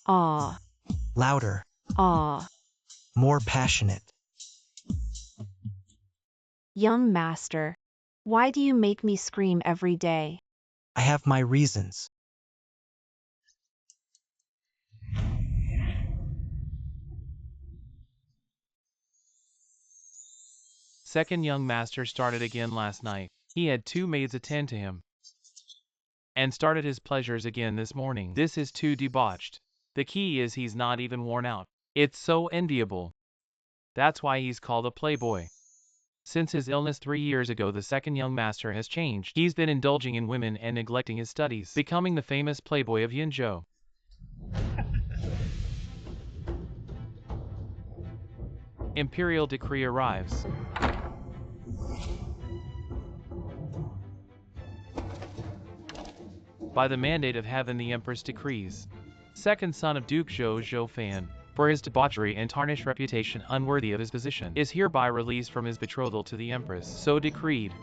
Ah, Louder. ah. More passionate. Young master, why do you make me scream every day? I have my reasons. Second young master started again last night. He had 2 maids attend to him. And started his pleasures again this morning. This is too debauched. The key is he's not even worn out. It's so enviable. That's why he's called a playboy. Since his illness 3 years ago, the second young master has changed. He's been indulging in women and neglecting his studies, becoming the famous playboy of Yinzhou. Imperial decree arrives. By the mandate of heaven, the Empress decrees. Second son of Duke Zhou Fan, for his debauchery and tarnished reputation unworthy of his position, is hereby released from his betrothal to the Empress. So decreed.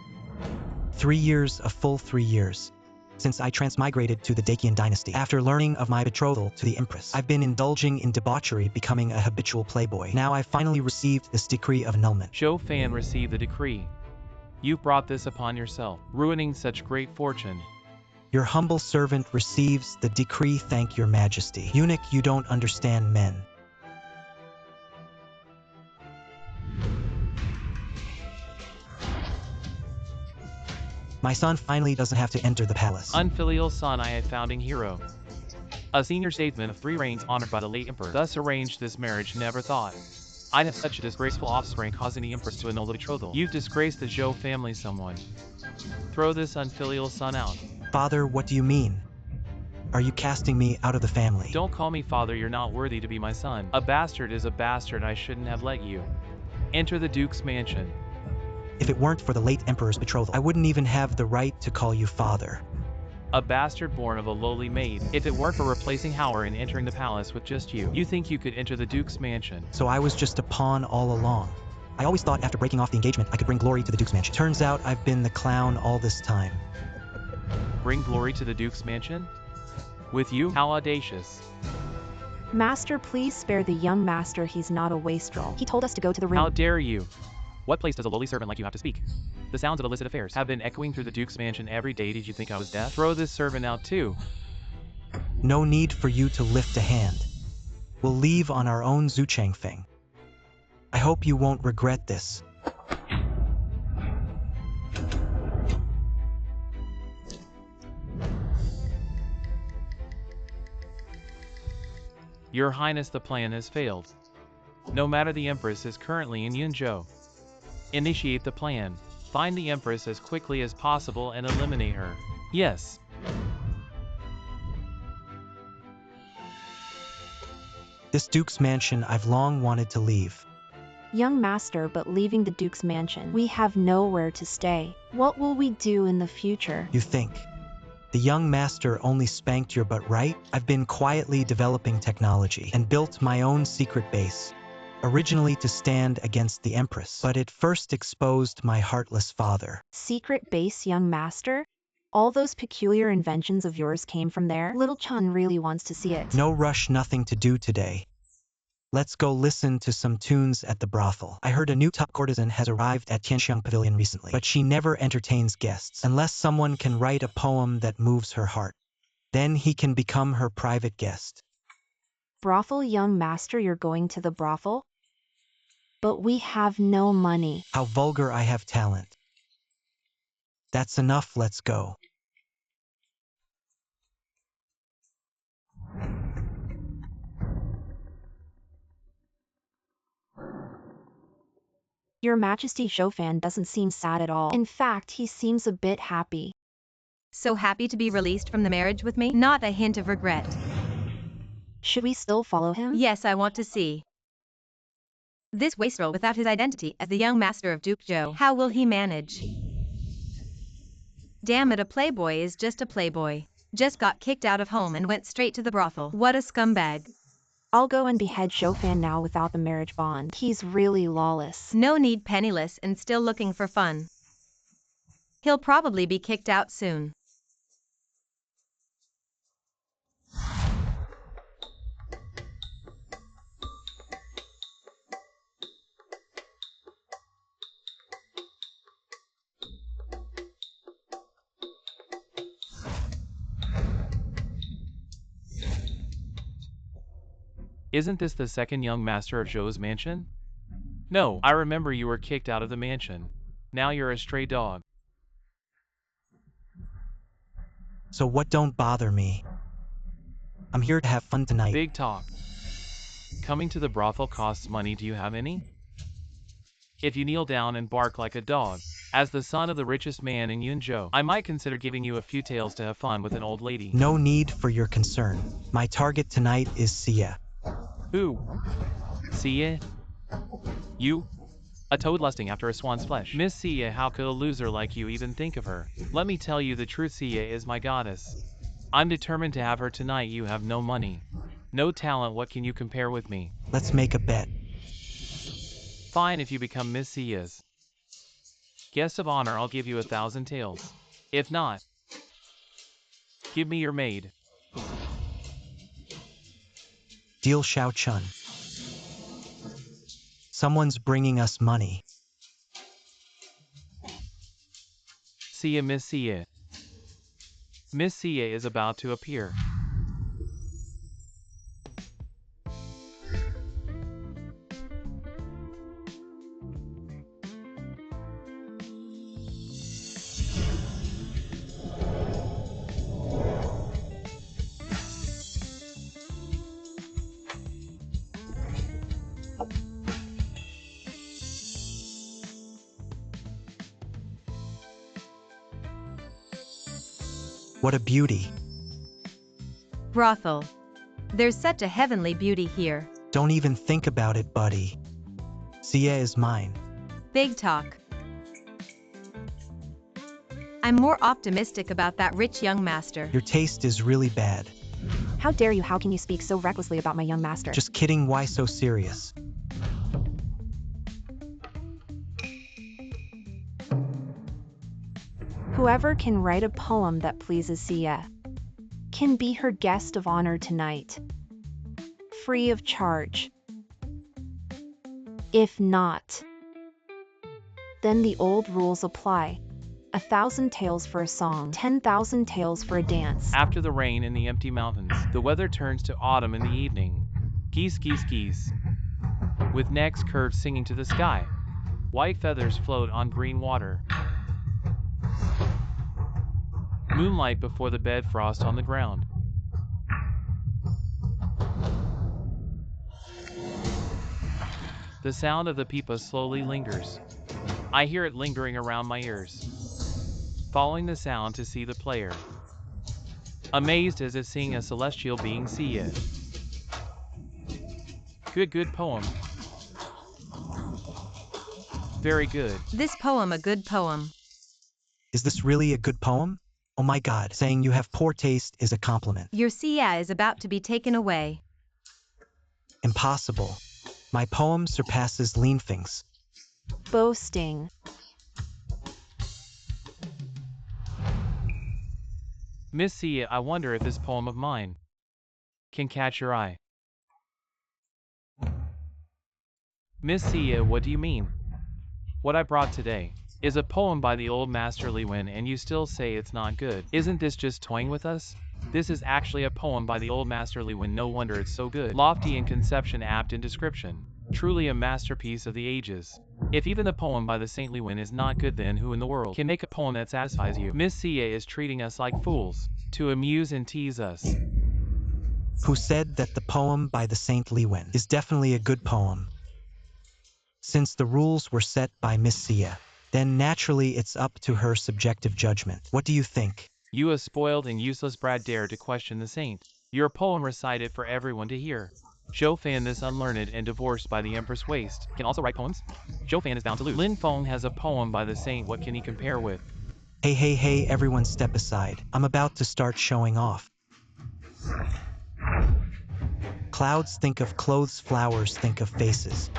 3 years, a full 3 years, since I transmigrated to the Dacian dynasty. After learning of my betrothal to the Empress, I've been indulging in debauchery, becoming a habitual playboy. Now I finally received this decree of annulment. Zhou Fan received the decree. You brought this upon yourself, ruining such great fortune. Your humble servant receives the decree, thank your majesty. Eunuch, you don't understand men. My son finally doesn't have to enter the palace. Unfilial son, I a founding hero. A senior statesman of 3 reigns honored by the late emperor. Thus arranged this marriage, never thought I'd have such a disgraceful offspring, causing the empress to annul the betrothal. You've disgraced the Zhou family, someone. Throw this unfilial son out. Father, what do you mean? Are you casting me out of the family? Don't call me father, you're not worthy to be my son. A bastard is a bastard, I shouldn't have let you enter the Duke's mansion. If it weren't for the late emperor's betrothal, I wouldn't even have the right to call you father. A bastard born of a lowly maid. If it weren't for replacing Howard and entering the palace with just you think you could enter the Duke's mansion. So I was just a pawn all along. I always thought after breaking off the engagement I could bring glory to the Duke's mansion. Turns out I've been the clown all this time. Bring glory to the Duke's mansion? With you? How audacious. Master, please spare the young master, he's not a wastrel. He told us to go to the room. How dare you? What place does a lowly servant like you have to speak? The sounds of illicit affairs have been echoing through the Duke's mansion every day. Did you think I was deaf? Throw this servant out too. No need for you to lift a hand. We'll leave on our own, Zhu Changfeng. I hope you won't regret this. Your Highness, the plan has failed. No matter, the Empress is currently in Yinzhou. Initiate the plan. Find the Empress as quickly as possible and eliminate her. Yes. This Duke's mansion I've long wanted to leave. Young master, but leaving the Duke's mansion, we have nowhere to stay. What will we do in the future? You think the young master only spanked your butt, right? I've been quietly developing technology and built my own secret base, originally to stand against the Empress, but it first exposed my heartless father. Secret base, young master? All those peculiar inventions of yours came from there? Little Chun really wants to see it. No rush, nothing to do today. Let's go listen to some tunes at the brothel. I heard a new top courtesan has arrived at Tianxiang Pavilion recently, but she never entertains guests unless someone can write a poem that moves her heart. Then he can become her private guest. Brothel, young master, you're going to the brothel? But we have no money. How vulgar, I have talent. That's enough, let's go. Your Majesty, Shoufan doesn't seem sad at all. In fact, he seems a bit happy. So happy to be released from the marriage with me? Not a hint of regret. Should we still follow him? Yes, I want to see this wastrel without his identity as the young master of Duke Zhou. How will he manage? Damn it, a playboy is just a playboy. Just got kicked out of home and went straight to the brothel. What a scumbag. I'll go and behead Shoufan now without the marriage bond. He's really lawless. No need, penniless and still looking for fun. He'll probably be kicked out soon. Isn't this the second young master of Zhou's mansion? No, I remember you were kicked out of the mansion. Now you're a stray dog. So what? Don't bother me. I'm here to have fun tonight. Big talk. Coming to the brothel costs money. Do you have any? If you kneel down and bark like a dog, as the son of the richest man in Yunzhou, I might consider giving you a few taels to have fun with an old lady. No need for your concern. My target tonight is Sia. Who? Sia? You? A toad lusting after a swan's flesh. Miss Sia, how could a loser like you even think of her? Let me tell you the truth, Sia is my goddess. I'm determined to have her tonight. You have no money, no talent. What can you compare with me? Let's make a bet. Fine, if you become Miss Sia's guest of honor, I'll give you 1,000 taels. If not, give me your maid. Deal, Xiao Chun. Someone's bringing us money. Sia, Miss Sia. Miss Sia is about to appear. What a beauty. Brothel. There's such a heavenly beauty here. Don't even think about it, buddy. Sia is mine. Big talk. I'm more optimistic about that rich young master. Your taste is really bad. How dare you? How can you speak so recklessly about my young master? Just kidding, why so serious? Whoever can write a poem that pleases Sia can be her guest of honor tonight, free of charge. If not, then the old rules apply. 1,000 taels for a song, 10,000 taels for a dance. After the rain in the empty mountains, the weather turns to autumn in the evening. Geese, geese, geese, with necks curved singing to the sky. White feathers float on green water. Moonlight before the bed, frost on the ground. The sound of the pipa slowly lingers. I hear it lingering around my ears. Following the sound to see the player. Amazed as if seeing a celestial being, Sia. Good poem. Very good. This poem a good poem. Is this really a good poem? Oh my god, saying you have poor taste is a compliment. Your Sia is about to be taken away. Impossible. My poem surpasses Leanfing's. Boasting. Miss Sia, I wonder if this poem of mine can catch your eye. Miss Sia, what do you mean? What I brought today is a poem by the old master Li Wen, and you still say it's not good. Isn't this just toying with us? This is actually a poem by the old master Li Wen. No wonder it's so good. Lofty in conception, apt in description. Truly a masterpiece of the ages. If even the poem by the Saint Li Wen is not good, then who in the world can make a poem that satisfies you? Miss Sia is treating us like fools to amuse and tease us. Who said that the poem by the Saint Li Wen is definitely a good poem? Since the rules were set by Miss Sia, then naturally it's up to her subjective judgment. What do you think? You, a spoiled and useless brat, dare to question the saint. Your poem recited for everyone to hear. Zhou Fan, this unlearned and divorced by the Empress Waste, can also write poems. Zhou Fan is bound to lose. Lin Feng has a poem by the saint. What can he compare with? Hey, everyone step aside. I'm about to start showing off. Clouds think of clothes, flowers think of faces.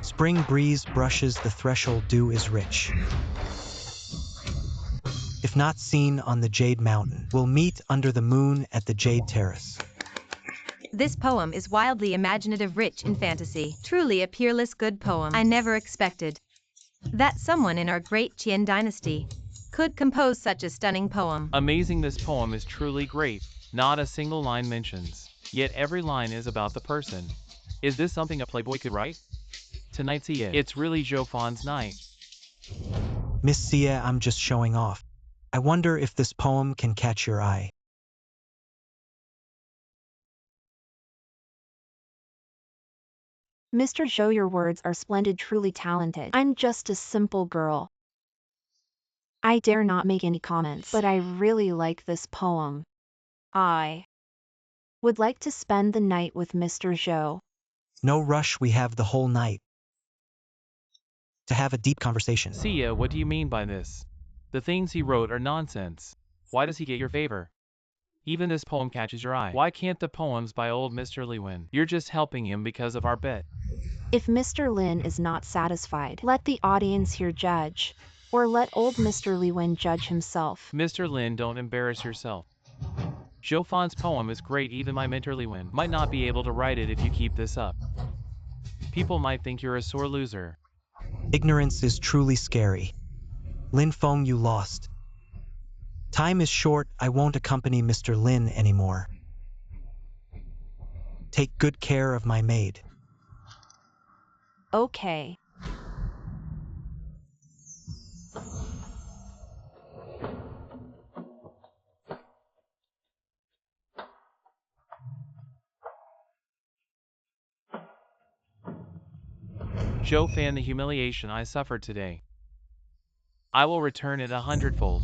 Spring breeze brushes the threshold, dew is rich. If not seen on the Jade Mountain, we'll meet under the moon at the Jade Terrace. This poem is wildly imaginative, rich in fantasy. Truly a peerless good poem. I never expected that someone in our great Qian dynasty could compose such a stunning poem. Amazing, this poem is truly great. Not a single line mentions, yet every line is about the person Is this something a playboy could write? Tonight's it. It's really Jofan's night. Miss Sia, I'm just showing off. I wonder if this poem can catch your eye. Mr. Zhou, your words are splendid, truly talented. I'm just a simple girl. I dare not make any comments, but I really like this poem. I would like to spend the night with Mr. Zhou. No rush, we have the whole night to have a deep conversation. Sia, what do you mean by this? The things he wrote are nonsense. Why does he get your favor? Even this poem catches your eye. Why can't the poems by old Mr. Li win? You're just helping him because of our bet. If Mr. Lin is not satisfied, let the audience here judge. Or let old Mr. Li Wen judge himself. Mr. Lin, don't embarrass yourself. Jofan's poem is great, even my mentor Li Wen might not be able to write it if you keep this up. People might think you're a sore loser. Ignorance is truly scary. Lin Feng, you lost. Time is short, I won't accompany Mr. Lin anymore. Take good care of my maid. Okay. Jofan, the humiliation I suffered today, I will return it 100-fold.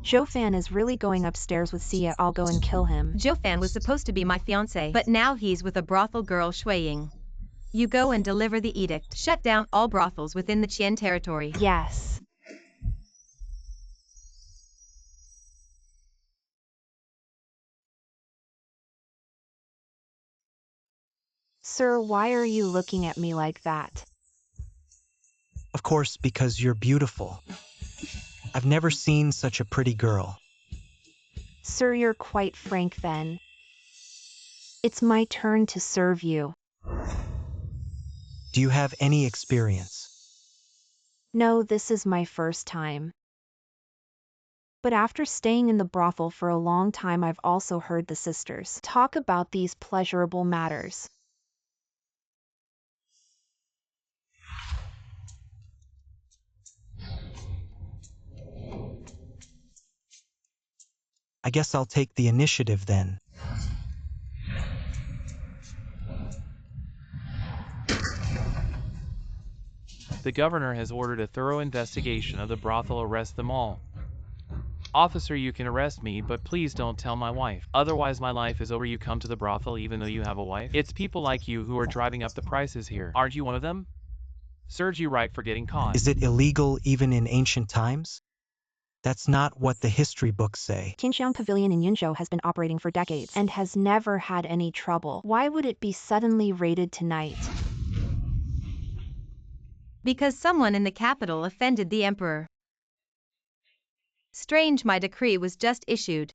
Jofan is really going upstairs with Sia. I'll go and kill him. Jofan was supposed to be my fiancé, but now he's with a brothel girl Shui Ying. You go and deliver the edict. Shut down all brothels within the Qian territory. Yes. Sir, why are you looking at me like that? Of course, because you're beautiful. I've never seen such a pretty girl. Sir, you're quite frank then. It's my turn to serve you. Do you have any experience? No, this is my first time. But after staying in the brothel for a long time, I've also heard the sisters talk about these pleasurable matters. I guess I'll take the initiative then. The governor has ordered a thorough investigation of the brothel. Arrest them all. Officer, you can arrest me, but please don't tell my wife. Otherwise my life is over. You come to the brothel even though you have a wife? It's people like you who are driving up the prices here. Aren't you one of them? Serves you right for getting caught. Is it illegal even in ancient times? That's not what the history books say. Qinxiang Pavilion in Yunzhou has been operating for decades and has never had any trouble. Why would it be suddenly raided tonight? Because someone in the capital offended the emperor. Strange, my decree was just issued,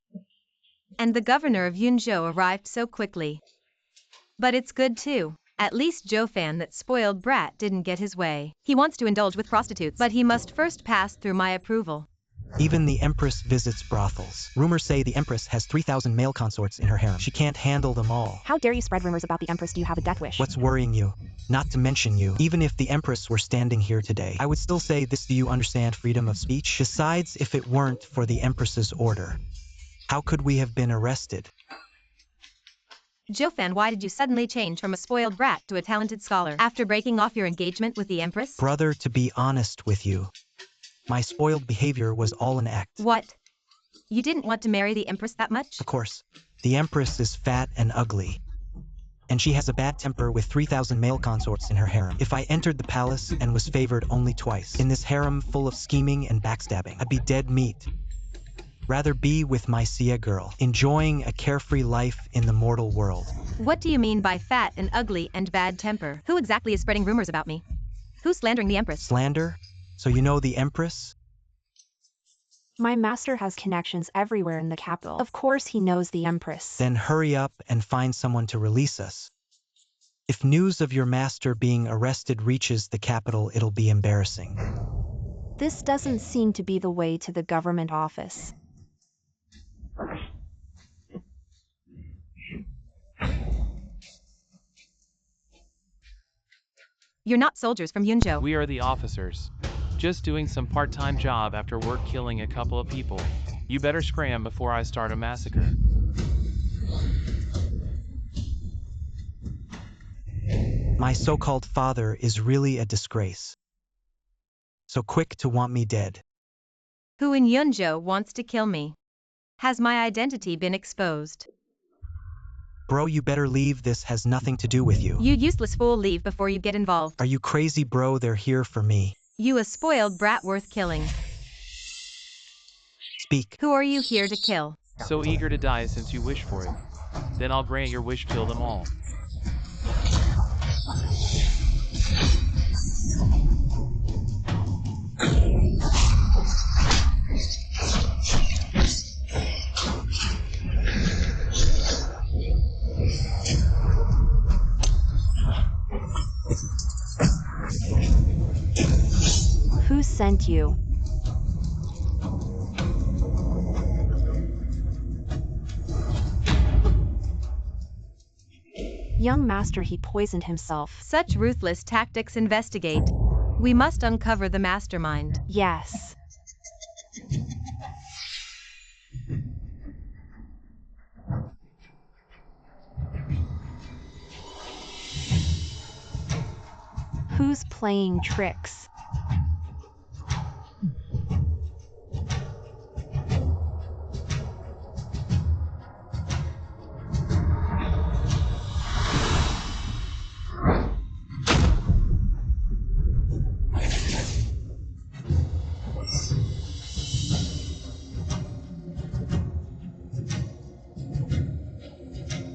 and the governor of Yunzhou arrived so quickly. But it's good too. At least Jofan, that spoiled brat, didn't get his way. He wants to indulge with prostitutes, but he must first pass through my approval. Even the Empress visits brothels. Rumors say the Empress has 3,000 male consorts in her harem. She can't handle them all. How dare you spread rumors about the Empress? Do you have a death wish? What's worrying you? Not to mention you. Even if the Empress were standing here today, I would still say this. Do you understand freedom of speech? Besides, if it weren't for the Empress's order, how could we have been arrested? Jofan, why did you suddenly change from a spoiled brat to a talented scholar after breaking off your engagement with the Empress? Brother, to be honest with you, my spoiled behavior was all an act. What? You didn't want to marry the Empress that much? Of course. The Empress is fat and ugly, and she has a bad temper with 3,000 male consorts in her harem. If I entered the palace and was favored only twice, in this harem full of scheming and backstabbing, I'd be dead meat. Rather be with my Sia girl, enjoying a carefree life in the mortal world. What do you mean by fat and ugly and bad temper? Who exactly is spreading rumors about me? Who's slandering the Empress? Slander? So you know the Empress? My master has connections everywhere in the capital. Of course he knows the Empress. Then hurry up and find someone to release us. If news of your master being arrested reaches the capital, it'll be embarrassing. This doesn't seem to be the way to the government office. You're not soldiers from Yunzhou. We are the officers. Just doing some part-time job after work killing a couple of people. You better scram before I start a massacre. My so-called father is really a disgrace. So quick to want me dead. Who in Yunzhou wants to kill me? Has my identity been exposed? Bro, you better leave, this has nothing to do with you. You useless fool, leave before you get involved. Are you crazy, bro? They're here for me. You a spoiled brat worth killing. Speak. Who are you here to kill? So eager to die since you wish for it. Then I'll grant your wish, kill them all. Who sent you? Young master, he poisoned himself. Such ruthless tactics, investigate. We must uncover the mastermind. Yes. Who's playing tricks?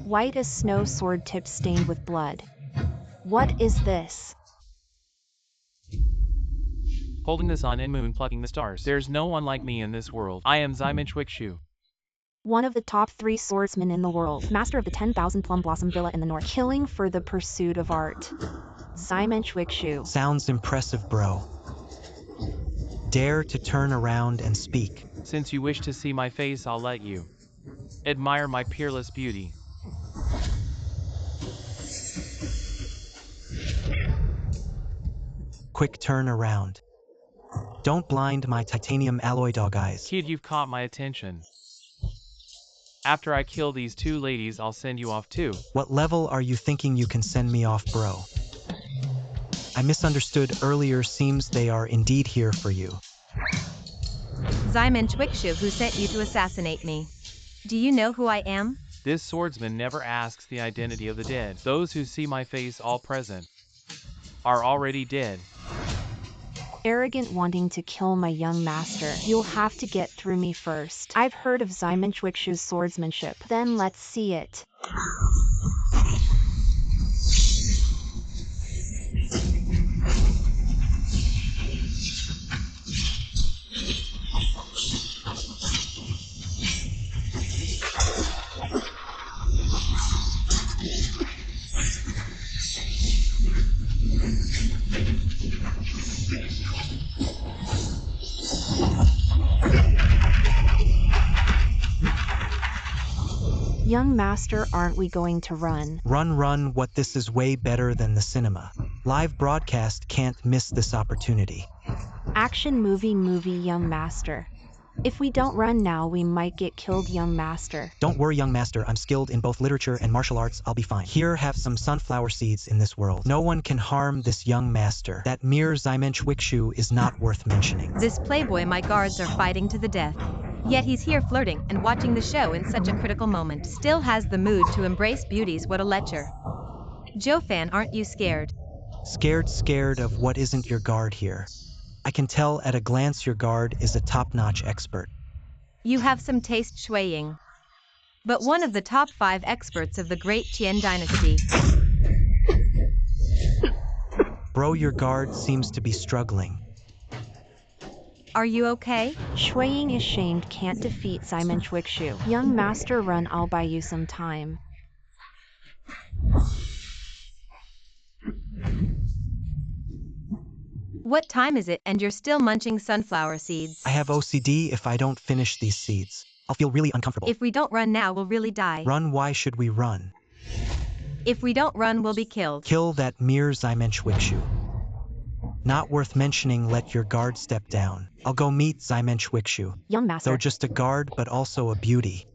White as snow, sword tip stained with blood. What is this? Holding the sun and moon, plucking the stars. There's no one like me in this world. I am Ximen Chuikshu. One of the top 3 swordsmen in the world, master of the 10,000 Plum Blossom Villa in the north, killing for the pursuit of art. Ximen Chuikshu. Sounds impressive, bro. Dare to turn around and speak. Since you wish to see my face, I'll let you. Admire my peerless beauty. Quick turn around. Don't blind my titanium alloy dog eyes. Kid, you've caught my attention. After I kill these 2 ladies, I'll send you off too. What level are you thinking you can send me off, bro? I misunderstood earlier, seems they are indeed here for you. Ximen Chuikshu, who sent you to assassinate me? Do you know who I am? This swordsman never asks the identity of the dead. Those who see my face all present are already dead. Arrogant, wanting to kill my young master. You'll have to get through me first. I've heard of Ximen Chuikshu's swordsmanship. Then let's see it. Young master, aren't we going to run? Run, what, this is way better than the cinema. Live broadcast, can't miss this opportunity. Action movie, young master. If we don't run now, we might get killed, young master. Don't worry, young master, I'm skilled in both literature and martial arts, I'll be fine. Here, have some sunflower seeds in this world. No one can harm this young master. That mere Ximen Chuikshu is not worth mentioning. This playboy my guards are fighting to the death. Yet he's here flirting and watching the show in such a critical moment. Still has the mood to embrace beauties, what a lecher. Joe fan, aren't you scared? Scared of what? Isn't your guard here? I can tell at a glance your guard is a top-notch expert. You have some taste, Shuiying. But one of the top 5 experts of the great Qian dynasty. Bro, your guard seems to be struggling. Are you okay? Shuiying is shamed, can't defeat Ximen Chuikshu. Young master, run, I'll buy you some time. What time is it and you're still munching sunflower seeds? I have OCD. If I don't finish these seeds, I'll feel really uncomfortable. If we don't run now, we'll really die. Run, why should we run? If we don't run, we'll be killed. Kill that mere Ximen Chuikshu. Not worth mentioning, let your guard step down. I'll go meet Zymensch Wikshu. Young Though master. just a guard but also a beauty.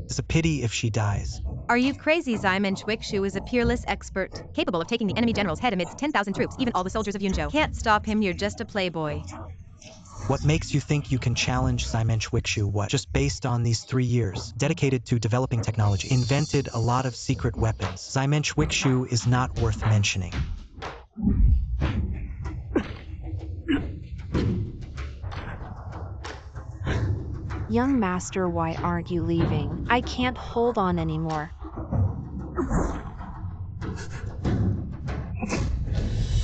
It's a pity if she dies. Are you crazy? Zymensch Wikshu is a peerless expert, capable of taking the enemy general's head amidst 10,000 troops, even all the soldiers of Yunzhou. Can't stop him, you're just a playboy. What makes you think you can challenge Zymensch Wikshu? What? Just based on these 3 years, dedicated to developing technology, invented a lot of secret weapons. Zymensch Wikshu is not worth mentioning. Young master, why aren't you leaving? I can't hold on anymore.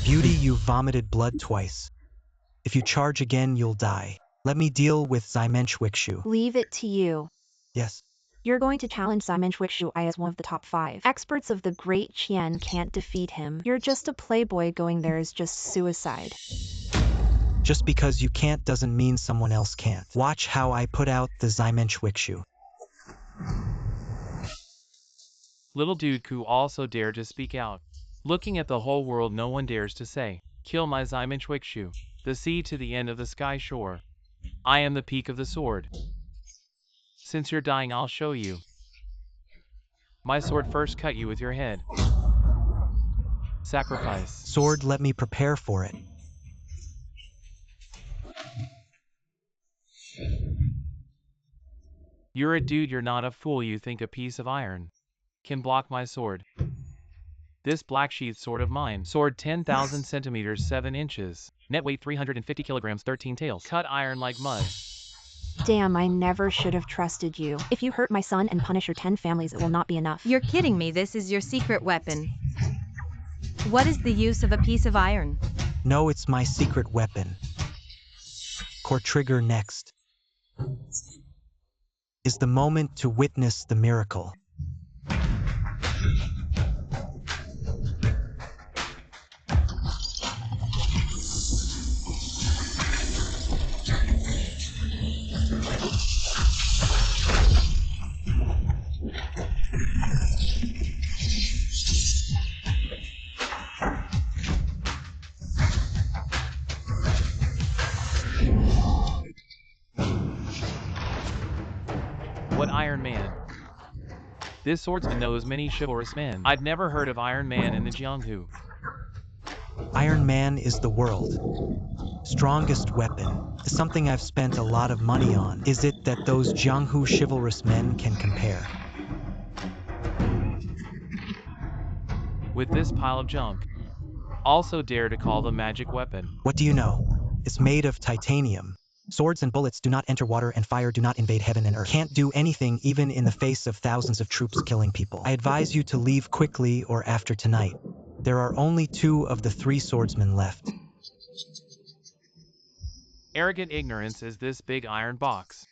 Beauty, you vomited blood twice. If you charge again, you'll die. Let me deal with Zymensch Wikshu. Leave it to you. Yes. You're going to challenge Zymensch Wikshu as one of the top 5 experts of the Great Qian can't defeat him. You're just a playboy, going there is just suicide. Just because you can't doesn't mean someone else can't. Watch how I put out the Zymensch Wikshu. Little Dudku also dared to speak out. Looking at the whole world, no one dares to say, "Kill my Zymensch Wikshu." The sea to the end of the sky shore. I am the peak of the sword. Since you're dying, I'll show you. My sword first cut you with your head. Sacrifice. Sword, let me prepare for it. You're a dude, you're not a fool. You think a piece of iron can block my sword. This black sheath sword of mine. Sword 10,000 centimeters 7 inches. Net weight 350 kilograms 13 tails. Cut iron like mud. Damn, I never should have trusted you. If you hurt my son and punish your 10 families, it will not be enough. You're kidding me, this is your secret weapon. What is the use of a piece of iron? No, it's my secret weapon. Core trigger next. Is the moment to witness the miracle. What Iron Man? This swordsman knows many chivalrous men. I'd never heard of Iron Man in the Jianghu. Iron Man is the world's strongest weapon. Is something I've spent a lot of money on. Is it that those Jianghu chivalrous men can compare? With this pile of junk. Also dare to call the magic weapon. What do you know? It's made of titanium. Swords and bullets do not enter water, and fire do not invade heaven and earth. Can't do anything even in the face of thousands of troops killing people. I advise you to leave quickly or after tonight. There are only 2 of the 3 swordsmen left. Arrogant ignorance is this big iron box.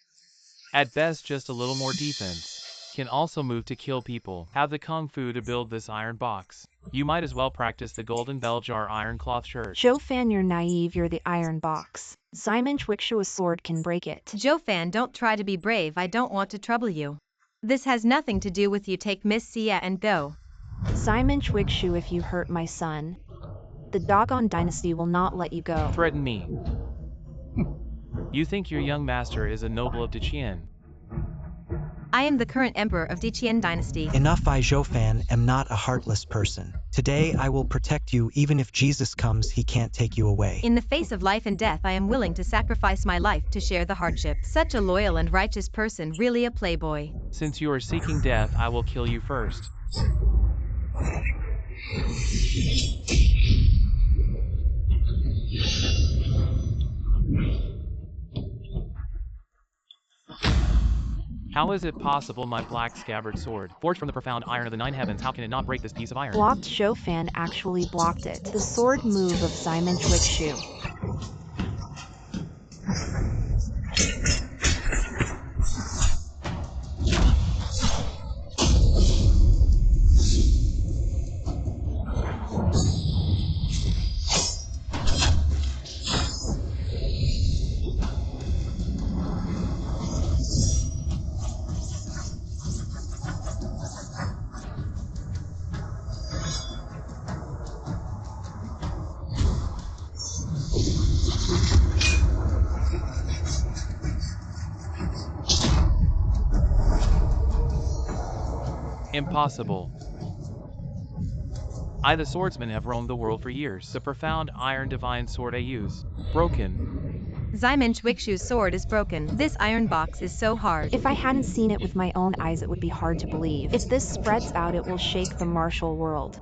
At best just a little more defense. Can also move to kill people. Have the kung fu to build this iron box. You might as well practice the golden bell jar iron cloth shirt. Joe Fan, you're naive, you're the iron box. Zymensch Wikshu's sword can break it. Joe Fan, don't try to be brave, I don't want to trouble you. This has nothing to do with you, take Miss Sia and go. Zymensch Wikshu, if you hurt my son, the doggone dynasty will not let you go. Threaten me. You think your young master is a noble of Diqian. I am the current emperor of Diqian dynasty. Enough, I Zhou am not a heartless person. Today I will protect you. Even if Jesus comes, he can't take you away. In the face of life and death, I am willing to sacrifice my life to share the hardship. Such a loyal and righteous person, really a playboy. Since you are seeking death, I will kill you first. How is it possible my black scabbard sword, forged from the profound iron of the 9 heavens, how can it not break this piece of iron? Blocked. Joe Fan actually blocked it. The sword move of Zymensch Wikshu. Impossible. I, the swordsman, have roamed the world for years. The profound iron divine sword I use. Broken. Ximen Chuixu's sword is broken. This iron box is so hard. If I hadn't seen it with my own eyes, it would be hard to believe. If this spreads out, it will shake the martial world.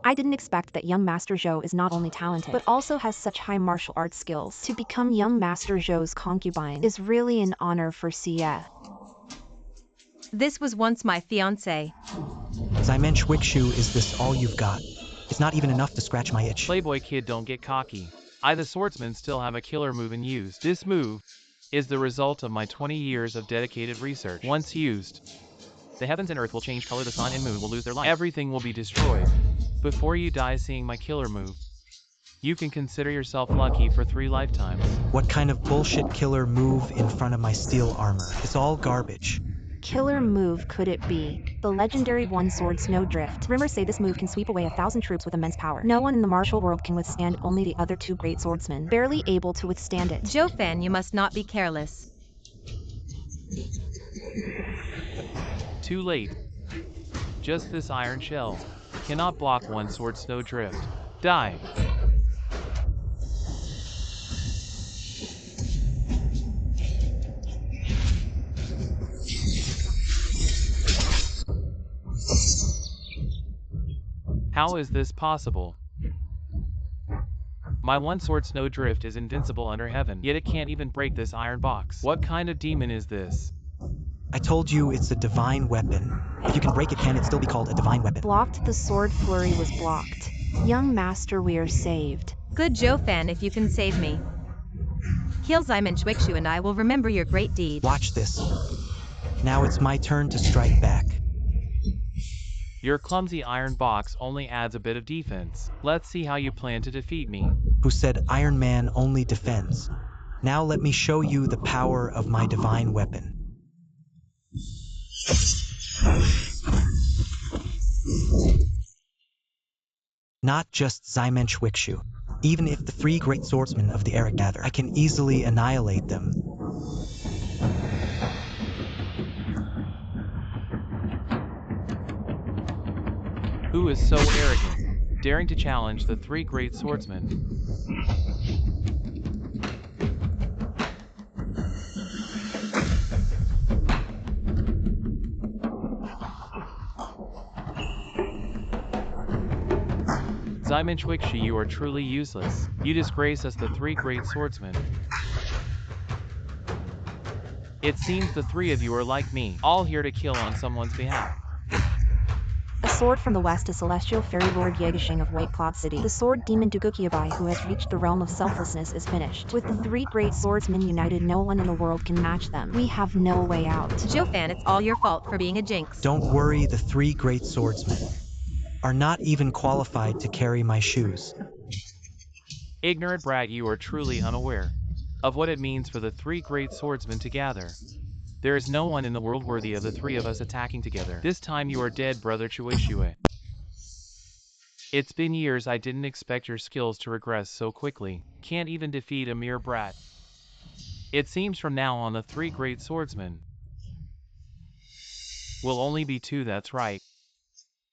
I didn't expect that young Master Zhou is not only talented, but also has such high martial arts skills. To become young Master Zhou's concubine is really an honor for Xie. This was once my fiancé. Ximen Chuixu, is this all you've got? It's not even enough to scratch my itch. Playboy kid, don't get cocky. I, the swordsman, still have a killer move in use. This move is the result of my 20 years of dedicated research. Once used, the heavens and earth will change color, the sun and moon will lose their light. Everything will be destroyed. Before you die seeing my killer move, you can consider yourself lucky for 3 lifetimes. What kind of bullshit killer move in front of my steel armor? It's all garbage. Killer move could it be? The legendary one-sword Snowdrift. Rumors say this move can sweep away 1,000 troops with immense power. No one in the martial world can withstand, only the other 2 great swordsmen, barely able to withstand it. Zhou Fan, you must not be careless. Too late. Just this iron shell cannot block one sword Snowdrift. Die. How is this possible? My one sword Snowdrift is invincible under heaven, yet it can't even break this iron box. What kind of demon is this? I told you it's a divine weapon. If you can break it, can it still be called a divine weapon? Blocked, the sword flurry was blocked. Young Master, we are saved. Good Zhou Fan, if you can save me. Heal Ximen Chuixu and I will remember your great deed. Watch this. Now it's my turn to strike back. Your clumsy iron box only adds a bit of defense. Let's see how you plan to defeat me. Who said Iron Man only defends? Now let me show you the power of my divine weapon. Not just Ximen Chuixu. Even if the 3 great swordsmen of the era gather, I can easily annihilate them. Who is so arrogant, daring to challenge the 3 great swordsmen? Ximen Chuixu, you are truly useless. You disgrace us, the 3 great swordsmen. It seems the 3 of you are like me, all here to kill on someone's behalf. A sword from the west, a celestial fairy lord Yegashing of White Cloud City. The sword demon Dugukiabai, who has reached the realm of selflessness, is finished. With the 3 great swordsmen united, no one in the world can match them. We have no way out. Zhou Fan, it's all your fault for being a jinx. Don't worry, the 3 great swordsmen are not even qualified to carry my shoes. Ignorant brat, you are truly unaware of what it means for the 3 great swordsmen to gather. There is no one in the world worthy of the 3 of us attacking together. This time you are dead, brother Chuixue. It's been years, I didn't expect your skills to regress so quickly. Can't even defeat a mere brat. It seems from now on the 3 great swordsmen will only be 2, that's right.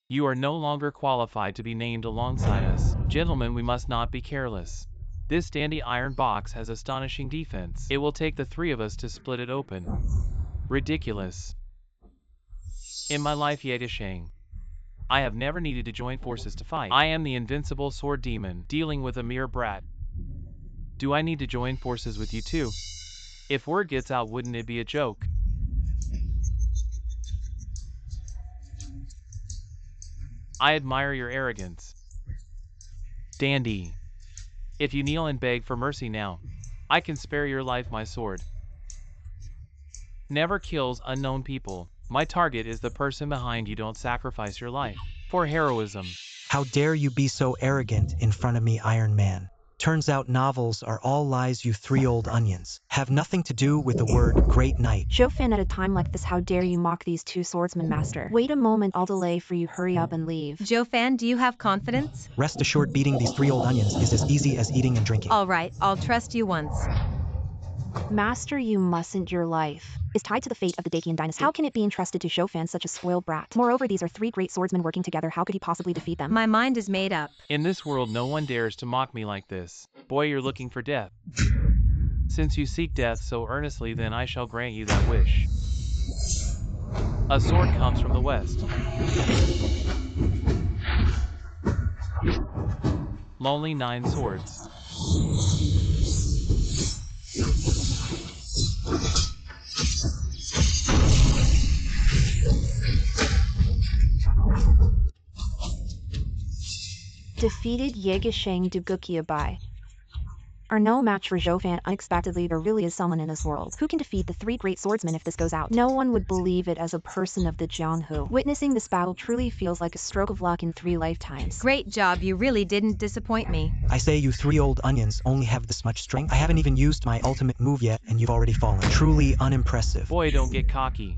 You are no longer qualified to be named alongside us. Gentlemen, we must not be careless. This dandy iron box has astonishing defense. It will take the 3 of us to split it open. Ridiculous. In my life, Yegashing, I have never needed to join forces to fight. I am the invincible sword demon, dealing with a mere brat. Do I need to join forces with you too? If word gets out, wouldn't it be a joke? I admire your arrogance. Dandy. If you kneel and beg for mercy now, I can spare your life. My sword never kills unknown people. My target is the person behind you. Don't sacrifice your life for heroism. How dare you be so arrogant in front of me, Iron Man? Turns out novels are all lies, you 3 old onions. Have nothing to do with the word great knight. Zhou Fan, at a time like this, how dare you mock these 2 swordsmen, Master? Wait a moment, I'll delay for you. Hurry up and leave. Zhou Fan, do you have confidence? Rest assured, beating these 3 old onions is as easy as eating and drinking. All right, I'll trust you once. Master, you mustn't. Your life is tied to the fate of the Dacian dynasty. How can it be entrusted to Zhou such a spoiled brat? Moreover, these are three great swordsmen working together. How could he possibly defeat them? My mind is made up. In this world no one dares to mock me like this. Boy, you're looking for death. Since you seek death so earnestly, then I shall grant you that wish. A sword comes from the west. Lonely 9 swords. Defeated Yegisheng Dugukiabai. Are no match for Zhou. Unexpectedly, there really is someone in this world who can defeat the three great swordsmen if this goes out. No one would believe it as a person of the Jianghu. Witnessing this battle truly feels like a stroke of luck in 3 lifetimes. Great job, you really didn't disappoint me. I say you 3 old onions only have this much strength. I haven't even used my ultimate move yet and you've already fallen. Truly unimpressive. Boy, don't get cocky.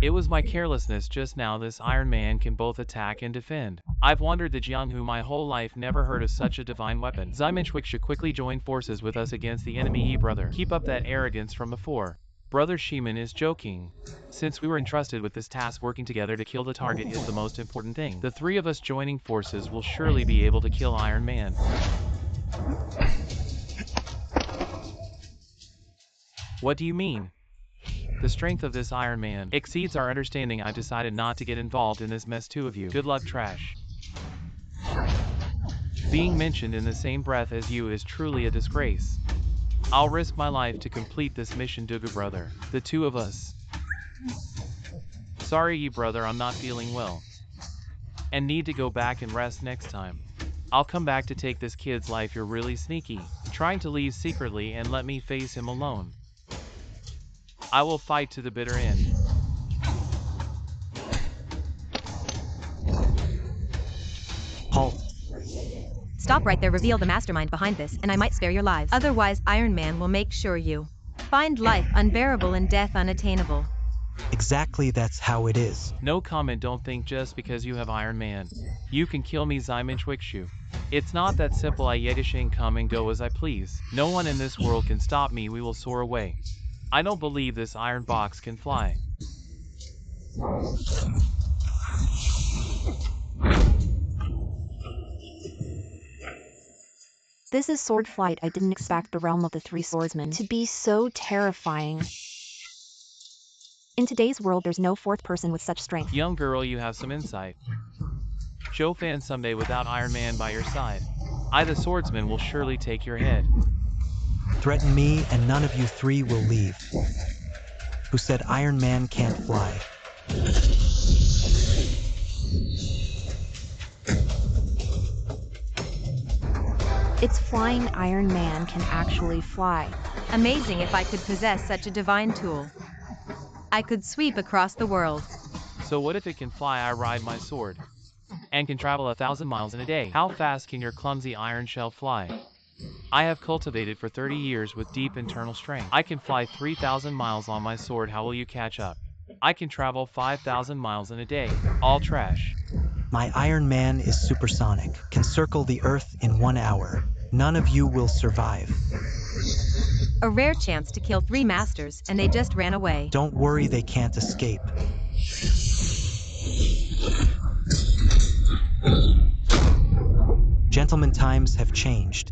It was my carelessness just now. This Iron Man can both attack and defend. I've wandered the Jianghu my whole life, never heard of such a divine weapon. Ximenshik should quickly join forces with us against the enemy. Brother, keep up that arrogance from before. Brother Shiman is joking. Since we were entrusted with this task, working together to kill the target is the most important thing. The 3 of us joining forces will surely be able to kill Iron Man. What do you mean? The strength of this Iron Man exceeds our understanding. I decided not to get involved in this mess. 2 of you. Good luck, trash. Being mentioned in the same breath as you is truly a disgrace. I'll risk my life to complete this mission, Dugu brother. The 2 of us. Sorry, you brother, I'm not feeling well. And need to go back and rest next time. I'll come back to take this kid's life. You're really sneaky, trying to leave secretly and let me face him alone. I will fight to the bitter end. Halt. Stop right there. Reveal the mastermind behind this, and I might spare your lives. Otherwise, Iron Man will make sure you find life unbearable and death unattainable. Exactly, that's how it is. No comment. Don't think just because you have Iron Man, you can kill me, Ximenshik. It's not that simple. I Yedishing come and go as I please. No one in this world can stop me. We will soar away. I don't believe this iron box can fly. This is sword flight. I didn't expect the realm of the 3 swordsmen to be so terrifying. In today's world, there's no 4th person with such strength. Young girl, you have some insight. Zhou someday without Iron Man by your side, I the swordsman will surely take your head. Threaten me and none of you 3 will leave. Who said Iron Man can't fly? It's flying. Iron Man can actually fly. Amazing. If I could possess such a divine tool, I could sweep across the world. So what if it can fly? I ride my sword and can travel 1,000 miles in a day. How fast can your clumsy iron shell fly? I have cultivated for 30 years with deep internal strength. I can fly 3,000 miles on my sword. How will you catch up? I can travel 5,000 miles in a day. All trash. My Iron Man is supersonic, can circle the Earth in 1 hour. None of you will survive. A rare chance to kill 3 masters, and they just ran away. Don't worry, they can't escape. Gentlemen, times have changed.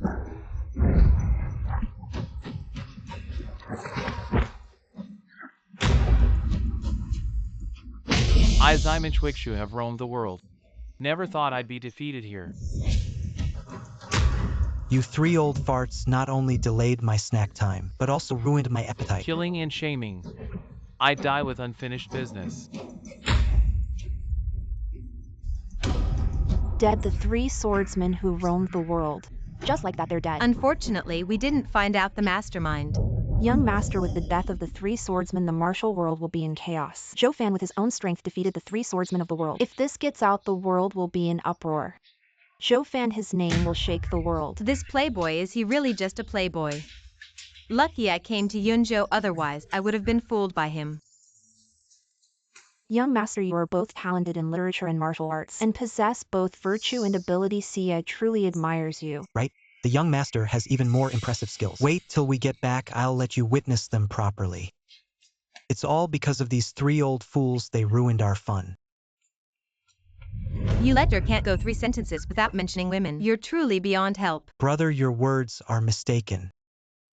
I, Ximenshik, have roamed the world. Never thought I'd be defeated here. You 3 old farts not only delayed my snack time, but also ruined my appetite. Killing and shaming. I die with unfinished business. Dead, the 3 swordsmen who roamed the world. Just like that, they're dead. Unfortunately, we didn't find out the mastermind. Young master, with the death of the 3 swordsmen, the martial world will be in chaos. Zhou with his own strength defeated the 3 swordsmen of the world. If this gets out, the world will be in uproar. Zhou, his name will shake the world. This playboy, is he really just a playboy? Lucky I came to Yunzhou, otherwise I would have been fooled by him. Young master, you are both talented in literature and martial arts, and possess both virtue and ability. I truly admires you. Right? The young master has even more impressive skills. Wait till we get back, I'll let you witness them properly. It's all because of these 3 old fools, they ruined our fun. You lecturer can't go 3 sentences without mentioning women. You're truly beyond help. Brother, your words are mistaken.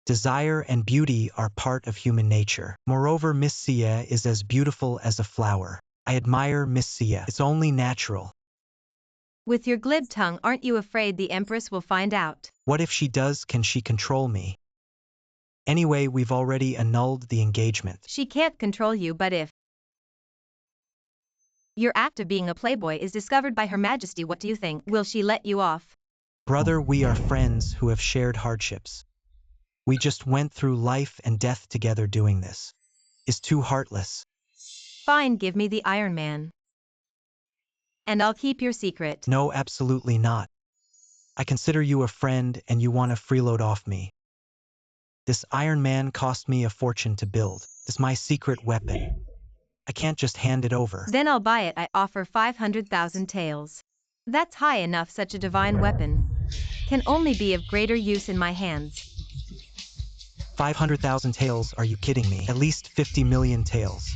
Desire and beauty are part of human nature. Moreover, Miss Sia is as beautiful as a flower. I admire Miss Sia. It's only natural. With your glib tongue, aren't you afraid the Empress will find out? What if she does? Can she control me? Anyway, we've already annulled the engagement. She can't control you, but if your act of being a playboy is discovered by Her Majesty, what do you think? Will she let you off? Brother, we are friends who have shared hardships. We just went through life and death together. Doing this is too heartless. Fine, give me the Iron Man. And I'll keep your secret. No, absolutely not. I consider you a friend and you want to freeload off me. This Iron Man cost me a fortune to build. It's my secret weapon. I can't just hand it over. Then I'll buy it. I offer 500,000 taels. That's high enough. Such a divine weapon can only be of greater use in my hands. 500,000 taels? Are you kidding me? At least 50 million taels.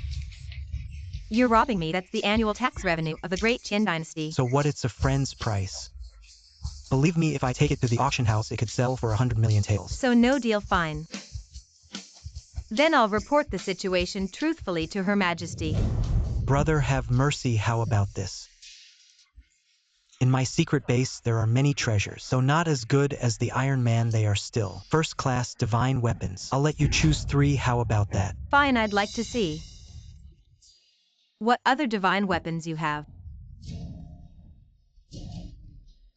You're robbing me. That's the annual tax revenue of the great Qin dynasty. So what? It's a friend's price. Believe me, if I take it to the auction house, it could sell for 100 million taels. So no deal, fine. Then I'll report the situation truthfully to Her Majesty. Brother, have mercy, how about this? In my secret base, there are many treasures. Though not as good as the Iron Man, they are still first-class divine weapons. I'll let you choose 3, how about that? Fine, I'd like to see what other divine weapons you have.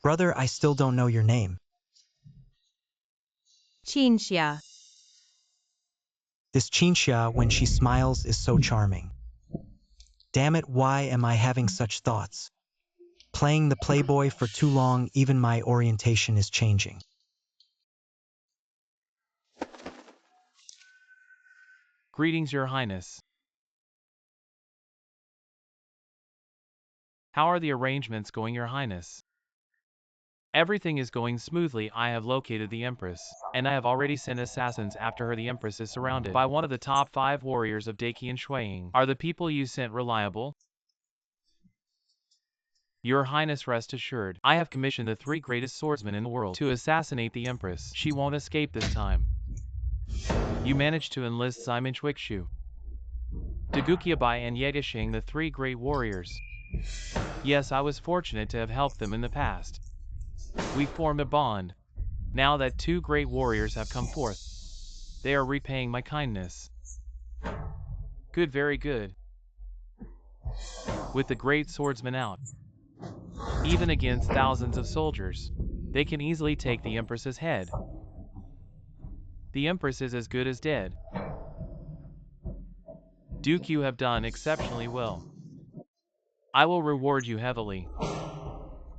Brother, I still don't know your name. Qinxia. This Qinxia, when she smiles, is so charming. Damn it, why am I having such thoughts? Playing the playboy for too long, even my orientation is changing. Greetings, Your Highness. How are the arrangements going, Your Highness? Everything is going smoothly. I have located the Empress, and I have already sent assassins after her. The Empress is surrounded by one of the top 5 warriors of Daqi and Shuiying. Are the people you sent reliable? Your Highness, rest assured, I have commissioned the 3 greatest swordsmen in the world to assassinate the Empress. She won't escape this time. You managed to enlist Simon Chuikshu, Daguqiabai and Yegashing, the 3 great warriors. Yes, I was fortunate to have helped them in the past. We formed a bond. Now that 2 great warriors have come forth, they are repaying my kindness. Good, very good. With the great swordsmen out, even against thousands of soldiers, they can easily take the Empress's head. The Empress is as good as dead. Duke, you have done exceptionally well. I will reward you heavily.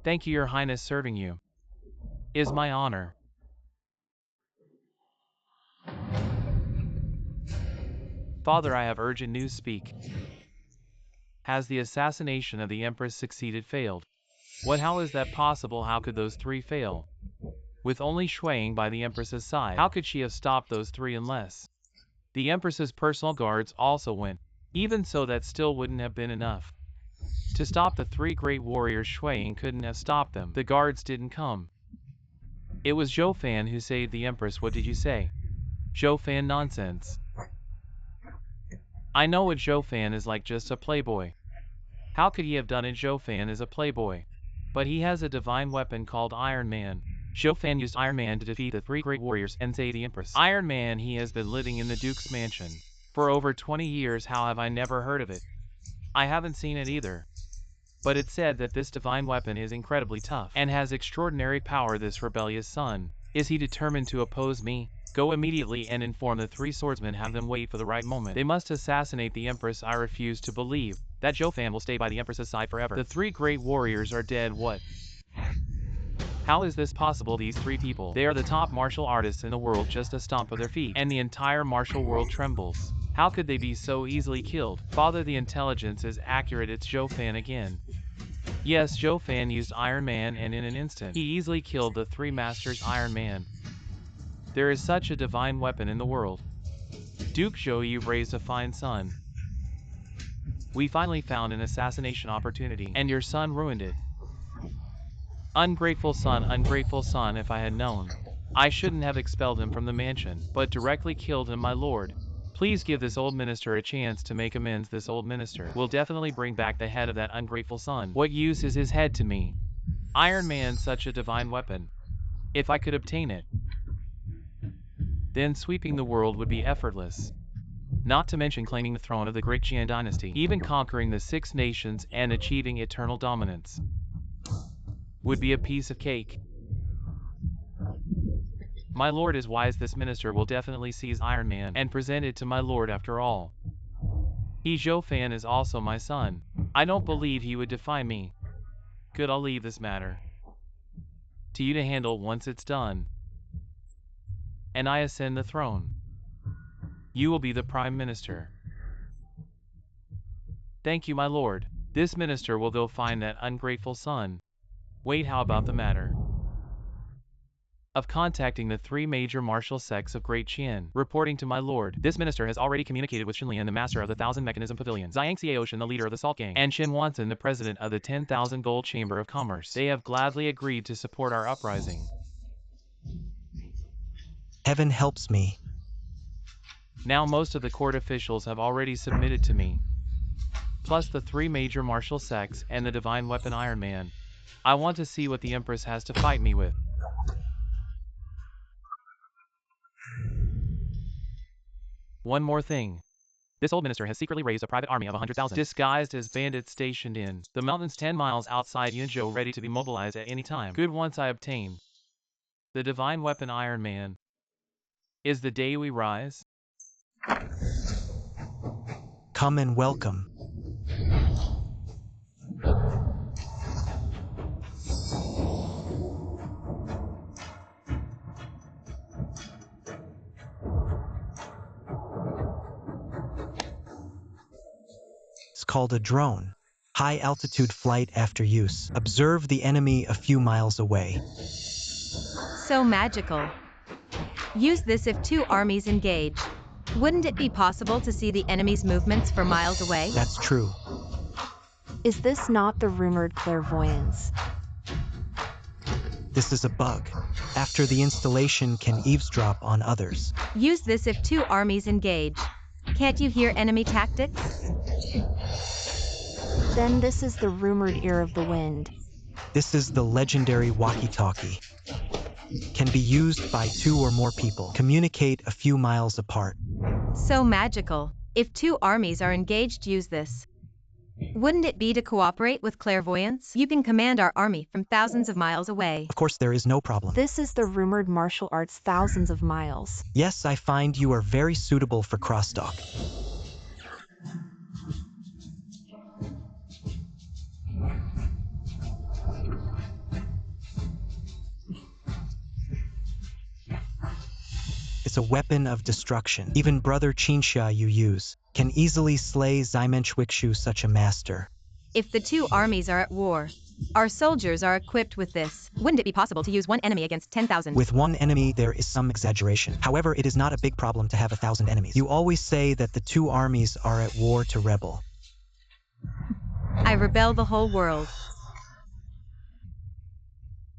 Thank you, Your Highness. Serving you is my honor. Father, I have urgent news. Speak. Has the assassination of the Empress succeeded, failed? What? How is that possible? How could those 3 fail? With only Shuiying by the Empress's side, how could she have stopped those 3 unless the Empress's personal guards also went? Even so, that still wouldn't have been enough to stop the 3 great warriors. Shuiying couldn't have stopped them. The guards didn't come. It was Zhou Fan who saved the Empress. What did you say? Zhou Fan? Nonsense. I know what Zhou Fan is like, just a playboy. How could he have done it? Zhou Fan is a playboy, but he has a divine weapon called Iron Man. Zhou Fan used Iron Man to defeat the 3 great warriors and save the Empress. Iron Man, he has been living in the Duke's mansion for over 20 years. How have I never heard of it? I haven't seen it either. But it's said that this divine weapon is incredibly tough and has extraordinary power. This rebellious son, is he determined to oppose me? Go immediately and inform the 3 swordsmen. Have them wait for the right moment. They must assassinate the Empress. I refuse to believe that Zhou Fan will stay by the Empress's side forever. The 3 great warriors are dead. What? How is this possible? These 3 people, they are the top martial artists in the world. Just a stomp of their feet, and the entire martial world trembles. How could they be so easily killed? Father, the intelligence is accurate. It's Zhou Fan again. Yes, Zhou Fan used Iron Man and in an instant, he easily killed the three masters Iron Man. There is such a divine weapon in the world. Duke Zhou, you've raised a fine son. We finally found an assassination opportunity, and your son ruined it. Ungrateful son, if I had known. I shouldn't have expelled him from the mansion, but directly killed him, my lord. Please give this old minister a chance to make amends. This old minister will definitely bring back the head of that ungrateful son. What use is his head to me? Iron Man, such a divine weapon. If I could obtain it, then sweeping the world would be effortless. Not to mention claiming the throne of the great Qian dynasty, even conquering the 6 nations and achieving eternal dominance. Would be a piece of cake. My lord is wise. This minister will definitely seize Iron Man and present it to my lord after all. He Zhou Fan is also my son. I don't believe he would defy me. Good, I'll leave this matter to you to handle once it's done. And I ascend the throne. You will be the prime minister. Thank you, my lord. This minister will go find that ungrateful son. Wait, how about the matter of contacting the 3 major martial sects of Great Qian, reporting to my lord. This minister has already communicated with Shinlian, the master of the 1,000 Mechanism Pavilion, Zhang Xiaoshan, the leader of the Salt Gang, and Shin Wanson, the president of the 10,000 Gold Chamber of Commerce. They have gladly agreed to support our uprising. Heaven helps me. Now most of the court officials have already submitted to me, plus the 3 major martial sects and the divine weapon Iron Man. I want to see what the Empress has to fight me with. One more thing. This old minister has secretly raised a private army of 100,000, disguised as bandits stationed in the mountains 10 miles outside Yunzhou, ready to be mobilized at any time. Good, once I obtain the divine weapon Iron Man, is the day we rise. Come and welcome. It's called a drone. High altitude flight after use. Observe the enemy a few miles away. So magical. Use this if 2 armies engage. Wouldn't it be possible to see the enemy's movements for miles away? That's true. Is this not the rumored clairvoyance? This is a bug. After the installation can eavesdrop on others. Use this if 2 armies engage. Can't you hear enemy tactics? Then this is the rumored ear of the wind. This is the legendary walkie-talkie. Can be used by 2 or more people. Communicate a few miles apart. So magical. If 2 armies are engaged, use this. Wouldn't it be to cooperate with clairvoyance? You can command our army from thousands of miles away. Of course, there is no problem. This is the rumored martial arts thousands of miles. Yes, I find you are very suitable for crosstalk. It's a weapon of destruction. Even brother Qinsha you use can easily slay Ximenchuikshu, such a master. If the 2 armies are at war, our soldiers are equipped with this. Wouldn't it be possible to use 1 enemy against 10,000? With 1 enemy there is some exaggeration. However, it is not a big problem to have 1,000 enemies. You always say that the 2 armies are at war to rebel. I rebel the whole world.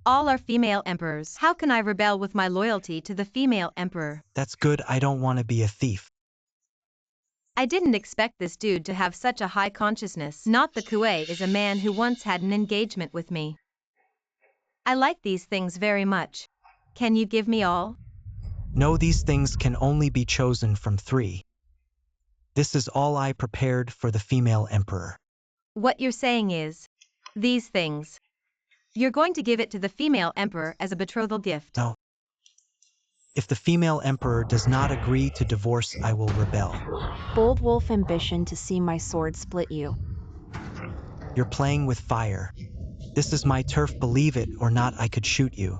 All are female emperors. How can I rebel with my loyalty to the female emperor? That's good. I don't want to be a thief. I didn't expect this dude to have such a high consciousness. Not the Kuei is a man who once had an engagement with me. I like these things very much. Can you give me all? No, these things can only be chosen from 3. This is all I prepared for the female emperor. What you're saying is, these things. You're going to give it to the female emperor as a betrothal gift. No. If the female emperor does not agree to divorce, I will rebel. Bold wolf ambition to see my sword split you. You're playing with fire. This is my turf, believe it or not, I could shoot you.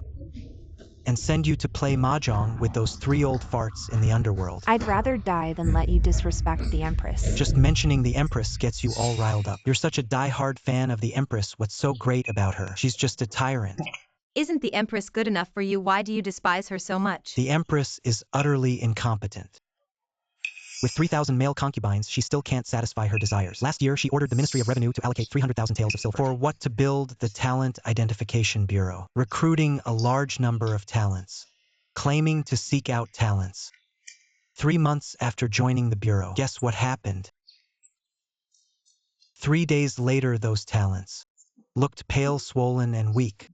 and send you to play mahjong with those 3 old farts in the underworld. I'd rather die than let you disrespect the Empress. Just mentioning the Empress gets you all riled up. You're such a die-hard fan of the Empress. What's so great about her? She's just a tyrant. Isn't the Empress good enough for you? Why do you despise her so much? The Empress is utterly incompetent. With 3,000 male concubines, she still can't satisfy her desires. Last year, she ordered the Ministry of Revenue to allocate 300,000 taels of silver. For what? To build the Talent Identification Bureau, recruiting a large number of talents, claiming to seek out talents. 3 months after joining the bureau, guess what happened? 3 days later, those talents looked pale, swollen, and weak.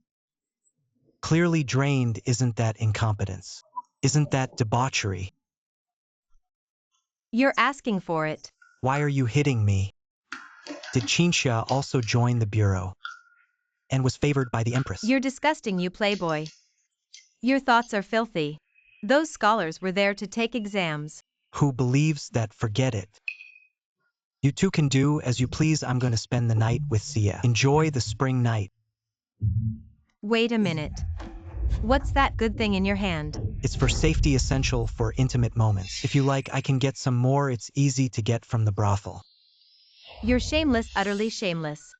Clearly drained. Isn't that incompetence? Isn't that debauchery? You're asking for it. Why are you hitting me? Did Qinsha also join the bureau and was favored by the Empress? You're disgusting, you playboy. Your thoughts are filthy. Those scholars were there to take exams. Who believes that? Forget it. You two can do as you please. I'm going to spend the night with Sia. Enjoy the spring night. Wait a minute. What's that good thing in your hand? It's for safety, essential for intimate moments. If you like, I can get some more. It's easy to get from the brothel. You're shameless, utterly shameless.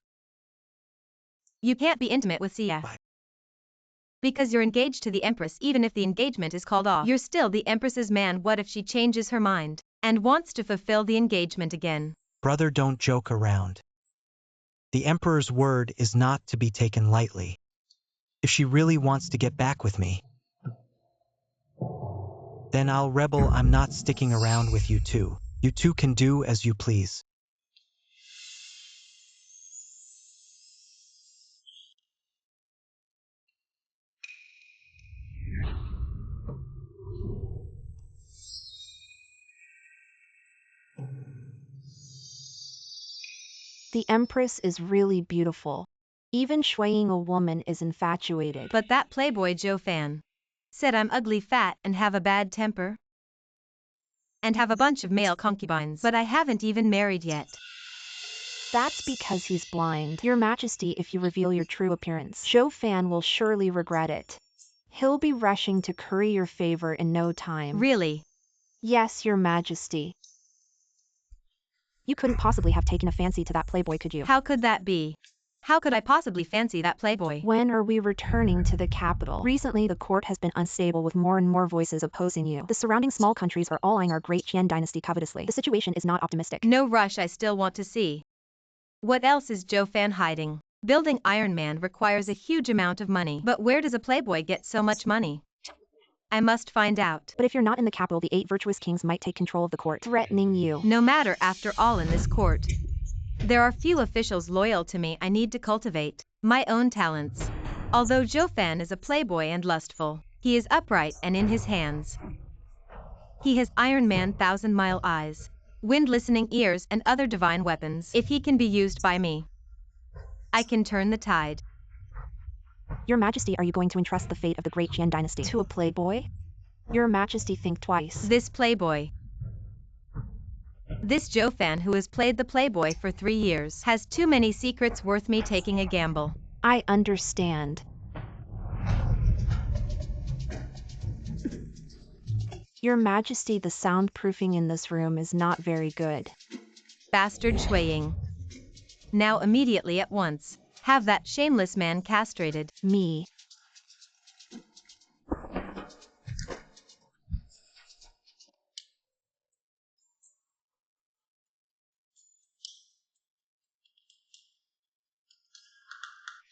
You can't be intimate with Sia. Why? Because you're engaged to the Empress. Even if the engagement is called off, you're still the Empress's man. What if she changes her mind and wants to fulfill the engagement again? Brother, don't joke around. The Emperor's word is not to be taken lightly. If she really wants to get back with me, then I'll rebel. I'm not sticking around with you two. You two can do as you please. The Empress is really beautiful. Even swaying a woman is infatuated. But that playboy Joe fan said I'm ugly, fat, and have a bad temper. And have a bunch of male concubines. But I haven't even married yet. That's because he's blind. Your Majesty, if you reveal your true appearance, Zhou Fan will surely regret it. He'll be rushing to curry your favor in no time. Really? Yes, Your Majesty. You couldn't possibly have taken a fancy to that playboy, could you? How could that be? How could I possibly fancy that playboy? When are we returning to the capital? Recently, the court has been unstable with more and more voices opposing you. The surrounding small countries are all eyeing our great Qian dynasty covetously. The situation is not optimistic. No rush, I still want to see. What else is Joe Fan hiding? Building Iron Man requires a huge amount of money. But where does a playboy get so much money? I must find out. But if you're not in the capital, the 8 virtuous kings might take control of the court, threatening you. No matter, after all, in this court, there are few officials loyal to me. I need to cultivate my own talents. Although Joe Fan is a playboy and lustful, he is upright and in his hands. He has Iron Man 1,000-mile eyes, wind-listening ears, and other divine weapons. If he can be used by me, I can turn the tide. Your Majesty, are you going to entrust the fate of the great Qian dynasty to a playboy? Your Majesty, think twice. This playboy, this Joe Fan who has played the playboy for 3 years, has too many secrets worth me taking a gamble. I understand. Your Majesty, the soundproofing in this room is not very good. Bastard swaying. Now immediately at once. Have that shameless man castrated. Me.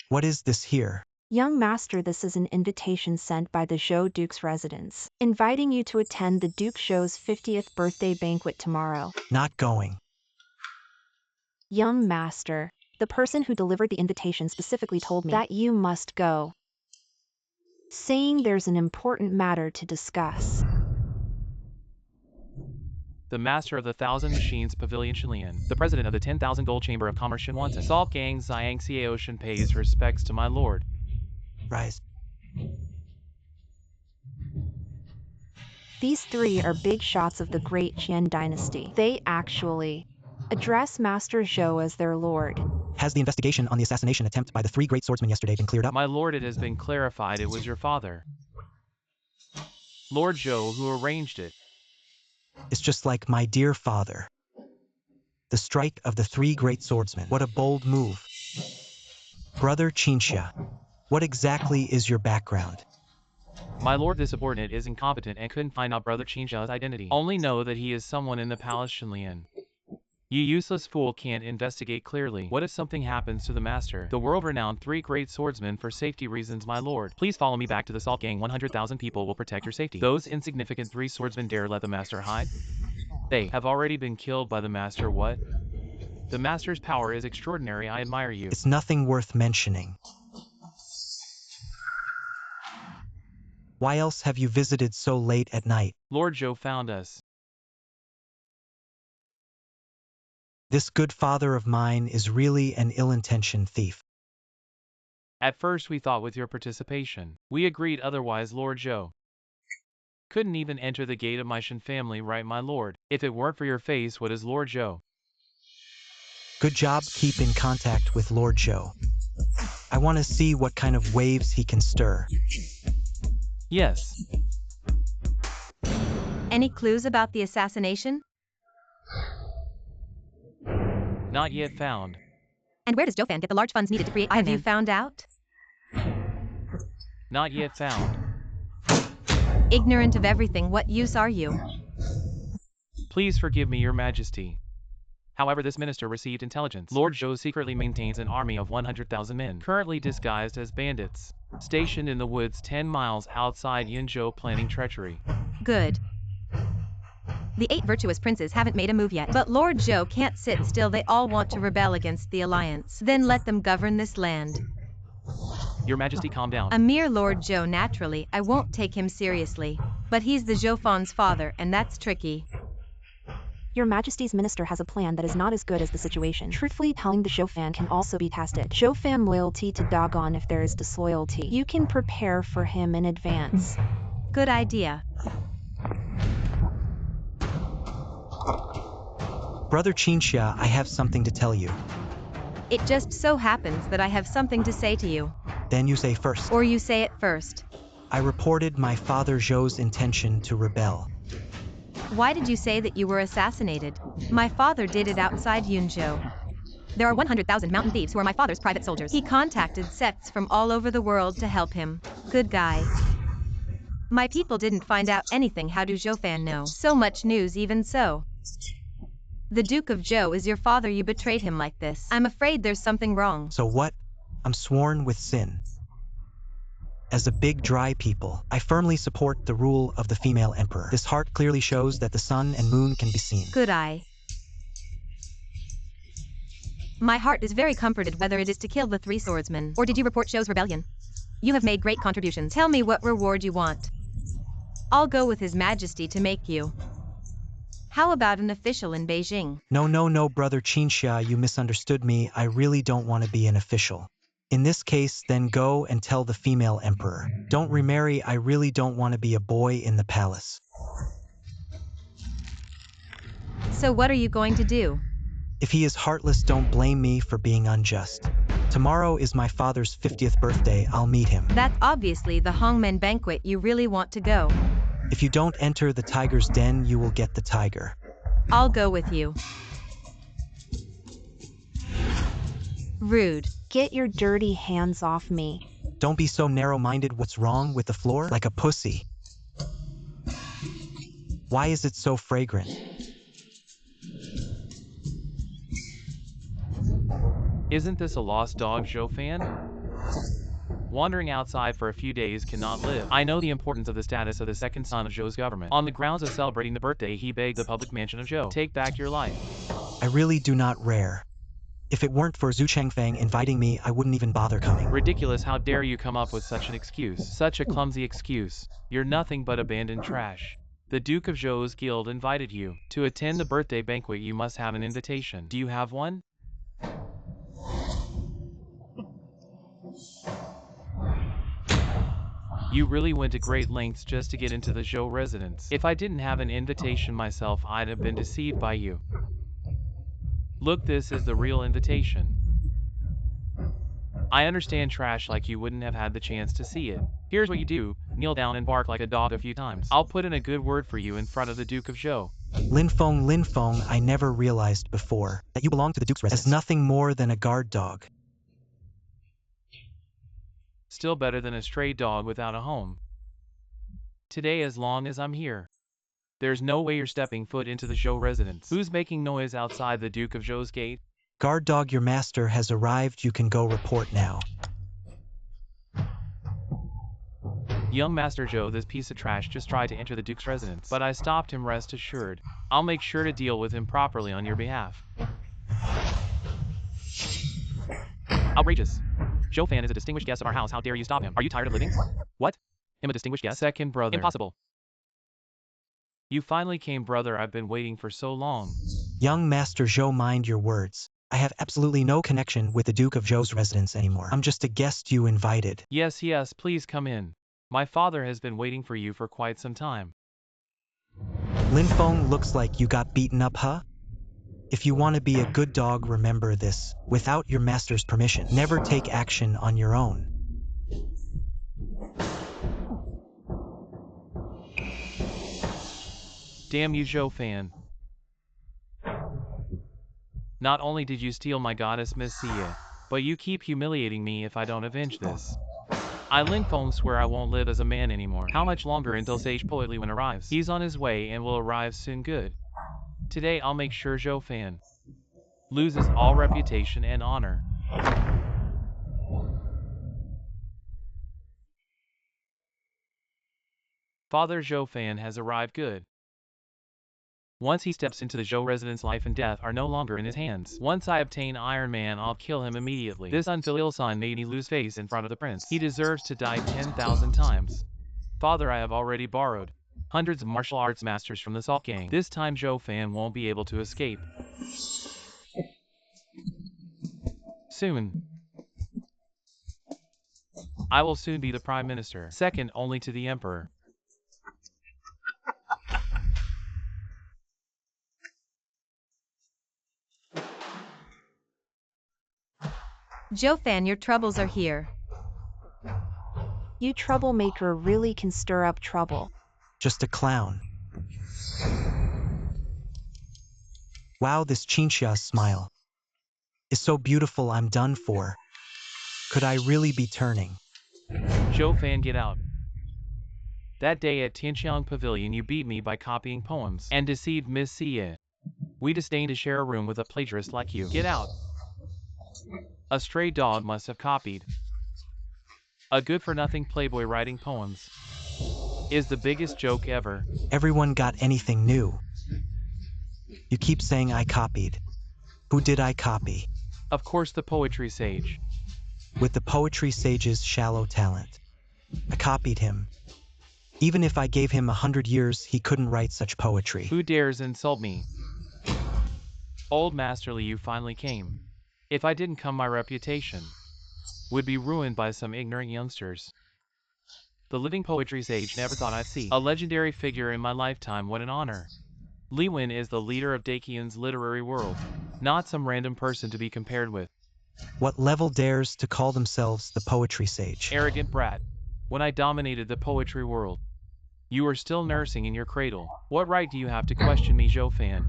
What is this here? Young Master, this is an invitation sent by the Zhou Duke's residence, inviting you to attend the Duke Zhou's 50th birthday banquet tomorrow. Not going. Young Master, the person who delivered the invitation specifically told me that you must go, saying there's an important matter to discuss. The master of the 1,000 Machines Pavilion Chilean, the president of the 10,000 Gold Chamber of Commerce Shinwanton, Salt Gang Xiang Xie Ocean pays respects to my lord. Rise. These 3 are big shots of the great Qian dynasty. They actually address Master Zhou as their lord. Has the investigation on the assassination attempt by the 3 great swordsmen yesterday been cleared up? My lord, it has been clarified it was your father. Lord Zhou, who arranged it. It's just like my dear father. The strike of the three great swordsmen. What a bold move. Brother Chinxia, what exactly is your background? My lord, the subordinate is incompetent and couldn't find out Brother Qingxia's identity. Only know that he is someone in the palace Shenlian. You useless fool can't investigate clearly. What if something happens to the master? The world-renowned three great swordsmen for safety reasons, my lord. Please follow me back to the Salt Gang. 100,000 people will protect your safety. Those insignificant three swordsmen dare let the master hide? They have already been killed by the master. What? The master's power is extraordinary. I admire you. It's nothing worth mentioning. Why else have you visited so late at night? Lord Zhou found us. This good father of mine is really an ill-intentioned thief. At first we thought with your participation. We agreed otherwise, Lord Zhou. Couldn't even enter the gate of my Shen family, right, my lord? If it weren't for your face, what is Lord Zhou? Good job. Keep in contact with Lord Zhou. I want to see what kind of waves he can stir. Yes. Any clues about the assassination? Not yet found. And where does Zhou Fan get the large funds needed to create Iron Man? Have you found out? Not yet found. Ignorant of everything, what use are you? Please forgive me, your majesty. However, this minister received intelligence. Lord Zhou secretly maintains an army of 100,000 men, currently disguised as bandits, stationed in the woods 10 miles outside Yinzhou, planning treachery. Good. The 8 virtuous princes haven't made a move yet, but Lord Zhou can't sit still. They all want to rebel against the alliance. Then let them govern this land. Your majesty, calm down. A mere Lord Zhou, naturally, I won't take him seriously. But he's the Zhou Fan's father, and that's tricky. Your Majesty's minister has a plan that is not as good as the situation. Truthfully telling, the Zhou Fan can also be tested. Zhou Fan loyalty to doggone if there is disloyalty. You can prepare for him in advance. Good idea. Brother Chinxia, I have something to tell you. It just so happens that I have something to say to you. Then you say first. Or you say it first. I reported my father Zhou's intention to rebel. Why did you say that you were assassinated? My father did it outside Yunzhou. There are 100,000 mountain thieves who are my father's private soldiers. He contacted sects from all over the world to help him. Good guy. My people didn't find out anything. How do Zhou Fan know? So much news, even so. The Duke of Zhou is your father. You betrayed him like this. I'm afraid there's something wrong. So what? I'm sworn with sin. As a big dry people, I firmly support the rule of the female emperor. This heart clearly shows that the sun and moon can be seen. Good eye. My heart is very comforted, whether it is to kill the 3 swordsmen, or did you report Zhou's rebellion? You have made great contributions. Tell me what reward you want. I'll go with His Majesty to make you. How about an official in Beijing? No, Brother Chinxia, you misunderstood me. I really don't want to be an official. In this case, then go and tell the female emperor. Don't remarry. I really don't want to be a boy in the palace. So what are you going to do? If he is heartless, don't blame me for being unjust. Tomorrow is my father's 50th birthday. I'll meet him. That's obviously the Hongmen banquet. You really want to go. If you don't enter the tiger's den, you will get the tiger. I'll go with you. Rude. Get your dirty hands off me. Don't be so narrow-minded. What's wrong with the floor? Like a pussy. Why is it so fragrant? Isn't this a lost dog, Zhou Fan? Wandering outside for a few days cannot live. I know the importance of the status of the second son of Zhou's government. On the grounds of celebrating the birthday, he begged the public mansion of Zhou, take back your life. I really do not rare. If it weren't for Zhu Chengfeng inviting me, I wouldn't even bother coming. Ridiculous, how dare you come up with such an excuse? Such a clumsy excuse. You're nothing but abandoned trash. The Duke of Zhou's guild invited you. To attend the birthday banquet, you must have an invitation. Do you have one? You really went to great lengths just to get into the Zhou residence. If I didn't have an invitation myself, I'd have been deceived by you. Look, this is the real invitation. I understand trash like you wouldn't have had the chance to see it. Here's what you do. kneel down and bark like a dog a few times. I'll put in a good word for you in front of the Duke of Zhou. Lin Feng, I never realized before that you belong to the Duke's residence as nothing more than a guard dog. Still better than a stray dog without a home. Today, as long as I'm here, there's no way you're stepping foot into the Zhou residence. Who's making noise outside the Duke of Zhou's gate? Guard dog, your master has arrived. You can go report now. Young Master Zhou, this piece of trash just tried to enter the Duke's residence, but I stopped him, rest assured. I'll make sure to deal with him properly on your behalf. Outrageous. Zhou Fan is a distinguished guest of our house. How dare you stop him? Are you tired of living? What? Him a distinguished guest? Second brother. Impossible. You finally came, brother. I've been waiting for so long. Young Master Zhou, mind your words. I have absolutely no connection with the Duke of Zhou's residence anymore. I'm just a guest you invited. Yes, yes, please come in. My father has been waiting for you for quite some time. Lin Feng, looks like you got beaten up, huh? If you want to be a good dog, remember this. Without your master's permission, never take action on your own. Damn you, Zhou Fan. Not only did you steal my goddess Miss Xie, but you keep humiliating me if I don't avenge this. I, Lin Feng, swear I won't live as a man anymore. How much longer until Sage Poet Liwen arrives? He's on his way and will arrive soon. Good. Today I'll make sure Zhou Fan loses all reputation and honor. Father Zhou Fan has arrived. Good. Once he steps into the Zhou residence, life and death are no longer in his hands. Once I obtain Iron Man, I'll kill him immediately. This unfilial son made me lose face in front of the prince. He deserves to die 10,000 times. Father, I have already borrowed hundreds of martial arts masters from the Salt Gang. This time Zhou Fan won't be able to escape. Soon. I will soon be the Prime Minister, second only to the Emperor. Zhou Fan, your troubles are here. You troublemaker really can stir up trouble. Just a clown. Wow, this Chinxia's smile is so beautiful. I'm done for. Could I really be turning? Zhou Fan, get out. That day at Tianxiang Pavilion you beat me by copying poems and deceived Miss Xie. We disdain to share a room with a plagiarist like you. Get out. A stray dog must have copied. A good-for-nothing playboy writing poems is the biggest joke ever. Everyone got anything new? You keep saying I copied. Who did I copy? Of course, the poetry sage. With the poetry sage's shallow talent, I copied him. Even if I gave him 100 years, he couldn't write such poetry. Who dares insult me? Old Masterly, you finally came. If I didn't come, my reputation would be ruined by some ignorant youngsters. The living poetry sage, never thought I'd see a legendary figure in my lifetime. What an honor. Liwen is the leader of Dakian's literary world, not some random person to be compared with. What level dares to call themselves the poetry sage? Arrogant brat. When I dominated the poetry world, you were still nursing in your cradle. What right do you have to question me, Zhou Fan?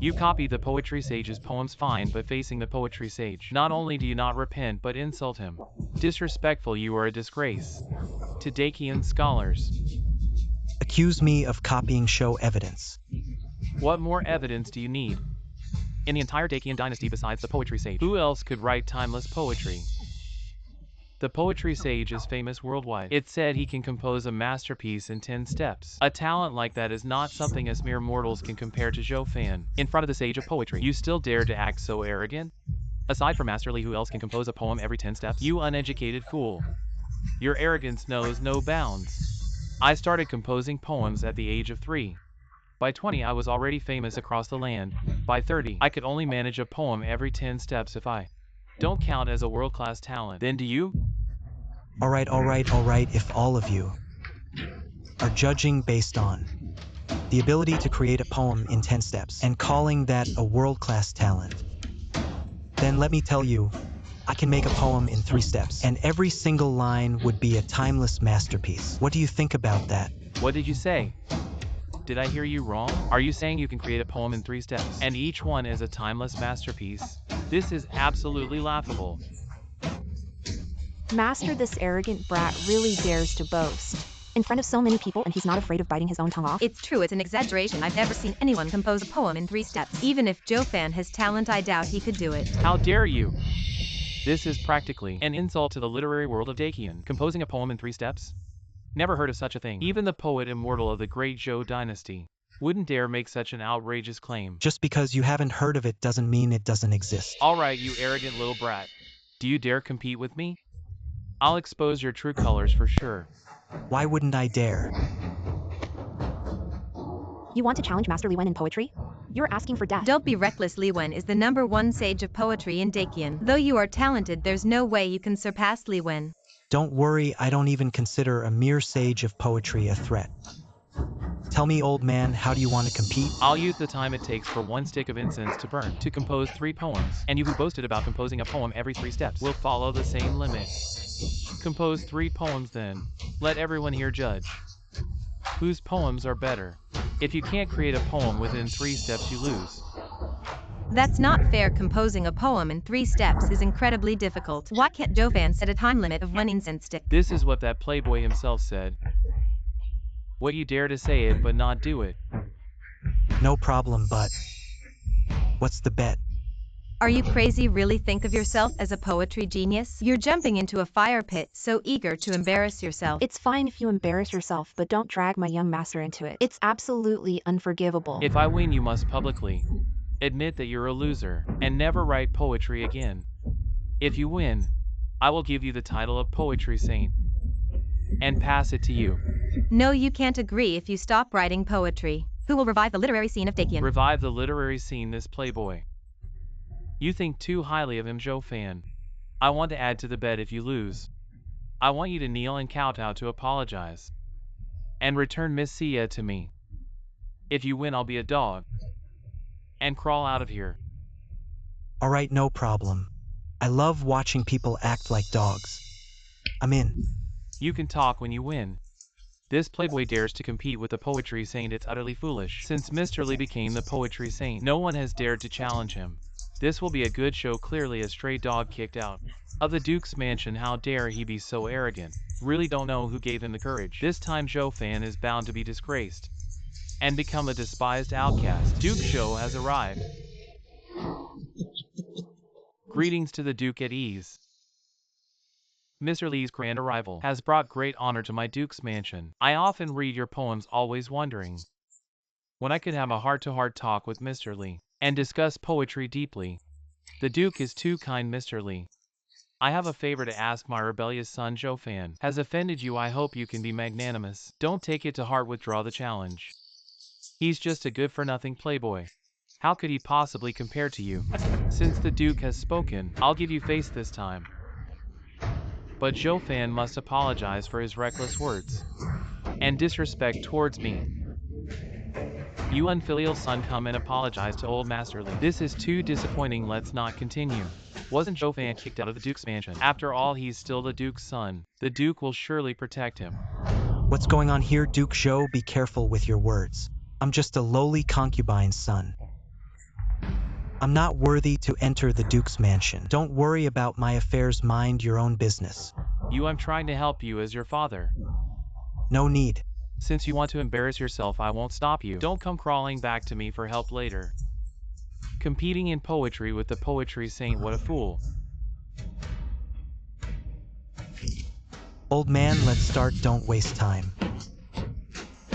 You copied the poetry sage's poems, fine, but facing the poetry sage, not only do you not repent but insult him. Disrespectful, you are a disgrace to Dakian scholars. Accuse me of copying, show evidence. What more evidence do you need? In the entire Dakian dynasty besides the poetry sage, who else could write timeless poetry? The poetry sage is famous worldwide. It's said he can compose a masterpiece in 10 steps. A talent like that is not something us mere mortals can compare to. Zhou Fan, in front of the sage of poetry, you still dare to act so arrogant? Aside from Masterly, who else can compose a poem every 10 steps? You uneducated fool. Your arrogance knows no bounds. I started composing poems at the age of 3. By 20 I was already famous across the land. By 30 I could only manage a poem every 10 steps. If I don't count as a world-class talent, then do you? Alright, if all of you are judging based on the ability to create a poem in 10 steps and calling that a world-class talent, then let me tell you, I can make a poem in 3 steps, and every single line would be a timeless masterpiece. What do you think about that? What did you say? Did I hear you wrong? Are you saying you can create a poem in 3 steps, and each one is a timeless masterpiece? This is absolutely laughable. Master, this arrogant brat really dares to boast. In front of so many people, and he's not afraid of biting his own tongue off? It's true, it's an exaggeration. I've never seen anyone compose a poem in 3 steps. Even if Joe Fan has talent, I doubt he could do it. How dare you? This is practically an insult to the literary world of Dakian. Composing a poem in 3 steps? Never heard of such a thing. Even the poet immortal of the great Zhou dynasty wouldn't dare make such an outrageous claim. Just because you haven't heard of it doesn't mean it doesn't exist. Alright, you arrogant little brat. Do you dare compete with me? I'll expose your true colors for sure. Why wouldn't I dare? You want to challenge Master Li Wen in poetry? You're asking for death. Don't be reckless. Li Wen is the #1 sage of poetry in Dakian. Though you are talented, there's no way you can surpass Li Wen. Don't worry, I don't even consider a mere sage of poetry a threat. Tell me, old man, how do you want to compete? I'll use the time it takes for 1 stick of incense to burn to compose 3 poems, and you who boasted about composing a poem every 3 steps will follow the same limit. Compose 3 poems then. Let everyone here judge. Whose poems are better? If you can't create a poem within 3 steps, you lose. That's not fair. Composing a poem in 3 steps is incredibly difficult. Why can't Joe Fan set a time limit of 1 incense stick? This is what that playboy himself said. What, you dare to say it but not do it? No problem, but what's the bet? Are you crazy? Really think of yourself as a poetry genius? You're jumping into a fire pit, so eager to embarrass yourself. It's fine if you embarrass yourself, but don't drag my young master into it. It's absolutely unforgivable. If I win, you must publicly admit that you're a loser and never write poetry again. If you win, I will give you the title of Poetry Saint and pass it to you. No, you can't agree. If you stop writing poetry, who will revive the literary scene of Dakian? Revive the literary scene, this playboy. You think too highly of him, Joe Fan. I want to add to the bet if you lose. I want you to kneel and kowtow to apologize and return Miss Sia to me. If you win, I'll be a dog and crawl out of here. Alright, no problem. I love watching people act like dogs. I'm in. You can talk when you win. This playboy dares to compete with the Poetry Saint. It's utterly foolish. Since Mr. Li became the Poetry Saint, no one has dared to challenge him. This will be a good show. Clearly a stray dog kicked out of the Duke's mansion. How dare he be so arrogant? Really don't know who gave him the courage. This time Joe Fan is bound to be disgraced and become a despised outcast. Duke Show has arrived. Greetings to the Duke at ease. Mr. Li's grand arrival has brought great honor to my Duke's mansion. I often read your poems, always wondering when I could have a heart-to-heart talk with Mr. Li and discuss poetry deeply. The Duke is too kind, Mr. Li. I have a favor to ask. My rebellious son Joe Fan has offended you. I hope you can be magnanimous. Don't take it to heart. Withdraw the challenge. He's just a good-for-nothing playboy. How could he possibly compare to you? Since the Duke has spoken, I'll give you face this time. But Joe Fan must apologize for his reckless words and disrespect towards me. You unfilial son, come and apologize to old Master Li. This is too disappointing. Let's not continue. Wasn't Joe Fan kicked out of the Duke's mansion? After all, he's still the Duke's son. The Duke will surely protect him. What's going on here, Duke Zhou? Be careful with your words. I'm just a lowly concubine's son. I'm not worthy to enter the Duke's mansion. Don't worry about my affairs. Mind your own business. I'm trying to help you as your father. No need. Since you want to embarrass yourself, I won't stop you. Don't come crawling back to me for help later. Competing in poetry with the Poetry Saint, what a fool. Old man, let's start. Don't waste time.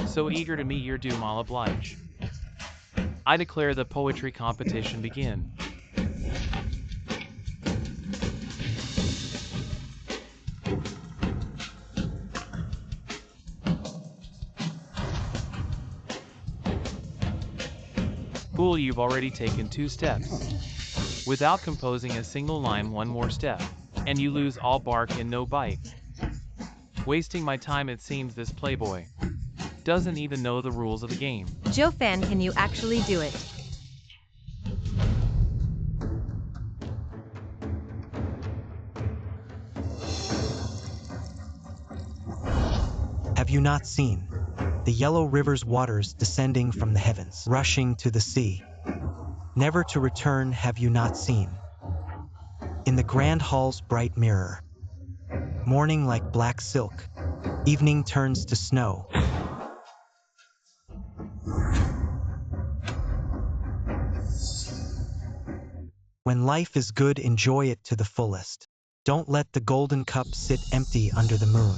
So eager to meet your doom, I'll oblige. I declare the poetry competition begin. Fool, you've already taken 2 steps without composing a single line. 1 more step, and you lose. All bark and no bite. Wasting my time, it seems. This playboy doesn't even know the rules of the game. Joe Fan, can you actually do it? Have you not seen the yellow river's waters descending from the heavens, rushing to the sea? Never to return have you not seen? In the grand hall's bright mirror, morning like black silk, evening turns to snow. When life is good, enjoy it to the fullest. Don't let the golden cup sit empty under the moon.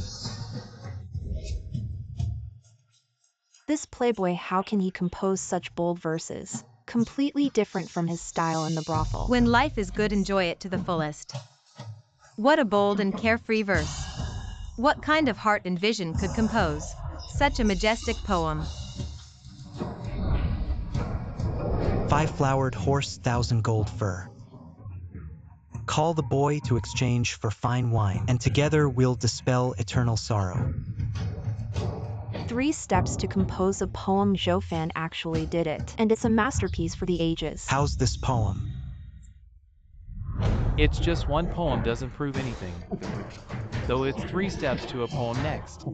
This playboy, how can he compose such bold verses? Completely different from his style in the brothel. When life is good, enjoy it to the fullest. What a bold and carefree verse. What kind of heart and vision could compose such a majestic poem? 5-flowered horse, 1,000 gold fur. Call the boy to exchange for fine wine, and together we'll dispel eternal sorrow. 3 steps to compose a poem. Joe actually did it, and it's a masterpiece for the ages. How's this poem? It's just one poem doesn't prove anything. Though it's 3 steps to a poem next.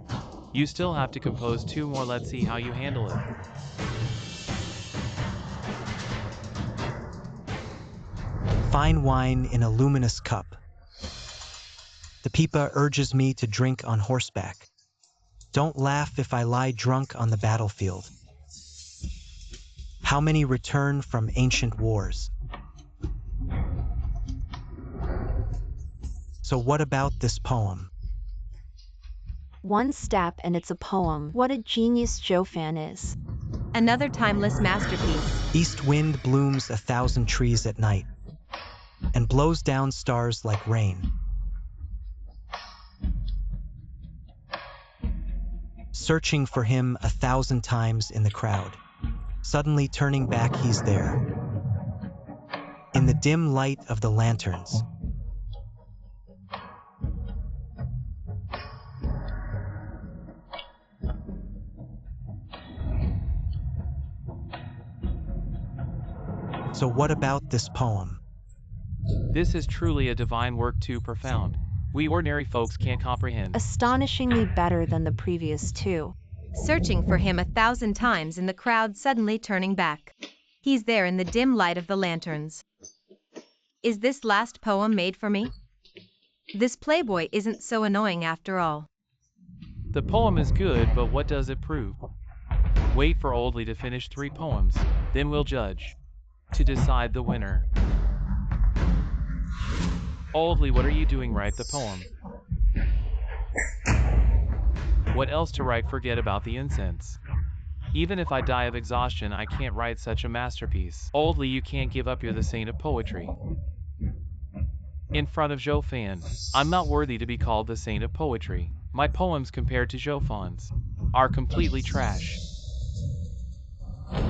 You still have to compose 2 more. Let's see how you handle it. Fine wine in a luminous cup. The pipa urges me to drink on horseback. Don't laugh if I lie drunk on the battlefield. How many return from ancient wars? So what about this poem? 1 step and it's a poem. What a genius Joe is. Another timeless masterpiece. East wind blooms 1,000 trees at night and blows down stars like rain. Searching for him 1,000 times in the crowd. Suddenly turning back, he's there. In the dim light of the lanterns. So what about this poem? This is truly a divine work, too profound. We ordinary folks can't comprehend. Astonishingly better than the previous 2. Searching for him 1,000 times in the crowd, suddenly turning back. He's there in the dim light of the lanterns. Is this last poem made for me? This playboy isn't so annoying after all. The poem is good, but what does it prove? Wait for Oldley to finish 3 poems, then we'll judge. To decide the winner. Oldley, what are you doing? Write the poem. What else to write? Forget about the incense. Even if I die of exhaustion, I can't write such a masterpiece. Oldley, you can't give up. You're the saint of poetry. In front of Joe, I'm not worthy to be called the saint of poetry. My poems compared to Joe are completely trash.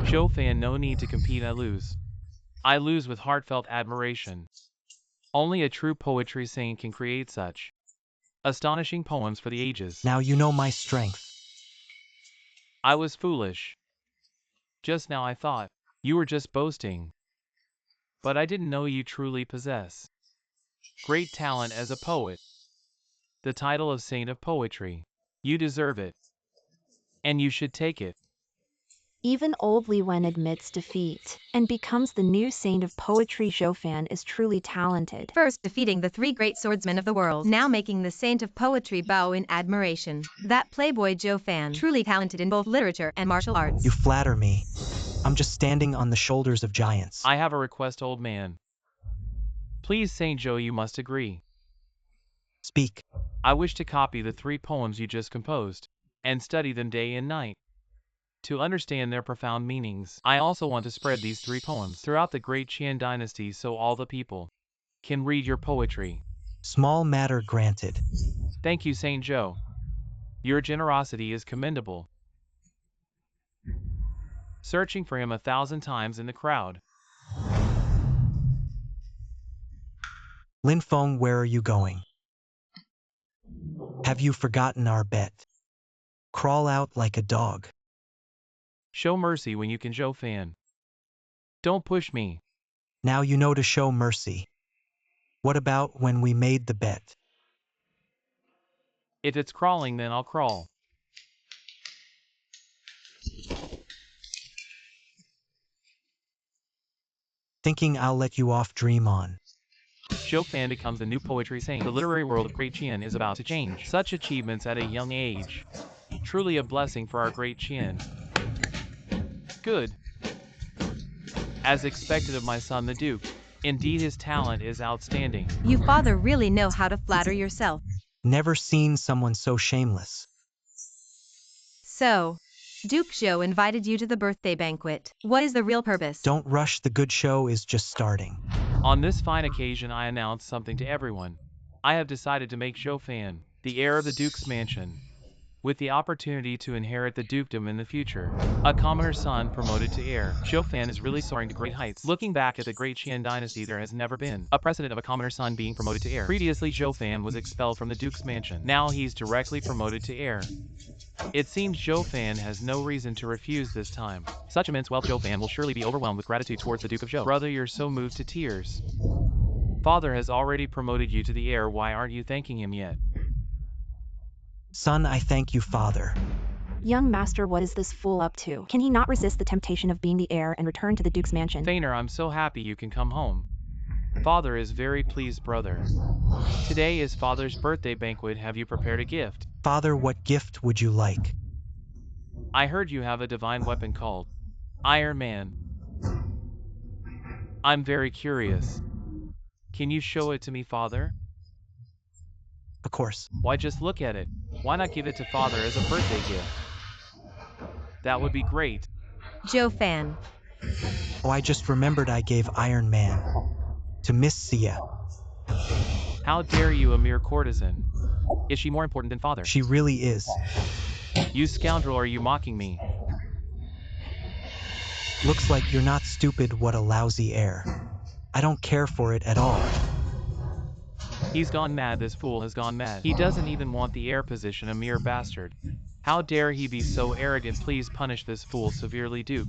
Joe, no need to compete. I lose. I lose with heartfelt admiration. Only a true poetry saint can create such astonishing poems for the ages. Now you know my strength. I was foolish. Just now I thought you were just boasting. But I didn't know you truly possess great talent as a poet. The title of Saint of Poetry. You deserve it. And you should take it. Even Oldley, when admits defeat and becomes the new saint of poetry, Joe is truly talented. First defeating the 3 great swordsmen of the world, now making the saint of poetry bow in admiration. That playboy Joe, truly talented in both literature and martial arts. You flatter me. I'm just standing on the shoulders of giants. I have a request, old man. Please, Saint Joe, you must agree. Speak. I wish to copy the 3 poems you just composed and study them day and night to understand their profound meanings. I also want to spread these 3 poems throughout the great Qian dynasty so all the people can read your poetry. Small matter granted. Thank you, Saint Joe. Your generosity is commendable. Searching for him 1,000 times in the crowd. Lin Feng, where are you going? Have you forgotten our bet? Crawl out like a dog. Show mercy when you can, Joe. Don't push me. Now you know to show mercy. What about when we made the bet? If it's crawling, then I'll crawl. Thinking I'll let you off, dream on. Zhou Fan becomes the new poetry saint. The literary world of Great Qian is about to change. Such achievements at a young age. Truly a blessing for our Great Qian. Good. As expected of my son the Duke. Indeed his talent is outstanding. You father really know how to flatter yourself. Never seen someone so shameless. So, Duke Zhou invited you to the birthday banquet. What is the real purpose? Don't rush, the good show is just starting. On this fine occasion I announce something to everyone. I have decided to make Zhou Fan the heir of the Duke's mansion, with the opportunity to inherit the dukedom in the future. A commoner's son promoted to heir. Zhou Fan is really soaring to great heights. Looking back at the Great Qian dynasty, there has never been a precedent of a commoner's son being promoted to heir. Previously, Zhou Fan was expelled from the Duke's mansion. Now he's directly promoted to heir. It seems Zhou Fan has no reason to refuse this time. Such immense wealth, Zhou Fan will surely be overwhelmed with gratitude towards the Duke of Zhou. Brother, you're so moved to tears. Father has already promoted you to the heir, why aren't you thanking him yet? Son, I thank you, father. Young master, what is this fool up to? Can he not resist the temptation of being the heir and return to the Duke's mansion? Thaner, I'm so happy you can come home. Father is very pleased, brother. Today is father's birthday banquet. Have you prepared a gift? Father, what gift would you like? I heard you have a divine weapon called Iron Man. I'm very curious. Can you show it to me, father? Of course. Why, just look at it. Why not give it to father as a birthday gift? That would be great. Zhou Fan. Oh, I just remembered I gave Iron Man to Miss Sia. How dare you, a mere courtesan? Is she more important than father? She really is. You scoundrel, are you mocking me? Looks like you're not stupid, what a lousy heir. I don't care for it at all. He's gone mad, this fool has gone mad. He doesn't even want the heir position, a mere bastard. How dare he be so arrogant? Please punish this fool severely, Duke.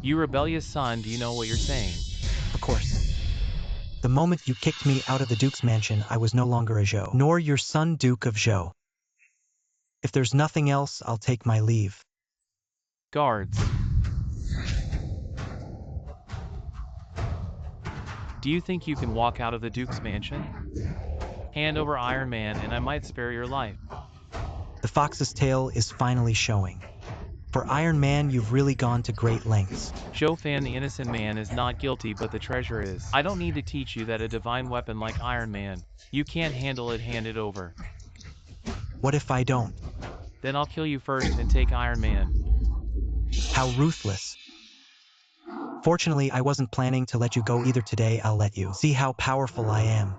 You rebellious son, do you know what you're saying? Of course. The moment you kicked me out of the Duke's mansion, I was no longer a Zhou, nor your son Duke of Zhou. If there's nothing else, I'll take my leave. Guards. Do you think you can walk out of the Duke's mansion? Hand over Iron Man and I might spare your life. The fox's tail is finally showing. For Iron Man, you've really gone to great lengths. Zhou Fan, the innocent man, is not guilty, but the treasure is. I don't need to teach you that a divine weapon like Iron Man, you can't handle it, hand it over. What if I don't? Then I'll kill you first and take Iron Man. How ruthless. Fortunately, I wasn't planning to let you go either. Today, I'll let you see how powerful I am.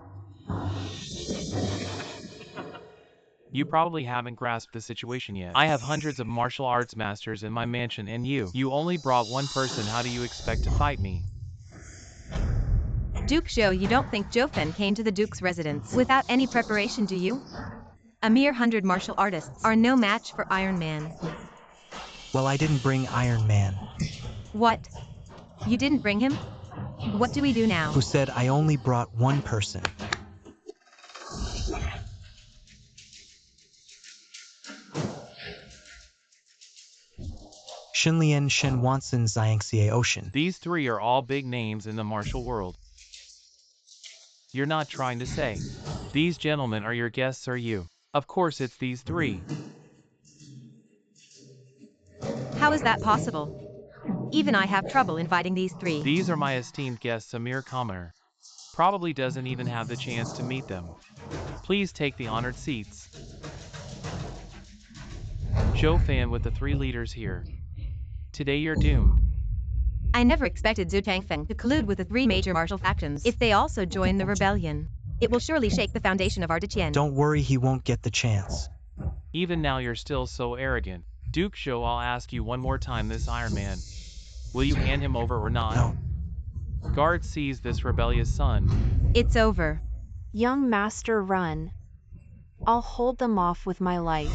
You probably haven't grasped the situation yet. I have hundreds of martial arts masters in my mansion and you only brought one person. How do you expect to fight me? Duke Zhou, you don't think Zhou Fan came to the Duke's residence without any preparation, do you? A mere 100 martial artists are no match for Iron Man. Well, I didn't bring Iron Man. What? You didn't bring him? What do we do now? Who said I only brought one person? Shenlian, Shen Wanson, Xiangxie Ocean. These three are all big names in the martial world. You're not trying to say these gentlemen are your guests, are you? Of course it's these three. How is that possible? Even I have trouble inviting these three. These are my esteemed guests, a mere commoner. Probably doesn't even have the chance to meet them. Please take the honored seats. Zhou Fan with the three leaders here. Today you're doomed. I never expected Zhu Tangfeng to collude with the three major martial factions. If they also join the rebellion, it will surely shake the foundation of our Deqian. Don't worry, he won't get the chance. Even now you're still so arrogant. Duke Zhou, I'll ask you one more time, this Iron Man. Will you hand him over or not? No. Guard, seize this rebellious son. It's over. Young master, run. I'll hold them off with my life.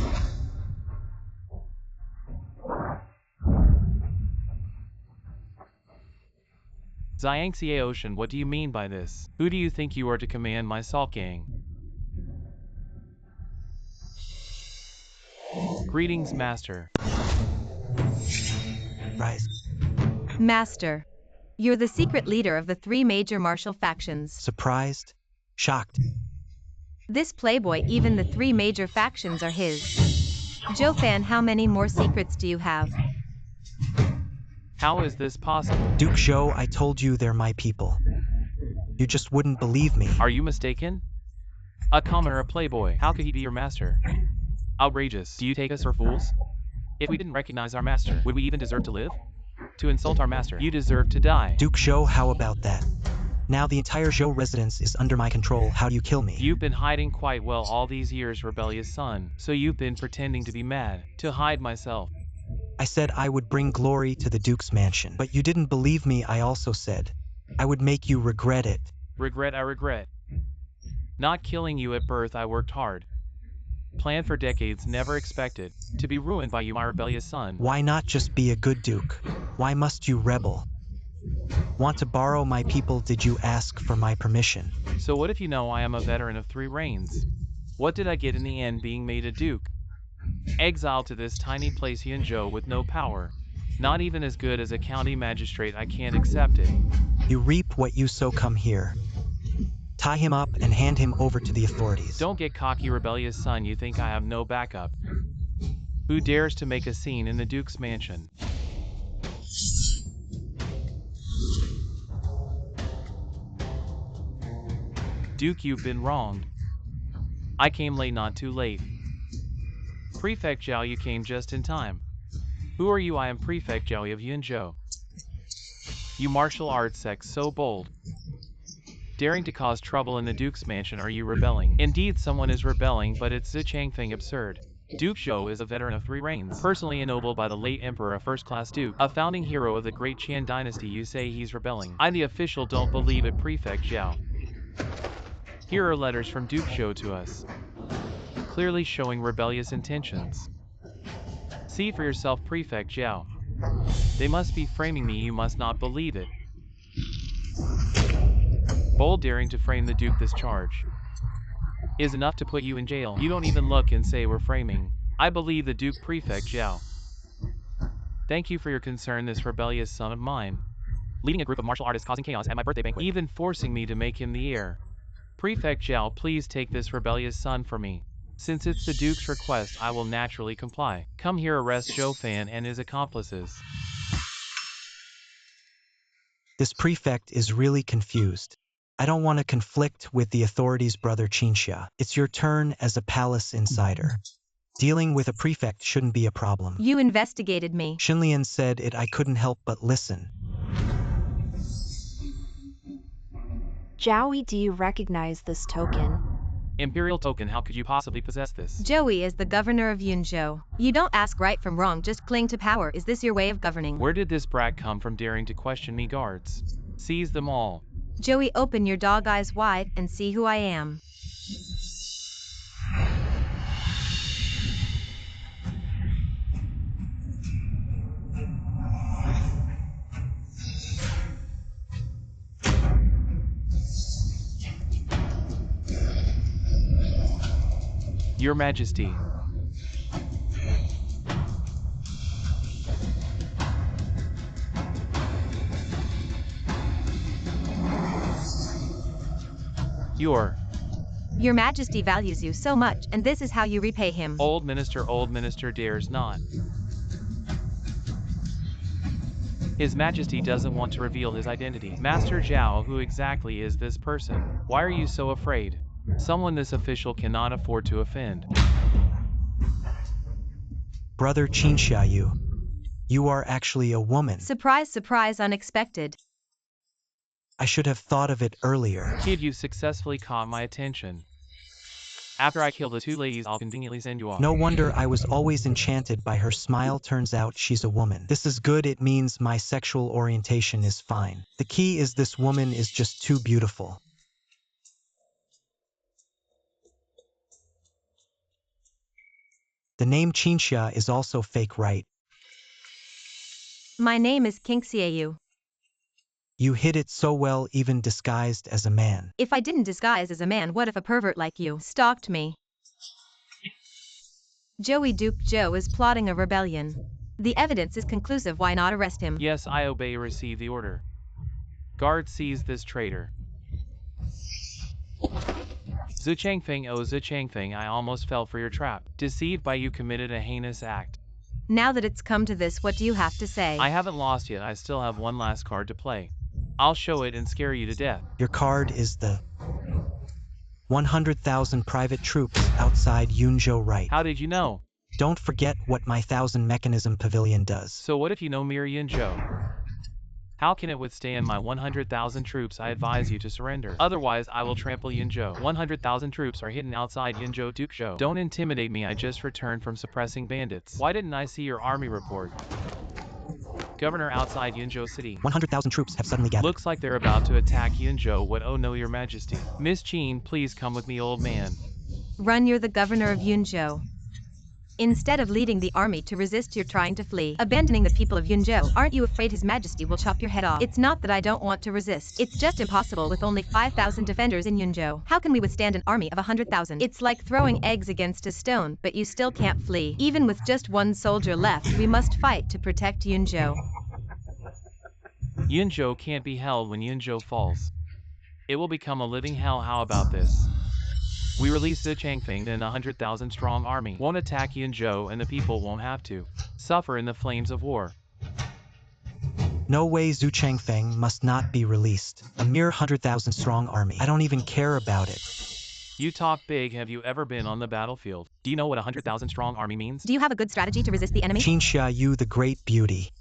Xiangxie Ocean, what do you mean by this? Who do you think you are to command my salt gang? Greetings, master. Rise. Master. You're the secret leader of the 3 major martial factions. Surprised? Shocked? This playboy, even the 3 major factions are his. Zhou Fan, how many more secrets do you have? How is this possible? Duke Zhou, I told you they're my people. You just wouldn't believe me. Are you mistaken? A commoner, a playboy. How could he be your master? Outrageous. Do you take us for fools? If we didn't recognize our master, would we even deserve to live? To insult our master, you deserve to die. Duke Zhou, how about that? Now the entire Zhou residence is under my control. How do you kill me? You've been hiding quite well all these years, rebellious son. So you've been pretending to be mad, to hide myself. I said I would bring glory to the Duke's mansion. But you didn't believe me. I also said I would make you regret it. Regret, I regret. Not killing you at birth, I worked hard. Planned for decades, never expected to be ruined by you, my rebellious son. Why not just be a good Duke? Why must you rebel? Want to borrow my people? Did you ask for my permission? So what if you know I am a veteran of 3 reigns? What did I get in the end being made a duke? Exiled to this tiny place Yunzhou with no power. Not even as good as a county magistrate. I can't accept it. You reap what you sow. Come here. Tie him up and hand him over to the authorities. Don't get cocky, rebellious son. You think I have no backup? Who dares to make a scene in the Duke's mansion? Duke, you've been wronged. I came late, not too late. Prefect Zhao, you came just in time. Who are you? I am Prefect Zhao of Yunzhou. You martial arts sect so bold. Daring to cause trouble in the Duke's mansion, are you rebelling? Indeed, someone is rebelling, but it's a Changfeng absurd. Duke Zhou is a veteran of 3 reigns, personally ennobled by the late emperor, a first-class duke, a founding hero of the great Qian dynasty. You say he's rebelling. I'm the official, don't believe it, Prefect Zhao. Here are letters from Duke Zhou to us, clearly showing rebellious intentions. See for yourself, Prefect Zhao. They must be framing me, you must not believe it. Bold daring to frame the Duke. This charge is enough to put you in jail. You don't even look and say we're framing. I believe the Duke, Prefect Zhao. Thank you for your concern, this rebellious son of mine. Leading a group of martial artists, causing chaos at my birthday banquet, even forcing me to make him the heir. Prefect Zhao, please take this rebellious son for me. Since it's the Duke's request, I will naturally comply. Come here, arrest Zhou Fan and his accomplices. This prefect is really confused. I don't want to conflict with the authorities, brother Qinxia. It's your turn as a palace insider. Dealing with a prefect shouldn't be a problem. You investigated me. Xinlian said it. I couldn't help but listen. Zhowie, do you recognize this token? Imperial token, how could you possibly possess this? Joey is the governor of Yunzhou. You don't ask right from wrong, just cling to power. Is this your way of governing? Where did this brat come from, daring to question me? Guards, seize them all. Joey, open your dog eyes wide and see who I am. Your Majesty. Your Majesty values you so much, and this is how you repay him. Old minister dares not. His Majesty doesn't want to reveal his identity. Master Zhao, who exactly is this person? Why are you so afraid? Someone this official cannot afford to offend. Brother Qinxia, you are actually a woman. Surprise, surprise, unexpected. I should have thought of it earlier. Kid, you successfully caught my attention. After I kill the 2 ladies, I'll conveniently send you off. No wonder I was always enchanted by her smile. Turns out she's a woman. This is good. It means my sexual orientation is fine. The key is this woman is just too beautiful. The name Qinxia is also fake, right? My name is Qinxiayu. You hid it so well, even disguised as a man. If I didn't disguise as a man, what if a pervert like you stalked me? Joey, Duke Zhou is plotting a rebellion. The evidence is conclusive, why not arrest him? Yes, I obey, receive the order. Guard, seize this traitor. Zhu Changfeng, oh Zhu Changfeng, I almost fell for your trap. Deceived by you, committed a heinous act. Now that it's come to this, what do you have to say? I haven't lost yet, I still have one last card to play. I'll show it and scare you to death. Your card is the 100,000 private troops outside Yunzhou, right? How did you know? Don't forget what my 1,000 mechanism pavilion does. So what if you know mere Yunzhou? How can it withstand my 100,000 troops? I advise you to surrender. Otherwise, I will trample Yunzhou. 100,000 troops are hidden outside Yunzhou Dukzhou. Don't intimidate me, I just returned from suppressing bandits. Why didn't I see your army report? Governor, outside Yunzhou City. 100,000 troops have suddenly gathered. Looks like they're about to attack Yunzhou. What? Oh no, your majesty. Miss Qin, please come with me, old man. Run, you're the governor of Yunzhou. Instead of leading the army to resist, you're trying to flee, abandoning the people of Yunzhou. Aren't you afraid His Majesty will chop your head off? It's not that I don't want to resist. It's just impossible with only 5,000 defenders in Yunzhou. How can we withstand an army of 100,000? It's like throwing eggs against a stone, but you still can't flee. Even with just one soldier left, we must fight to protect Yunzhou. Yunzhou can't be held when Yunzhou falls. It will become a living hell. How about this? We release Zhu Changfeng, then 100,000 strong army won't attack Yunzhou and the people won't have to suffer in the flames of war. No way, Zhu Changfeng must not be released. A mere 100,000 strong army. I don't even care about it. You talk big. Have you ever been on the battlefield? Do you know what 100,000 strong army means? Do you have a good strategy to resist the enemy? Qinxia, you the great beauty.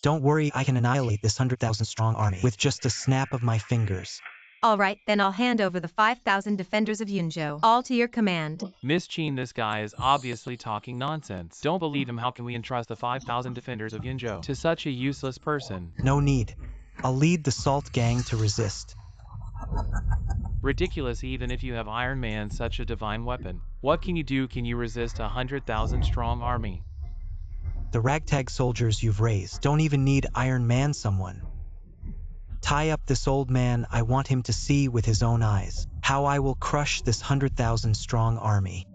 Don't worry, I can annihilate this 100,000 strong army with just a snap of my fingers. All right, then I'll hand over the 5,000 defenders of Yunzhou. All to your command. Miss Qin, this guy is obviously talking nonsense. Don't believe him. How can we entrust the 5,000 defenders of Yunzhou to such a useless person? No need. I'll lead the Salt Gang to resist. Ridiculous. Even if you have Iron Man, such a divine weapon. What can you do? Can you resist a 100,000 strong army? The ragtag soldiers you've raised don't even need Iron Man. Someone tie up this old man. I want him to see with his own eyes how I will crush this 100,000 strong army.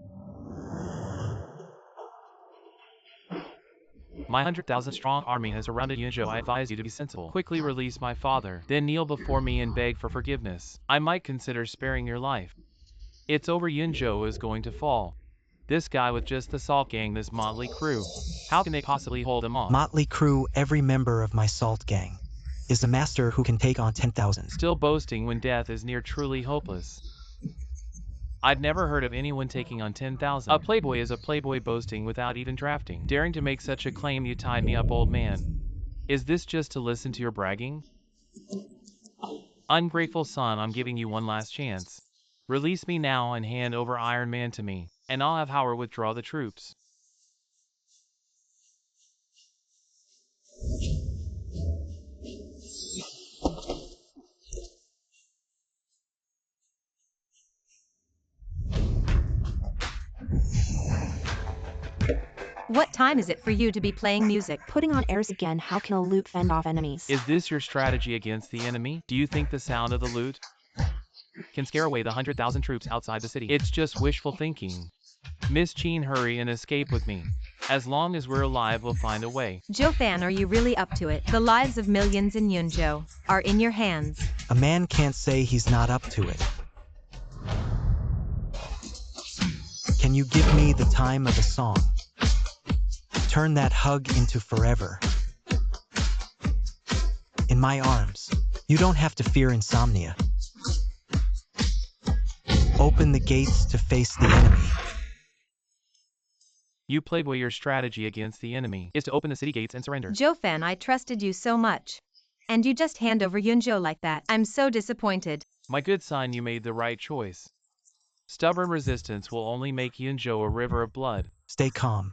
My 100,000 strong army has surrounded Yunzhou. I advise you to be sensible. Quickly release my father, then kneel before me and beg for forgiveness. I might consider sparing your life. It's over. Yunzhou is going to fall. This guy with just the Salt Gang, this motley crew. How can they possibly hold him off? Motley crew, every member of my Salt Gang is a master who can take on 10,000. Still boasting when death is near, truly hopeless. I'd never heard of anyone taking on 10,000. A playboy is a playboy, boasting without even drafting. Daring to make such a claim. You tied me up, old man. Is this just to listen to your bragging? Ungrateful son, I'm giving you one last chance. Release me now and hand over Iron Man to me, and I'll have Howard withdraw the troops. What time is it for you to be playing music? Putting on airs again. How can a lute fend off enemies? Is this your strategy against the enemy? Do you think the sound of the lute can scare away the 100,000 troops outside the city? It's just wishful thinking. Miss Qin, hurry and escape with me. As long as we're alive, we'll find a way. Zhou Fan, are you really up to it? The lives of millions in Yunzhou are in your hands. A man can't say he's not up to it. Can you give me the time of a song? Turn that hug into forever. In my arms. You don't have to fear insomnia. Open the gates to face the enemy. You playboy, your strategy against the enemy is to open the city gates and surrender. Zhou Fan, I trusted you so much. And you just hand over Yunzhou like that. I'm so disappointed. My good son, you made the right choice. Stubborn resistance will only make Yunzhou a river of blood. Stay calm.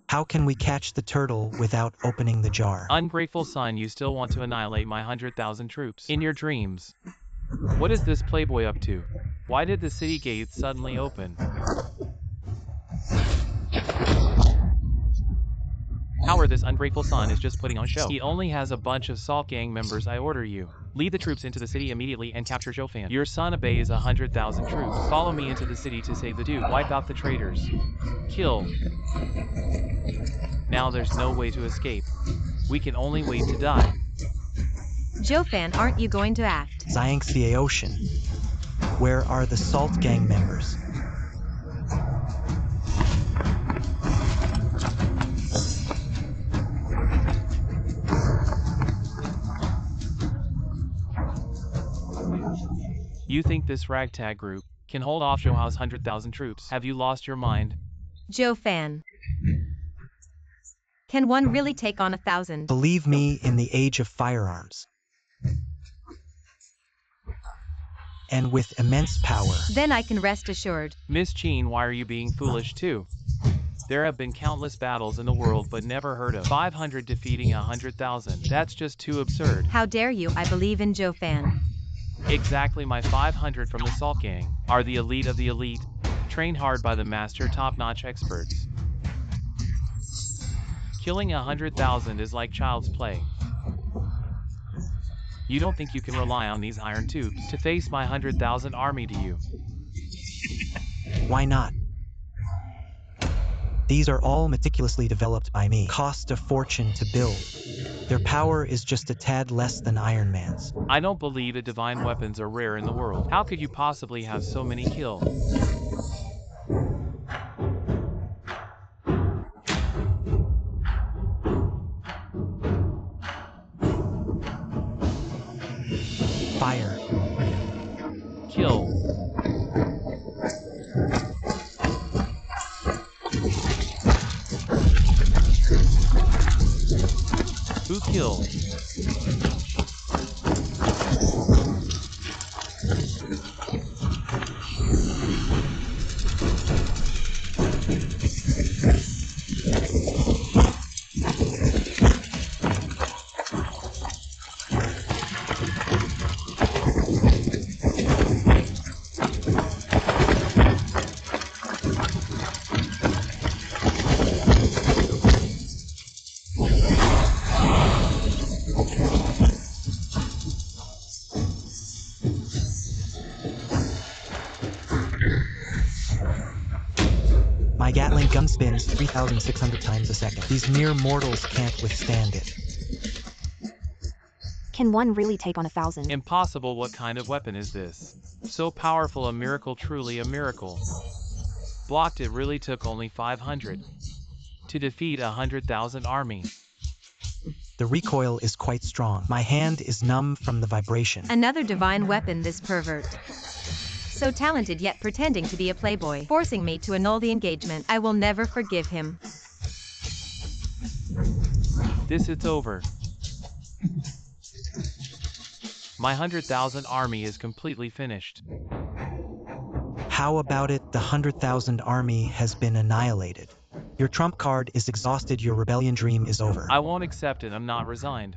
How can we catch the turtle without opening the jar? Ungrateful son, you still want to annihilate my 100,000 troops in your dreams. What is this playboy up to? Why did the city gates suddenly open? Howard, this ungrateful son is just putting on a show. He only has a bunch of Salt Gang members. I order you. Lead the troops into the city immediately and capture Zhou Fan. Your son obeys 100,000 troops. Follow me into the city to save the dude. Wipe out the traitors. Kill. Now there's no way to escape. We can only wait to die. Joe-fan, aren't you going to act? Xiangxie Ocean. Where are the Salt Gang members? You think this ragtag group can hold off Zhouhao's 100,000 troops? Have you lost your mind? Joe-fan. Can one really take on 1,000? Believe me, in the age of firearms. And with immense power. Then I can rest assured. Miss Qin, why are you being foolish too? There have been countless battles in the world but never heard of 500 defeating 100,000. That's just too absurd. How dare you? I believe in Joe-fan. Exactly, my 500 from the Salt Gang are the elite of the elite, trained hard by the master top-notch experts. Killing 100,000 is like child's play. You don't think you can rely on these iron tubes to face my 100,000 army, do you? Why not? These are all meticulously developed by me. Cost a fortune to build. Their power is just a tad less than Iron Man's. I don't believe that divine weapons are rare in the world. How could you possibly have so many kills? Fire. Kill. Who killed? My Gatling gun spins 3,600 times a second. These mere mortals can't withstand it. Can one really take on 1,000? Impossible. What kind of weapon is this? So powerful, a miracle, truly a miracle. Blocked. It really took only 500 to defeat 100,000 army. The recoil is quite strong. My hand is numb from the vibration. Another divine weapon, this pervert. So talented yet pretending to be a playboy, forcing me to annul the engagement. I will never forgive him. It's over. My 100,000 army is completely finished. How about it? The 100,000 army has been annihilated. Your trump card is exhausted. Your rebellion dream is over. I won't accept it. I'm not resigned.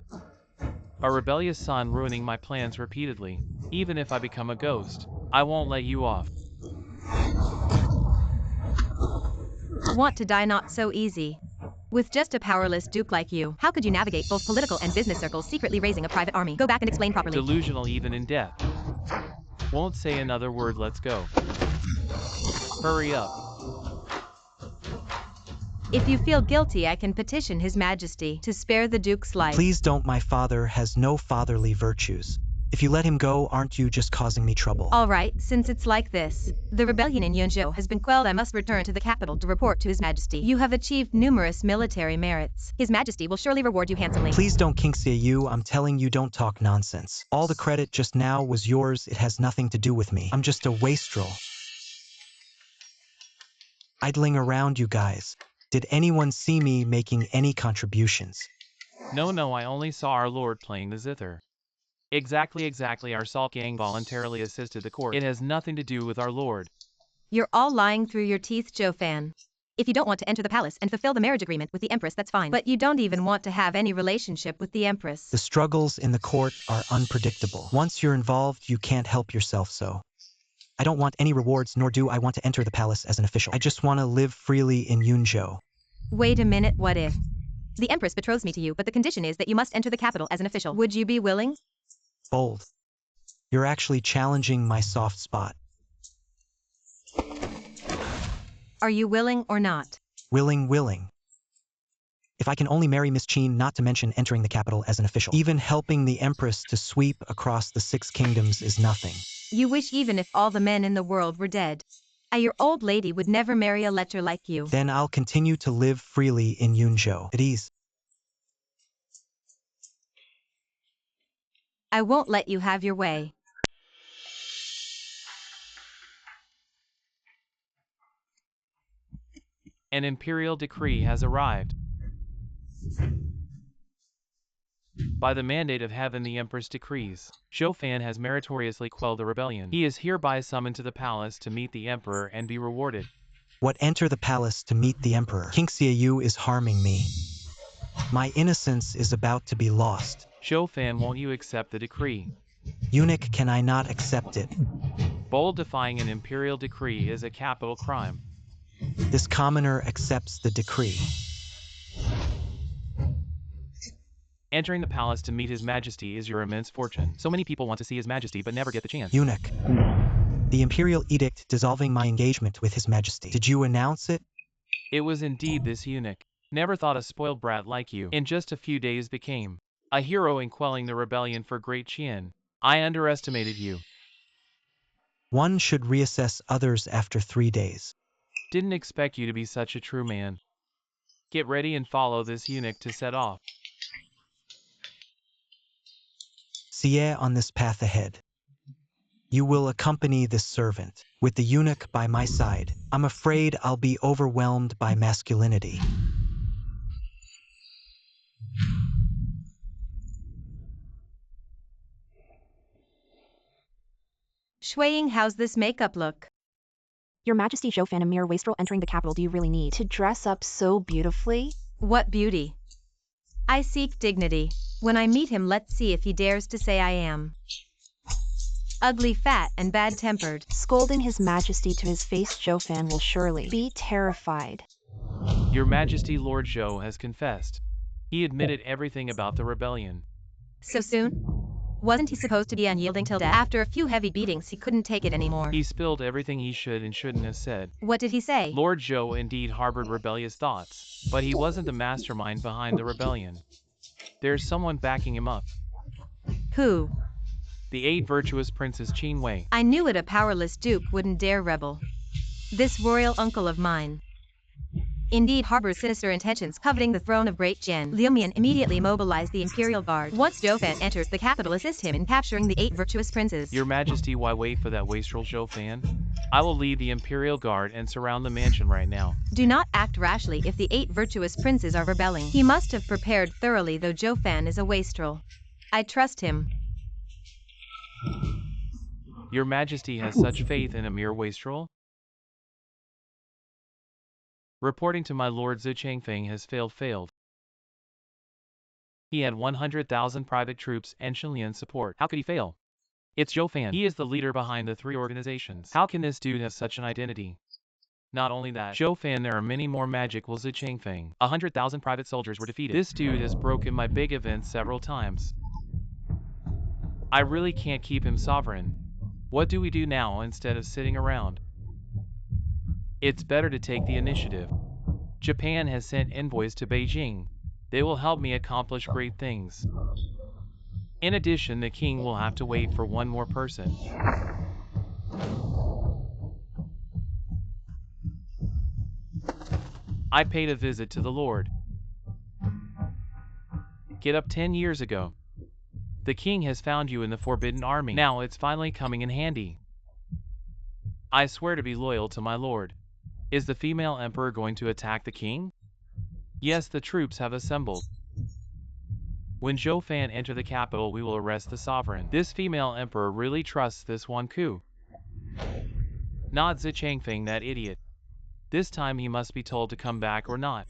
A rebellious son ruining my plans repeatedly. Even if I become a ghost, I won't let you off. Want to die? Not so easy. With just a powerless duke like you, how could you navigate both political and business circles secretly raising a private army? Go back and explain properly. Delusional even in death. Won't say another word. Let's go. Hurry up. If you feel guilty, I can petition His Majesty to spare the Duke's life. Please don't. My father has no fatherly virtues. If you let him go, aren't you just causing me trouble? All right, since it's like this, the rebellion in Yunzhou has been quelled. I must return to the capital to report to His Majesty. You have achieved numerous military merits. His Majesty will surely reward you handsomely. Please don't, Kingxia Yu. I'm telling you, don't talk nonsense. All the credit just now was yours. It has nothing to do with me. I'm just a wastrel. Idling around, you guys. Did anyone see me making any contributions? No, I only saw our lord playing the zither. Exactly, our Salt Gang voluntarily assisted the court. It has nothing to do with our lord. You're all lying through your teeth, Joe-fan. If you don't want to enter the palace and fulfill the marriage agreement with the Empress, that's fine. But you don't even want to have any relationship with the Empress. The struggles in the court are unpredictable. Once you're involved, you can't help yourself, so. I don't want any rewards, nor do I want to enter the palace as an official. I just want to live freely in Yunzhou. Wait a minute, what if? The Empress betroths me to you, but the condition is that you must enter the capital as an official. Would you be willing? Bold. You're actually challenging my soft spot. Are you willing or not? Willing. If I can only marry Miss Qin, not to mention entering the capital as an official. Even helping the Empress to sweep across the 6 kingdoms is nothing. You wish even if all the men in the world were dead. Your old lady would never marry a lecher like you. Then I'll continue to live freely in Yunzhou, at ease. I won't let you have your way. An imperial decree has arrived. By the mandate of heaven, the Empress decrees, Zhou Fan has meritoriously quelled the rebellion. He is hereby summoned to the palace to meet the emperor and be rewarded. What, enter the palace to meet the emperor? King Xiaoyu is harming me. My innocence is about to be lost. Zhou Fan, won't you accept the decree? Eunuch, can I not accept it? Bold defying an imperial decree is a capital crime. This commoner accepts the decree. Entering the palace to meet His Majesty is your immense fortune. So many people want to see His Majesty but never get the chance. Eunuch, the imperial edict dissolving my engagement with His Majesty. Did you announce it? It was indeed this eunuch. Never thought a spoiled brat like you, in just a few days, became a hero in quelling the rebellion for Great Qian. I underestimated you. One should reassess others after 3 days. Didn't expect you to be such a true man. Get ready and follow this eunuch to set off. Xie on this path ahead. You will accompany this servant. With the eunuch by my side, I'm afraid I'll be overwhelmed by masculinity. Shuiying, how's this makeup look? Your Majesty, Zhou Fan, a mere wastrel entering the capital. Do you really need to dress up so beautifully? What beauty? I seek dignity. When I meet him, let's see if he dares to say I am ugly, fat, and bad-tempered. Scolding His Majesty to his face, Zhou Fan will surely be terrified. Your Majesty, Lord Zhou has confessed. He admitted everything about the rebellion. So soon? Wasn't he supposed to be unyielding till death? After a few heavy beatings, he couldn't take it anymore. He spilled everything he should and shouldn't have said. What did he say? Lord Zhou indeed harbored rebellious thoughts, but he wasn't the mastermind behind the rebellion. There's someone backing him up. Who? The 8 virtuous Princess Qin Wei. I knew it, a powerless duke wouldn't dare rebel. This royal uncle of mine indeed harbors sinister intentions, coveting the throne of Great Qian. Liu Mian immediately mobilized the Imperial Guard. Once Zhou Fan enters the capital, assist him in capturing the 8 virtuous princes. Your Majesty, why wait for that wastrel Zhou Fan? I will lead the Imperial Guard and surround the mansion right now. Do not act rashly if the 8 virtuous princes are rebelling. He must have prepared thoroughly, though Zhou Fan is a wastrel. I trust him. Your Majesty has such faith in a mere wastrel? Reporting to my lord, Zhu Changfeng has failed. He had 100,000 private troops and Xinlian support. How could he fail? It's Zhou Fan. He is the leader behind the 3 organizations. How can this dude have such an identity? Not only that, Zhou Fan, there are many more magical Zhu Changfeng. 100,000 private soldiers were defeated. This dude has broken my big event several times. I really can't keep him sovereign. What do we do now instead of sitting around? It's better to take the initiative. Japan has sent envoys to Beijing. They will help me accomplish great things. In addition, the king will have to wait for one more person. I paid a visit to the Lord. Get up 10 years ago. The king has found you in the Forbidden Army. Now it's finally coming in handy. I swear to be loyal to my lord. Is the female emperor going to attack the king? Yes, the troops have assembled. When Zhou Fan enter the capital, we will arrest the sovereign. This female emperor really trusts this one coup. Not Zhi Changfeng, that idiot. This time he must be told to come back or not.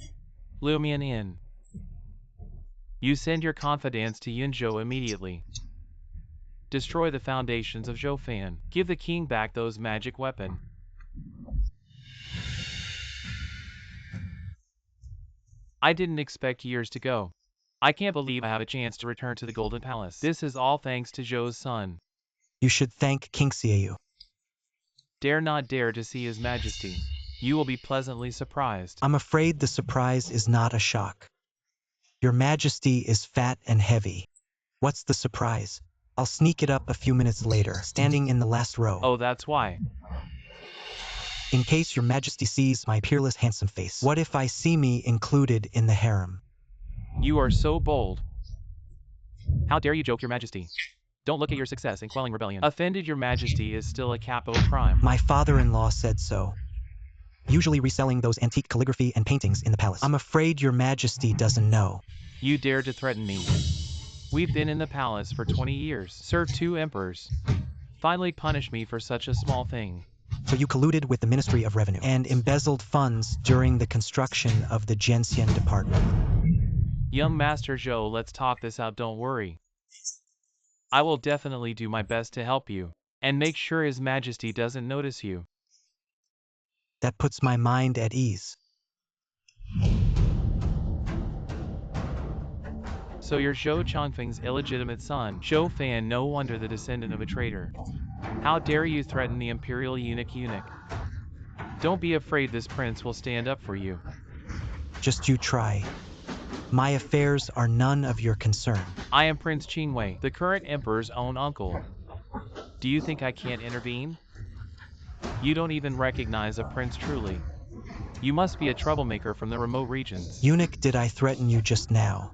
Liu Mian in. You send your confidants to Yunzhou immediately. Destroy the foundations of Zhou Fan. Give the king back those magic weapons. I didn't expect years to go. I can't believe I have a chance to return to the Golden Palace. This is all thanks to Zhou's son. You should thank King Xiaoyu. Dare not dare to see His Majesty. You will be pleasantly surprised. I'm afraid the surprise is not a shock. Your Majesty is fat and heavy. What's the surprise? I'll sneak it up a few minutes later, standing in the last row. Oh, that's why. In case your Majesty sees my peerless handsome face. What if I see me included in the harem? You are so bold. How dare you joke, Your Majesty? Don't look at your success in quelling rebellion. Offended Your Majesty is still a capital crime. My father-in-law said so. Usually reselling those antique calligraphy and paintings in the palace. I'm afraid your Majesty doesn't know. You dare to threaten me. We've been in the palace for 20 years, served 2 emperors. Finally punish me for such a small thing. So you colluded with the Ministry of Revenue and embezzled funds during the construction of the Gentian department. Young Master Zhou, let's talk this out, don't worry. I will definitely do my best to help you, and make sure His Majesty doesn't notice you. That puts my mind at ease. So you're Zhou Chongfeng's illegitimate son, Zhou Fan, no wonder the descendant of a traitor. How dare you threaten the imperial eunuch? Don't be afraid, this prince will stand up for you. Just you try. My affairs are none of your concern. I am Prince Qingwei, the current emperor's own uncle. Do you think I can't intervene? You don't even recognize a prince truly. You must be a troublemaker from the remote regions. Eunuch, did I threaten you just now?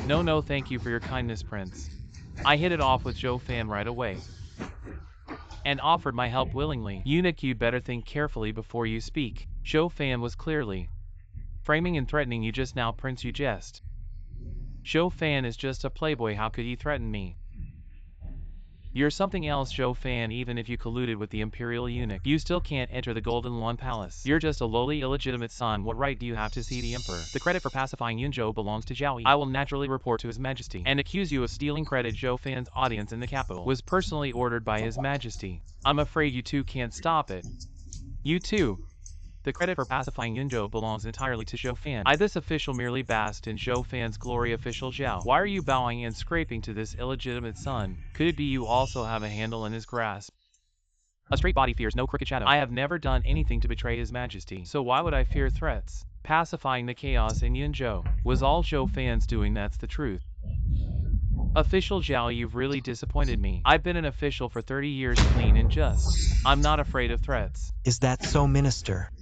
No, thank you for your kindness, Prince. I hit it off with Zhou Fan right away, and offered my help willingly. Eunuch, you'd better think carefully before you speak. Zhou Fan was clearly framing and threatening you just now, Prince, you jest. Zhou Fan is just a playboy, how could he threaten me? You're something else, Zhou Fan. Even if you colluded with the imperial eunuch, you still can't enter the Golden Lawn Palace. You're just a lowly illegitimate son. What right do you have to see the emperor? The credit for pacifying Yunzhou belongs to Zhao Yi. I will naturally report to His Majesty and accuse you of stealing credit. Zhou Fan's audience in the capital was personally ordered by His Majesty. I'm afraid you two can't stop it. You two. The credit for pacifying Yunzhou belongs entirely to Zhou Fan. This official merely basked in Zhou Fan's glory. Official Zhao, why are you bowing and scraping to this illegitimate son? Could it be you also have a handle in his grasp? A straight body fears no crooked shadow. I have never done anything to betray His Majesty, so why would I fear threats? Pacifying the chaos in Yunzhou was all Zhou Fan's doing, that's the truth. Official Zhao, you've really disappointed me. I've been an official for 30 years, clean and just. I'm not afraid of threats. Is that so, Minister?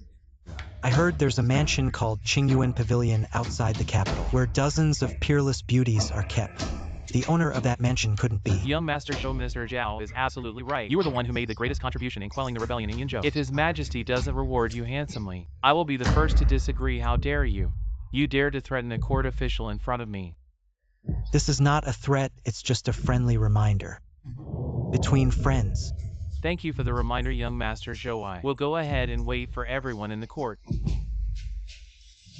I heard there's a mansion called Qingyuan Pavilion outside the capital, where dozens of peerless beauties are kept. The owner of that mansion couldn't be. Young Master Zhou, Minister Zhao is absolutely right. You are the one who made the greatest contribution in quelling the rebellion in Yunzhou. If His Majesty doesn't reward you handsomely, I will be the first to disagree. How dare you? You dare to threaten a court official in front of me. This is not a threat, it's just a friendly reminder. Between friends. Thank you for the reminder, young Master Zhou. We'll go ahead and wait for everyone in the court.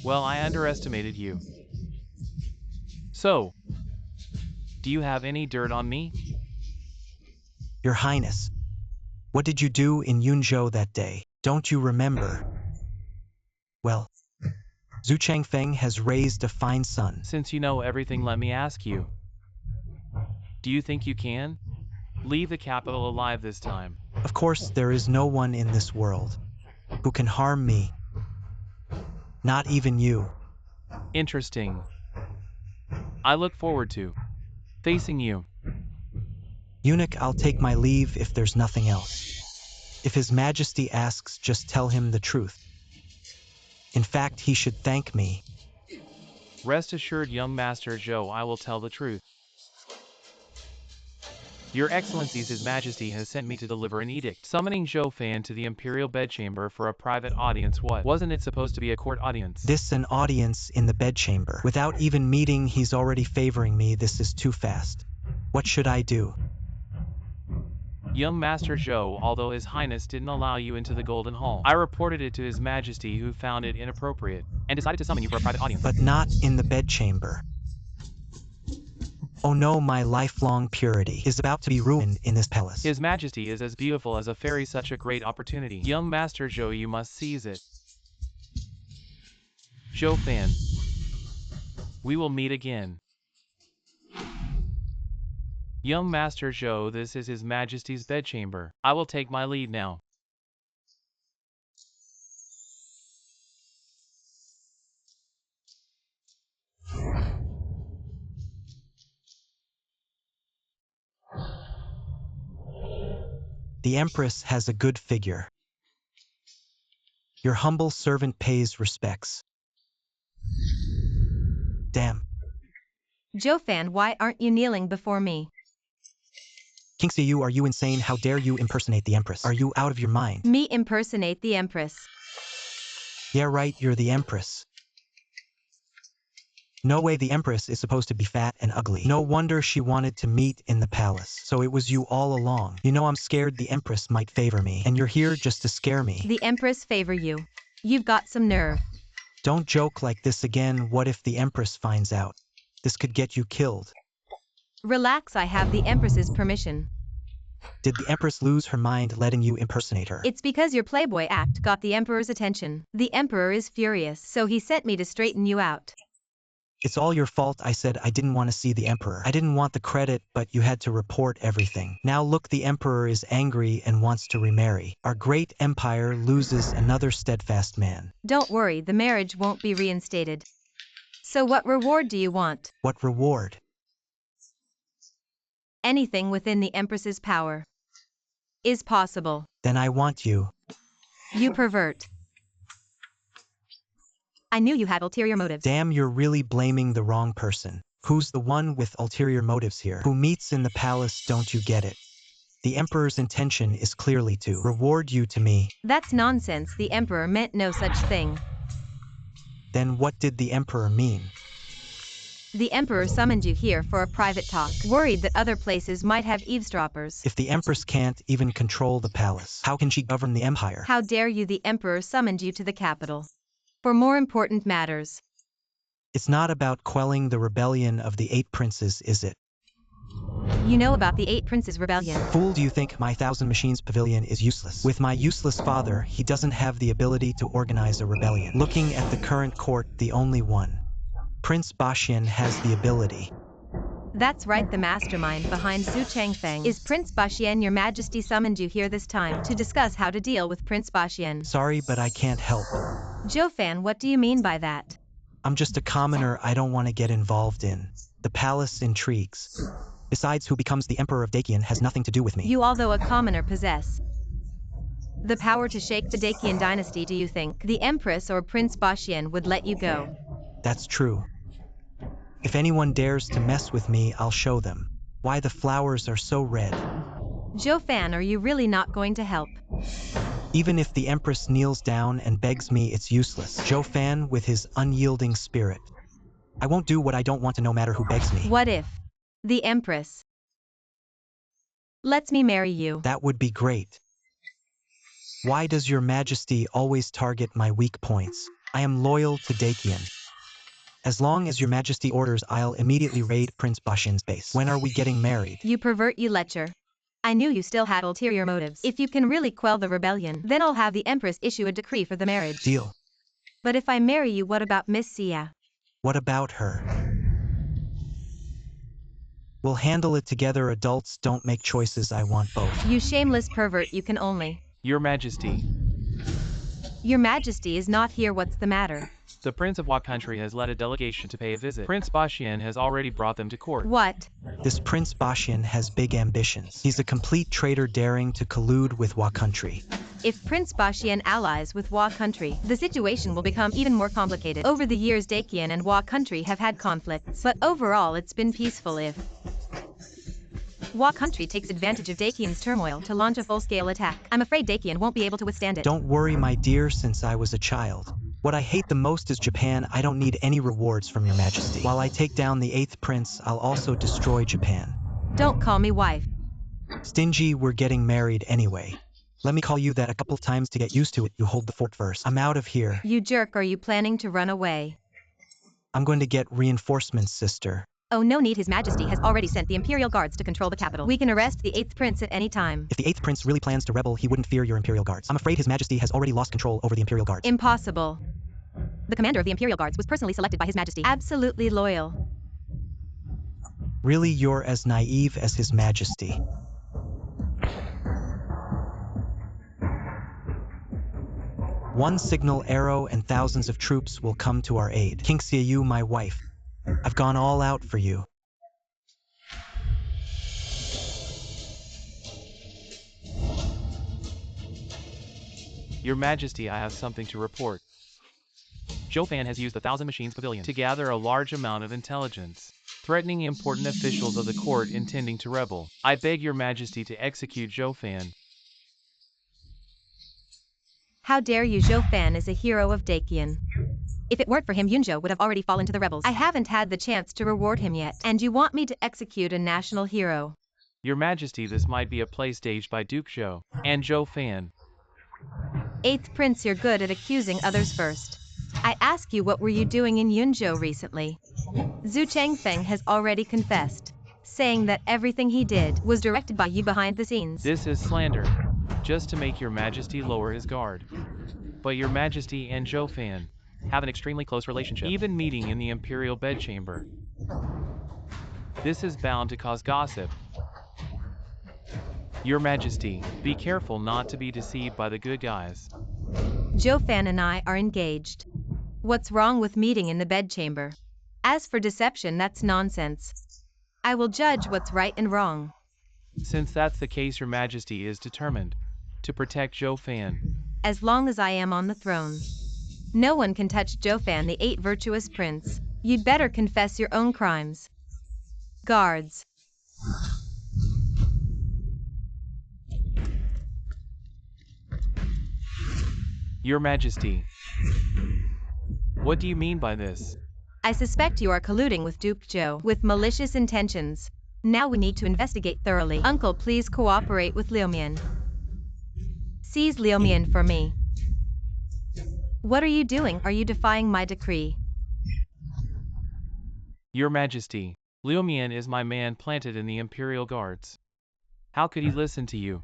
Well, I underestimated you. So, do you have any dirt on me? Your Highness, what did you do in Yunzhou that day? Don't you remember? Well, Zhu Changfeng has raised a fine son. Since you know everything, let me ask you. Do you think you can leave the capital alive this time? Of course, there is no one in this world who can harm me. Not even you. Interesting. I look forward to facing you. Eunuch, I'll take my leave if there's nothing else. If His Majesty asks, just tell him the truth. In fact, he should thank me. Rest assured, young Master Zhou, I will tell the truth. Your Excellencies, His Majesty has sent me to deliver an edict summoning Zhou Fan to the imperial bedchamber for a private audience. What? Wasn't it supposed to be a court audience? This an audience in the bedchamber. Without even meeting, he's already favoring me. This is too fast. What should I do? Young Master Zhou, although His Highness didn't allow you into the Golden Hall, I reported it to His Majesty, who found it inappropriate and decided to summon you for a private audience. But not in the bedchamber. Oh no, my lifelong purity is about to be ruined in this palace. His Majesty is as beautiful as a fairy, such a great opportunity. Young Master Zhou, you must seize it. Zhou Fan, we will meet again. Young Master Zhou, this is His Majesty's bedchamber. I will take my leave now. The Empress has a good figure. Your humble servant pays respects. Damn. Joe-fan, why aren't you kneeling before me? King Xiu, are you insane? How dare you impersonate the Empress? Are you out of your mind? Me impersonate the Empress. Yeah, right, you're the Empress. No way, the Empress is supposed to be fat and ugly. No wonder she wanted to meet in the palace. So it was you all along. You know I'm scared the Empress might favor me, and you're here just to scare me. The Empress favor you. You've got some nerve. Don't joke like this again. What if the Empress finds out? This could get you killed. Relax, I have the Empress's permission. Did the Empress lose her mind letting you impersonate her? It's because your playboy act got the Emperor's attention. The Emperor is furious, so he sent me to straighten you out. It's all your fault. I said I didn't want to see the Emperor. I didn't want the credit, but you had to report everything. Now look, the Emperor is angry and wants to remarry. Our great empire loses another steadfast man. Don't worry, the marriage won't be reinstated. So what reward do you want? What reward? Anything within the Empress's power is possible. Then I want you. You pervert. I knew you had ulterior motives. Damn, you're really blaming the wrong person. Who's the one with ulterior motives here? Who meets in the palace? Don't you get it? The Emperor's intention is clearly to reward you to me. That's nonsense. The Emperor meant no such thing. Then what did the Emperor mean? The Emperor summoned you here for a private talk, worried that other places might have eavesdroppers. If the Empress can't even control the palace, how can she govern the empire? How dare you? The Emperor summoned you to the capital for more important matters. It's not about quelling the rebellion of the 8 princes, is it? You know about the 8 princes' rebellion. Fool, do you think my 1,000 machines pavilion is useless? With my useless father, he doesn't have the ability to organize a rebellion. Looking at the current court, the only one, Prince Bashian, has the ability. That's right, the mastermind behind Zhu Changfeng is Prince Bashian. Your Majesty summoned you here this time to discuss how to deal with Prince Bashian. Sorry, but I can't help. Joe-fan, what do you mean by that? I'm just a commoner. I don't want to get involved in the palace intrigues. Besides, who becomes the Emperor of Dakian has nothing to do with me. You, although a commoner, possess the power to shake the Dakian dynasty. Do you think the Empress or Prince Bashian would let you go? That's true. If anyone dares to mess with me, I'll show them why the flowers are so red. Joe-fan, are you really not going to help? Even if the Empress kneels down and begs me, it's useless. Joe-fan, with his unyielding spirit, I won't do what I don't want to, no matter who begs me. What if the Empress lets me marry you? That would be great. Why does your Majesty always target my weak points? I am loyal to Dakian. As long as your Majesty orders, I'll immediately raid Prince Bashian's base. When are we getting married? You pervert, you lecher. I knew you still had ulterior motives. If you can really quell the rebellion, then I'll have the Empress issue a decree for the marriage. Deal. But if I marry you, what about Miss Xia? What about her? We'll handle it together. Adults don't make choices. I want both. You shameless pervert, you can only. Your Majesty, Your Majesty is not here. What's the matter? the Prince of Wa country has led a delegation to pay a visit. Prince Bashian has already brought them to court. What? This Prince Bashian has big ambitions. He's a complete traitor, daring to collude with Wa country. If Prince Bashian allies with Wa country, the situation will become even more complicated. Over the years, Dakian and Wa country have had conflicts, but overall it's been peaceful. If Wa country takes advantage of Dakian's turmoil to launch a full-scale attack, I'm afraid Dakian won't be able to withstand it. Don't worry, my dear, since I was a child. What I hate the most is Japan. I don't need any rewards from your Majesty. While I take down the 8th prince, I'll also destroy Japan. Don't call me wife. Stingy, we're getting married anyway. Let me call you that a couple times to get used to it. You hold the fort first. I'm out of here. You jerk, are you planning to run away? I'm going to get reinforcements, sister. Oh, no need. His Majesty has already sent the Imperial Guards to control the capital. We can arrest the 8th prince at any time. If the 8th prince really plans to rebel, he wouldn't fear your Imperial Guards. I'm afraid His Majesty has already lost control over the Imperial Guards. Impossible. The commander of the Imperial Guards was personally selected by His Majesty. Absolutely loyal. Really, you're as naive as His Majesty. One signal arrow and thousands of troops will come to our aid. King Xiu, my wife, I've gone all out for you. Your Majesty, I have something to report. Zhou Fan has used the Thousand Machines Pavilion to gather a large amount of intelligence, threatening important officials of the court intending to rebel. I beg your Majesty to execute Zhou Fan. How dare you? Zhou Fan is a hero of Dakian. If it weren't for him, Yunzhou would have already fallen to the rebels. I haven't had the chance to reward him yet, and you want me to execute a national hero? Your Majesty, this might be a play staged by Duke Zhou and Zhou Fan. 8th Prince, you're good at accusing others first. I ask you, what were you doing in Yunzhou recently? Zhu Changfeng has already confessed, saying that everything he did was directed by you behind the scenes. This is slander, just to make your Majesty lower his guard. But your Majesty and Zhou Fan have an extremely close relationship, even meeting in the imperial bedchamber. This is bound to cause gossip. Your Majesty, be careful not to be deceived by the good guys. Zhou Fan and I are engaged. What's wrong with meeting in the bedchamber? As for deception, that's nonsense. I will judge what's right and wrong. Since that's the case, your Majesty is determined to protect Zhou Fan. As long as I am on the throne, no one can touch Zhou Fan, the 8th virtuous prince. You'd better confess your own crimes. Guards. Your Majesty, what do you mean by this? I suspect you are colluding with Duke Zhou with malicious intentions. Now we need to investigate thoroughly. Uncle, please cooperate with Liu Mian. Seize Liu Mian for me. What are you doing? Are you defying my decree? Your Majesty, Liu Mian is my man planted in the Imperial Guards. How could he listen to you?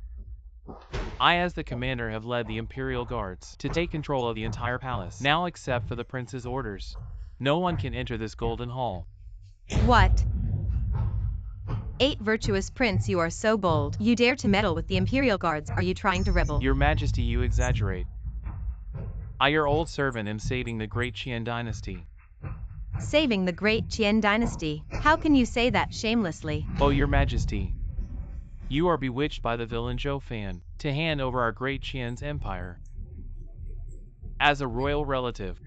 I, as the commander, have led the Imperial Guards to take control of the entire palace. Now, except for the prince's orders, no one can enter this golden hall. What? 8th virtuous prince, you are so bold. You dare to meddle with the Imperial Guards. Are you trying to rebel? Your Majesty, you exaggerate. I, your old servant, am saving the great Qian dynasty. Saving the great Qian dynasty? How can you say that shamelessly? Oh, your Majesty, you are bewitched by the villain Zhou Fan to hand over our great Qian's empire. As a royal relative,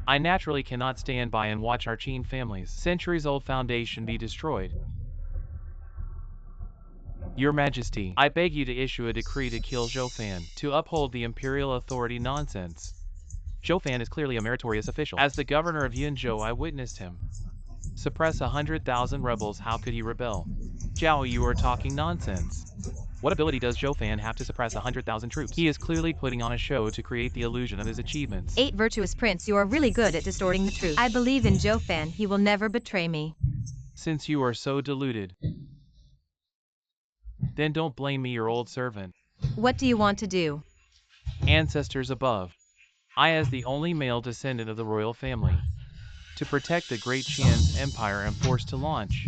I naturally cannot stand by and watch our Qin family's centuries-old foundation be destroyed. Your Majesty, I beg you to issue a decree to kill Zhou Fan to uphold the imperial authority. Nonsense. Zhou Fan is clearly a meritorious official. As the governor of Yunzhou, I witnessed him suppress 100,000 rebels. How could he rebel? Zhao, you are talking nonsense. What ability does Zhou Fan have to suppress 100,000 troops? He is clearly putting on a show to create the illusion of his achievements. 8th virtuous prince, you are really good at distorting the truth. I believe in Zhou Fan. He will never betray me. Since you are so deluded, then don't blame me, your old servant. What do you want to do? Ancestors above, I, as the only male descendant of the royal family, to protect the great Qian's empire, am forced to launch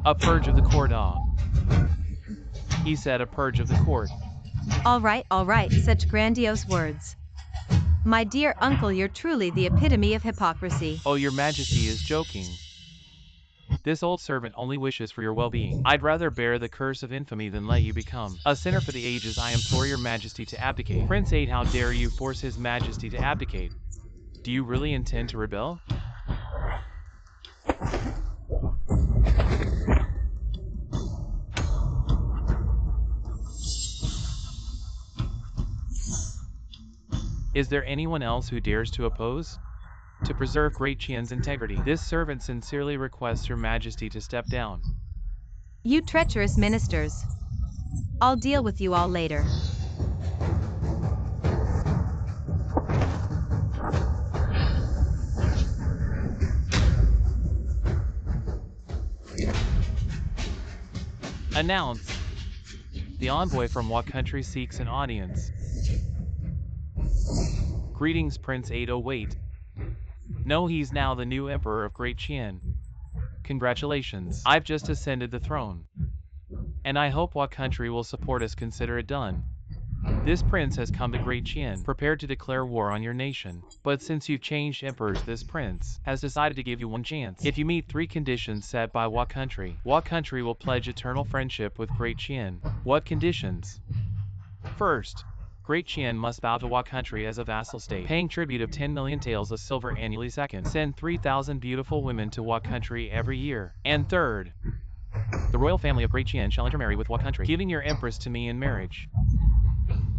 a purge of the court. He said a purge of the court. All right, such grandiose words. My dear uncle, you're truly the epitome of hypocrisy. Oh, your Majesty is joking. This old servant only wishes for your well-being. I'd rather bear the curse of infamy than let you become a sinner for the ages. I implore your Majesty to abdicate. Prince 8, how dare you force his Majesty to abdicate? Do you really intend to rebel? Is there anyone else who dares to oppose? To preserve Great Qian's integrity, this servant sincerely requests your Majesty to step down. You treacherous ministers. I'll deal with you all later. Announce. The envoy from what country seeks an audience? Greetings, Prince 8. Oh wait. No, he's now the new emperor of Great Qian. Congratulations. I've just ascended the throne. And I hope what country will support us. Consider it done. This prince has come to Great Qian, prepared to declare war on your nation. But since you've changed emperors, this prince has decided to give you one chance. If you meet 3 conditions set by what country will pledge eternal friendship with Great Qian. What conditions? First, Great Qian must bow to Hua country as a vassal state, paying tribute of 10 million taels of silver annually. Second, send 3,000 beautiful women to Hua country every year. And third, the royal family of Great Qian shall intermarry with Hua country, giving your empress to me in marriage.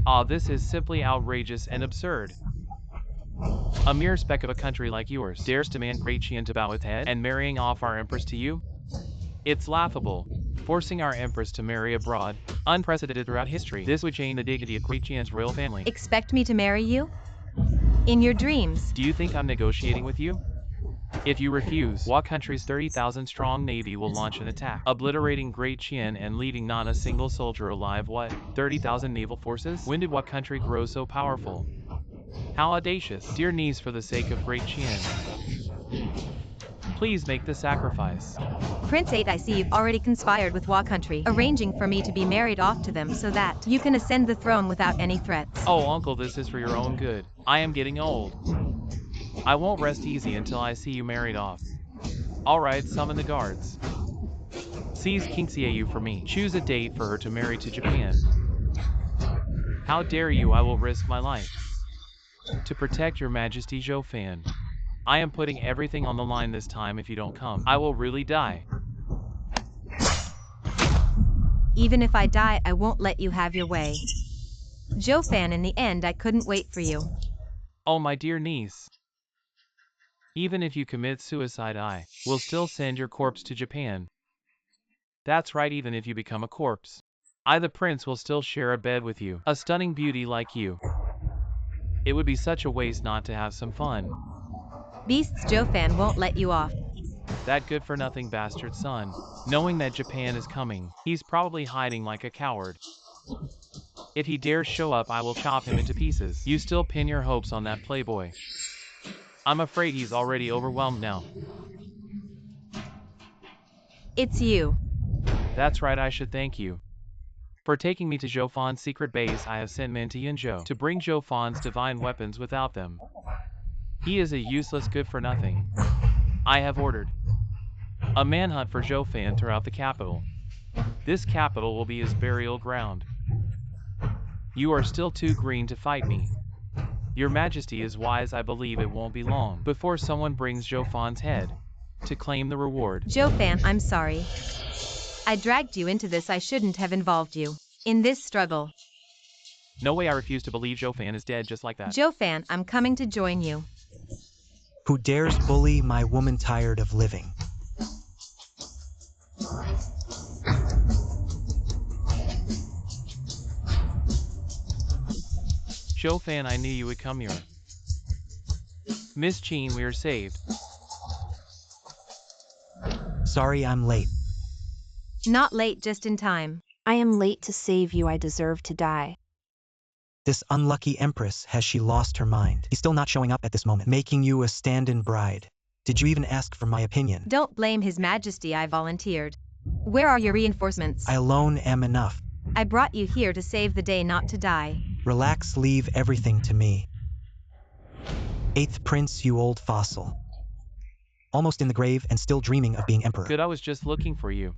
Ah, this is simply outrageous and absurd. A mere speck of a country like yours dares demand Great Qian to bow its head and marrying off our empress to you? It's laughable. Forcing our empress to marry abroad, unprecedented throughout history. This would change the dignity of Great Qian's royal family. Expect me to marry you? In your dreams. Do you think I'm negotiating with you? If you refuse, Hua country's 30,000 strong navy will launch an attack, obliterating Great Qian and leaving not a single soldier alive. What? 30,000 naval forces? When did Hua country grow so powerful? How audacious. Dear niece, for the sake of Great Qian, please make the sacrifice. Prince 8, I see you've already conspired with Hua country, arranging for me to be married off to them so that you can ascend the throne without any threats. Oh, uncle, this is for your own good. I am getting old. I won't rest easy until I see you married off. Alright, summon the guards. Seize King Xiaoyu for me. Choose a date for her to marry to Japan. How dare you? I will risk my life to protect your majesty, Zhou Fan. I am putting everything on the line this time. If you don't come, I will really die. Even if I die, I won't let you have your way. Zhou Fan, in the end, I couldn't wait for you. Oh, my dear niece. Even if you commit suicide, I will still send your corpse to Japan. That's right, even if you become a corpse, I, the prince, will still share a bed with you. A stunning beauty like you. It would be such a waste not to have some fun. Beasts, Zhou Fan won't let you off. That good-for-nothing bastard son, knowing that Japan is coming, he's probably hiding like a coward. If he dares show up, I will chop him into pieces. You still pin your hopes on that playboy. I'm afraid he's already overwhelmed now. It's you. That's right, I should thank you for taking me to Zhou Fan's secret base. I have sent men to Yinzhou to bring Zhou Fan's divine weapons. Without them, he is a useless good-for-nothing. I have ordered a manhunt for Zhou Fan throughout the capital. This capital will be his burial ground. You are still too green to fight me. Your Majesty is wise. I believe it won't be long before someone brings Zhou Fan's head to claim the reward. Zhou Fan, I'm sorry. I dragged you into this. I shouldn't have involved you in this struggle. No way, I refuse to believe Zhou Fan is dead just like that. Zhou Fan, I'm coming to join you. Who dares bully my woman tired of living? Zhou Fan, I knew you would come here. Miss Qin, we are saved. Sorry I'm late. Not late, just in time. I am late to save you. I deserve to die. This unlucky empress, has she lost her mind? He's still not showing up at this moment, making you a stand-in bride. Did you even ask for my opinion? Don't blame His Majesty, I volunteered. Where are your reinforcements? I alone am enough. I brought you here to save the day, not to die. Relax, leave everything to me. Eighth Prince, you old fossil. Almost in the grave and still dreaming of being emperor. Good, I was just looking for you.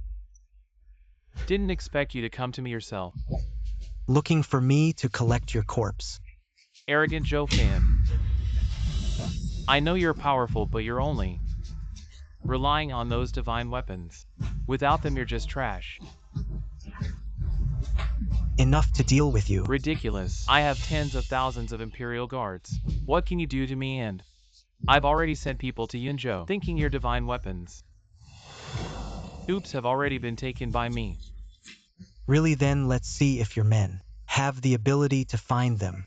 Didn't expect you to come to me yourself. Looking for me to collect your corpse. Arrogant Zhou Fan. I know you're powerful, but you're only relying on those divine weapons. Without them, you're just trash. Enough to deal with you. Ridiculous. I have tens of thousands of Imperial guards. What can you do to me? And I've already sent people to Yinzhou, thinking your divine weapons. Oops, have already been taken by me. Really, then let's see if your men have the ability to find them.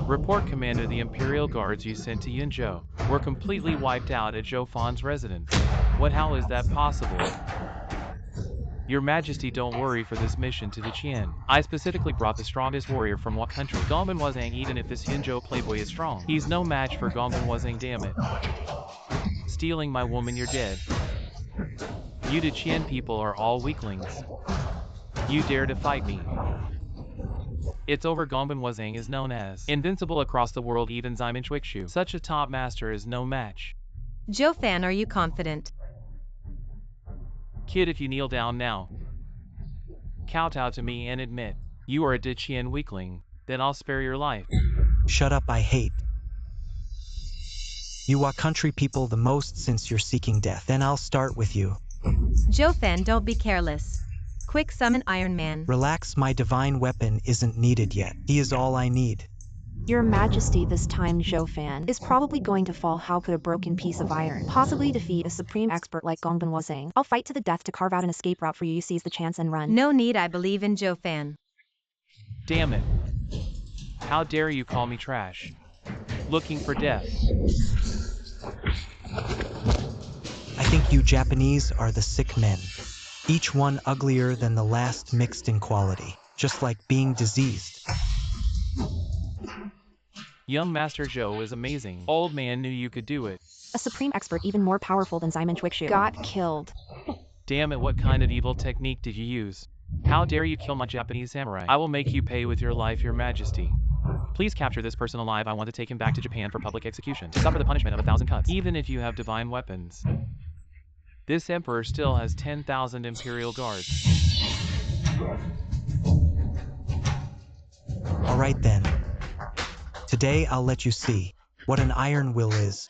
Report, Commander. The Imperial guards you sent to Yinzhou were completely wiped out at Zhou Fan's residence. How is that possible? Your Majesty, don't worry. For this mission to the Qian, I specifically brought the strongest warrior from what country? Gongbin Wazang. Even if this Yinzhou playboy is strong, he's no match for Gongbin Wazang. Damn it. Stealing my woman, you're dead. You the Qian people are all weaklings. You dare to fight me? It's over. Gongbin Wazang is known as invincible across the world. Even Ximen Chuixu, such a top master, is no match. Zhou Fan, are you confident? Kid, if you kneel down now, kowtow to me and admit You are a Dichian weakling. Then I'll spare your life. Shut up, I hate. You are country people the most since you're seeking death. Then I'll start with you. Jofan, don't be careless. Quick summon Iron Man. Relax, my divine weapon isn't needed yet. He is all I need. Your Majesty, this time Zhou is probably going to fall. How could a broken piece of iron possibly defeat a supreme expert like Gongbin was saying? I'll fight to the death to carve out an escape route for you. You seize the chance and run. No need, I believe in Jofan. Damn it. How dare you call me trash? Looking for death. I think you Japanese are the sick men. Each one uglier than the last, mixed in quality. Just like being diseased. Young Master Zhou is amazing. Old man knew you could do it. A supreme expert even more powerful than Simon Chuikshu got killed. Damn it, what kind of evil technique did you use? How dare you kill my Japanese samurai? I will make you pay with your life, Your Majesty. Please capture this person alive. I want to take him back to Japan for public execution, to suffer the punishment of 1,000 cuts. Even if you have divine weapons, this emperor still has 10,000 imperial guards. Alright then. Today I'll let you see what an iron will is.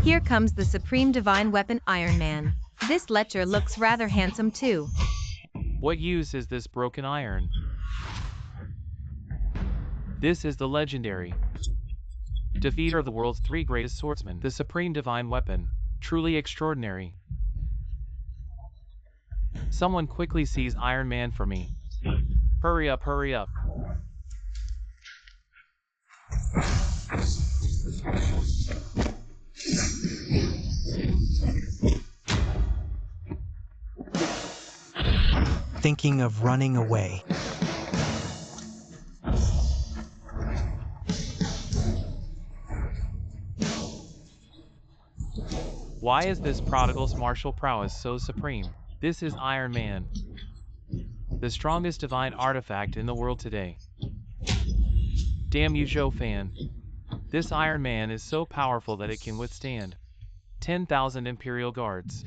Here comes the supreme divine weapon Iron Man. This lecher looks rather handsome too. What use is this broken iron? This is the legendary defeater of the world's 3 greatest swordsmen, the supreme divine weapon. Truly extraordinary. Someone quickly seize Iron Man for me. Hurry up, hurry up. Thinking of running away. Why is this prodigal's martial prowess so supreme? This is Iron Man, the strongest divine artifact in the world today. Damn you, Zhou fan. This Iron Man is so powerful that it can withstand 10,000 imperial guards.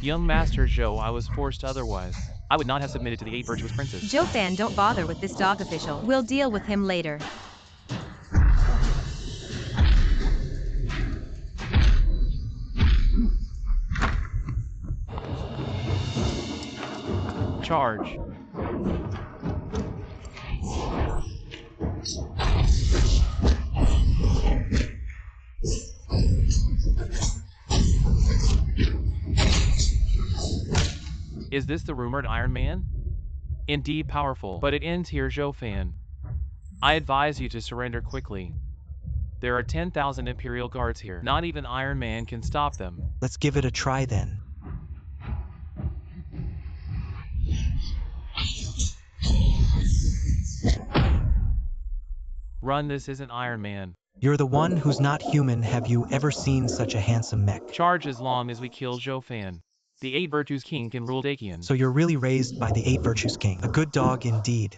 Young Master Zhou, I was forced otherwise. I would not have submitted to the 8 virtuous princes. Jofan, don't bother with this dog official. We'll deal with him later. Charge. Is this the rumored Iron Man? Indeed powerful, but it ends here, Zhou fan. I advise you to surrender quickly. There are 10,000 Imperial Guards here. Not even Iron Man can stop them. Let's give it a try then. Run, this isn't Iron Man. You're the one who's not human. Have you ever seen such a handsome mech? Charge as long as we kill Zhou fan. The 8 Virtues King can rule Dakian. So you're really raised by the 8 Virtues King. A good dog indeed.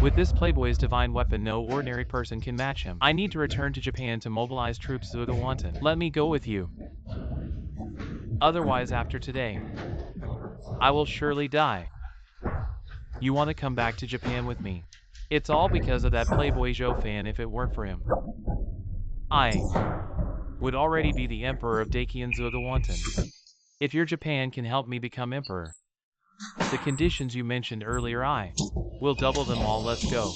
With this playboy's divine weapon, no ordinary person can match him. I need to return to Japan to mobilize troops Zuga Wanton. Let me go with you. Otherwise, after today, I will surely die. You want to come back to Japan with me? It's all because of that playboy Zhou fan. If it weren't for him, I would already be the emperor of Dakian Zuga Wanton. If your Japan can help me become emperor, the conditions you mentioned earlier, I will double them all. Let's go.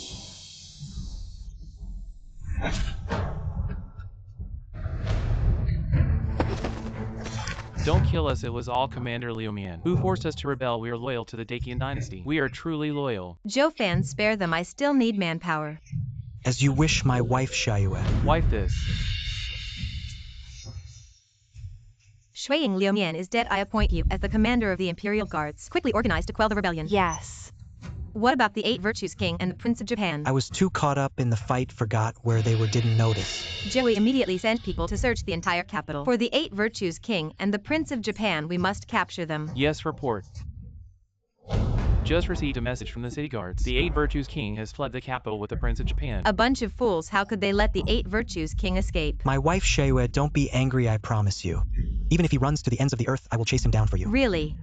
Don't kill us. It was all Commander Liu Mian who forced us to rebel. We are loyal to the Dakian dynasty. We are truly loyal. Jofan, spare them. I still need manpower. As you wish, my wife Xiayue. Wipe this. Shuiying Liu Mian is dead. I appoint you as the commander of the Imperial Guards. Quickly organize to quell the rebellion. Yes. What about the 8 Virtues King and the Prince of Japan? I was too caught up in the fight forgot where they were didn't notice. Joey immediately sent people to search the entire capital. For the 8 Virtues King and the Prince of Japan, we must capture them. Yes, report. Just received a message from the city guards. The 8 Virtues King has fled the capital with the Prince of Japan. A bunch of fools, how could they let the 8 Virtues King escape? My wife Shayue, don't be angry, I promise you. Even if he runs to the ends of the earth, I will chase him down for you. Really?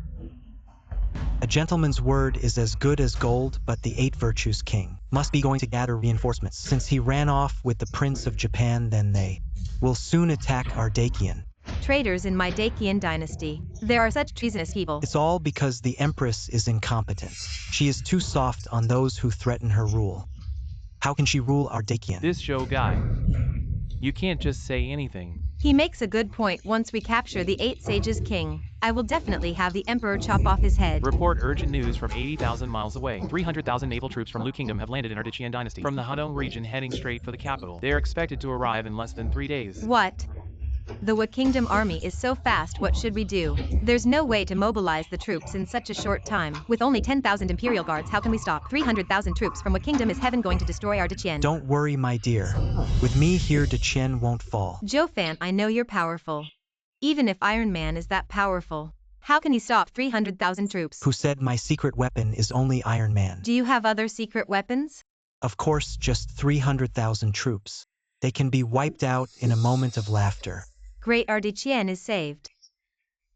A gentleman's word is as good as gold, but the 8 Virtues King must be going to gather reinforcements. Since he ran off with the Prince of Japan, then they will soon attack our Dakian. Traitors in my Dakian dynasty. There are such treasonous people. It's all because the Empress is incompetent. She is too soft on those who threaten her rule. How can she rule our Dakian? This Joe guy. You can't just say anything. He makes a good point. Once we capture the 8 Sages King, I will definitely have the Emperor chop off his head. Report urgent news from 80,000 miles away. 300,000 naval troops from Liu Kingdom have landed in our Dacian dynasty. From the Hudong region heading straight for the capital. They are expected to arrive in less than 3 days. What? The Wa Kingdom army is so fast, what should we do? There's no way to mobilize the troops in such a short time. With only 10,000 Imperial Guards, how can we stop 300,000 troops from Wa Kingdom? Is heaven going to destroy our Dacian? Don't worry, my dear. With me here, Dacian won't fall. Joe Fan, I know you're powerful. Even if Iron Man is that powerful, how can he stop 300,000 troops? Who said my secret weapon is only Iron Man? Do you have other secret weapons? Of course, just 300,000 troops. They can be wiped out in a moment of laughter. Great, our Dacian is saved.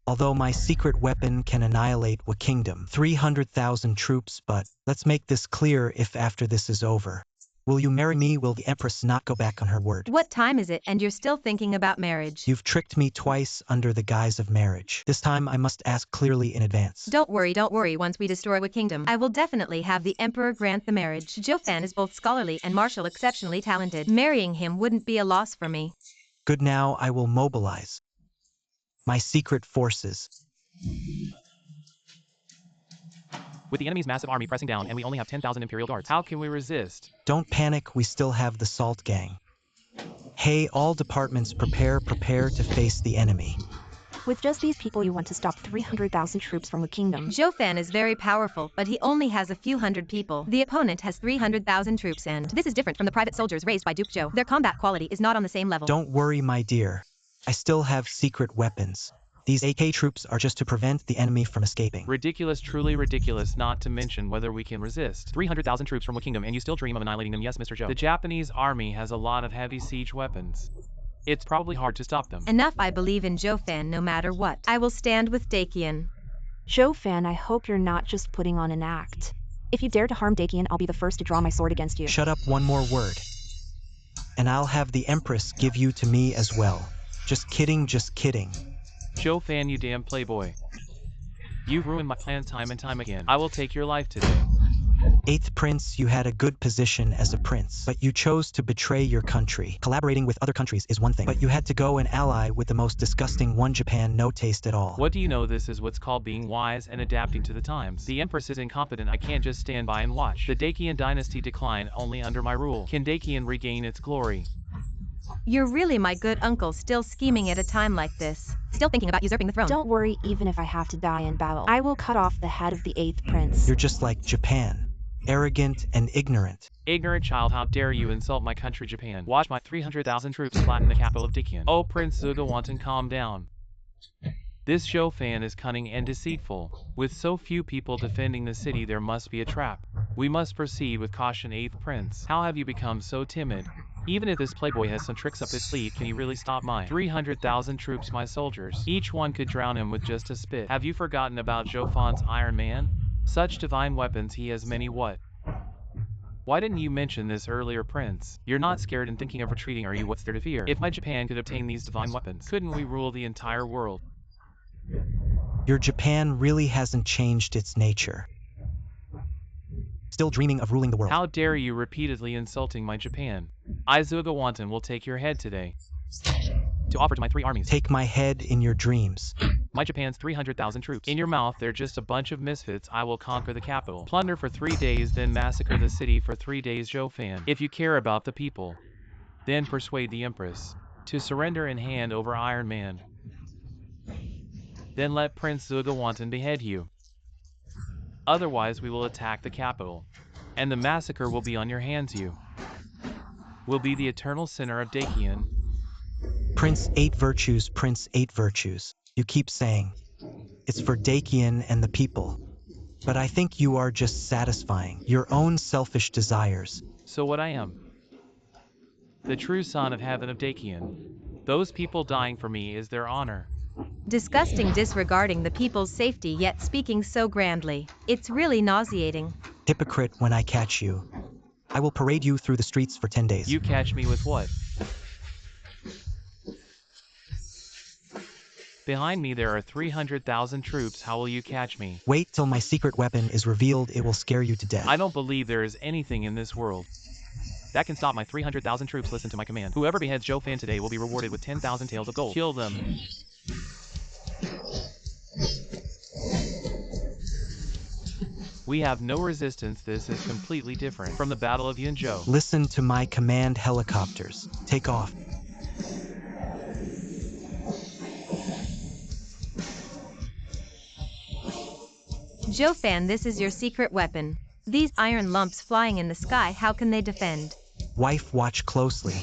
Although my secret weapon can annihilate Wa Kingdom, 300,000 troops, but let's make this clear. If after this is over, will you marry me? Will the Empress not go back on her word? What time is it and you're still thinking about marriage? You've tricked me twice under the guise of marriage. This time I must ask clearly in advance. Don't worry. Once we destroy Wa Kingdom, I will definitely have the Emperor grant the marriage. Joe Fan is both scholarly and martial, exceptionally talented. Marrying him wouldn't be a loss for me. Good, now I will mobilize my secret forces. With the enemy's massive army pressing down and we only have 10,000 Imperial Guards, how can we resist? Don't panic, we still have the Salt Gang. Hey, all departments, prepare to face the enemy. With just these people, you want to stop 300,000 troops from the kingdom. Joe Fan is very powerful, but he only has a few hundred people. The opponent has 300,000 troops, and this is different from the private soldiers raised by Duke Joe. Their combat quality is not on the same level. Don't worry, my dear. I still have secret weapons. These AK troops are just to prevent the enemy from escaping. Ridiculous, truly ridiculous, not to mention whether we can resist. 300,000 troops from Wa Kingdom and you still dream of annihilating them? Yes, Mr. Joe. The Japanese army has a lot of heavy siege weapons. It's probably hard to stop them. Enough, I believe in Joe Fan no matter what. I will stand with Dakian. Joe Fan, I hope you're not just putting on an act. If you dare to harm Dakian, I'll be the first to draw my sword against you. Shut up, one more word. And I'll have the Empress give you to me as well. Just kidding, just kidding. Joe Fan, you damn playboy. You've ruined my plans time and time again. I will take your life today. 8th Prince, you had a good position as a prince, but you chose to betray your country. Collaborating with other countries is one thing, but you had to go and ally with the most disgusting one. Japan, no taste at all. What do you know? This is what's called being wise and adapting to the times. The Empress is incompetent. I can't just stand by and watch. The Dakian dynasty decline only under my rule. Can Dakian regain its glory? You're really my good uncle, still scheming at a time like this. Still thinking about usurping the throne. Don't worry, even if I have to die in battle, I will cut off the head of the 8th prince. You're just like Japan. Arrogant and ignorant. Ignorant child, how dare you insult my country, Japan. Watch my 300,000 troops flatten the capital of Dakian. Oh, Prince Zugawantan, calm down. This Joe Fan is cunning and deceitful. With so few people defending the city, there must be a trap. We must proceed with caution, 8th Prince. How have you become so timid? Even if this playboy has some tricks up his sleeve, can he really stop my 300,000 troops, my soldiers? Each one could drown him with just a spit. Have you forgotten about Joe Fan's Iron Man? Such divine weapons, he has many. What? Why didn't you mention this earlier, Prince? You're not scared and thinking of retreating, are you? What's there to fear? If my Japan could obtain these divine weapons, couldn't we rule the entire world? Your Japan really hasn't changed its nature. Still dreaming of ruling the world. How dare you repeatedly insulting my Japan? I, Zugawantan, will take your head today. To offer to my 3 armies. Take my head in your dreams. My Japan's 300,000 troops. In your mouth, they're just a bunch of misfits. I will conquer the capital. Plunder for 3 days, then massacre the city for 3 days, Joe Fan. If you care about the people, then persuade the Empress to surrender and hand over Iron Man. Then let Prince Zugawantan behead you. Otherwise we will attack the capital. And the massacre will be on your hands. You will be the eternal sinner of Dakian. Prince 8 virtues, Prince 8 virtues. You keep saying. It's for Dakian and the people. But I think you are just satisfying your own selfish desires. So what I am? The true son of heaven of Dakian. Those people dying for me is their honor. Disgusting, disregarding the people's safety yet speaking so grandly. It's really nauseating. Hypocrite, when I catch you, I will parade you through the streets for 10 days. You catch me with what? Behind me there are 300,000 troops. How will you catch me? Wait till my secret weapon is revealed. It will scare you to death. I don't believe there is anything in this world that can stop my 300,000 troops. Listen to my command. Whoever beheads Zhou Fan today will be rewarded with 10,000 taels of gold. Kill them. We have no resistance. This is completely different from the Battle of Yunzhou. Listen to my command. Helicopters, take off. Zhou Fan, this is your secret weapon. These iron lumps flying in the sky, how can they defend? Wife, watch closely.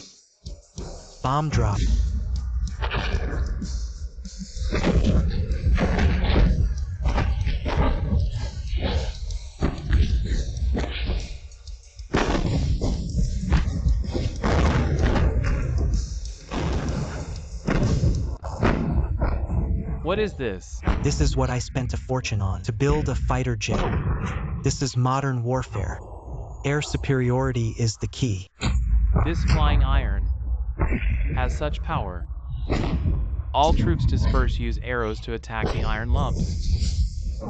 Bomb drop. What is this? This is what I spent a fortune on, to build a fighter jet. This is modern warfare. Air superiority is the key. This flying iron has such power. All troops disperse. Use arrows to attack the iron lumps.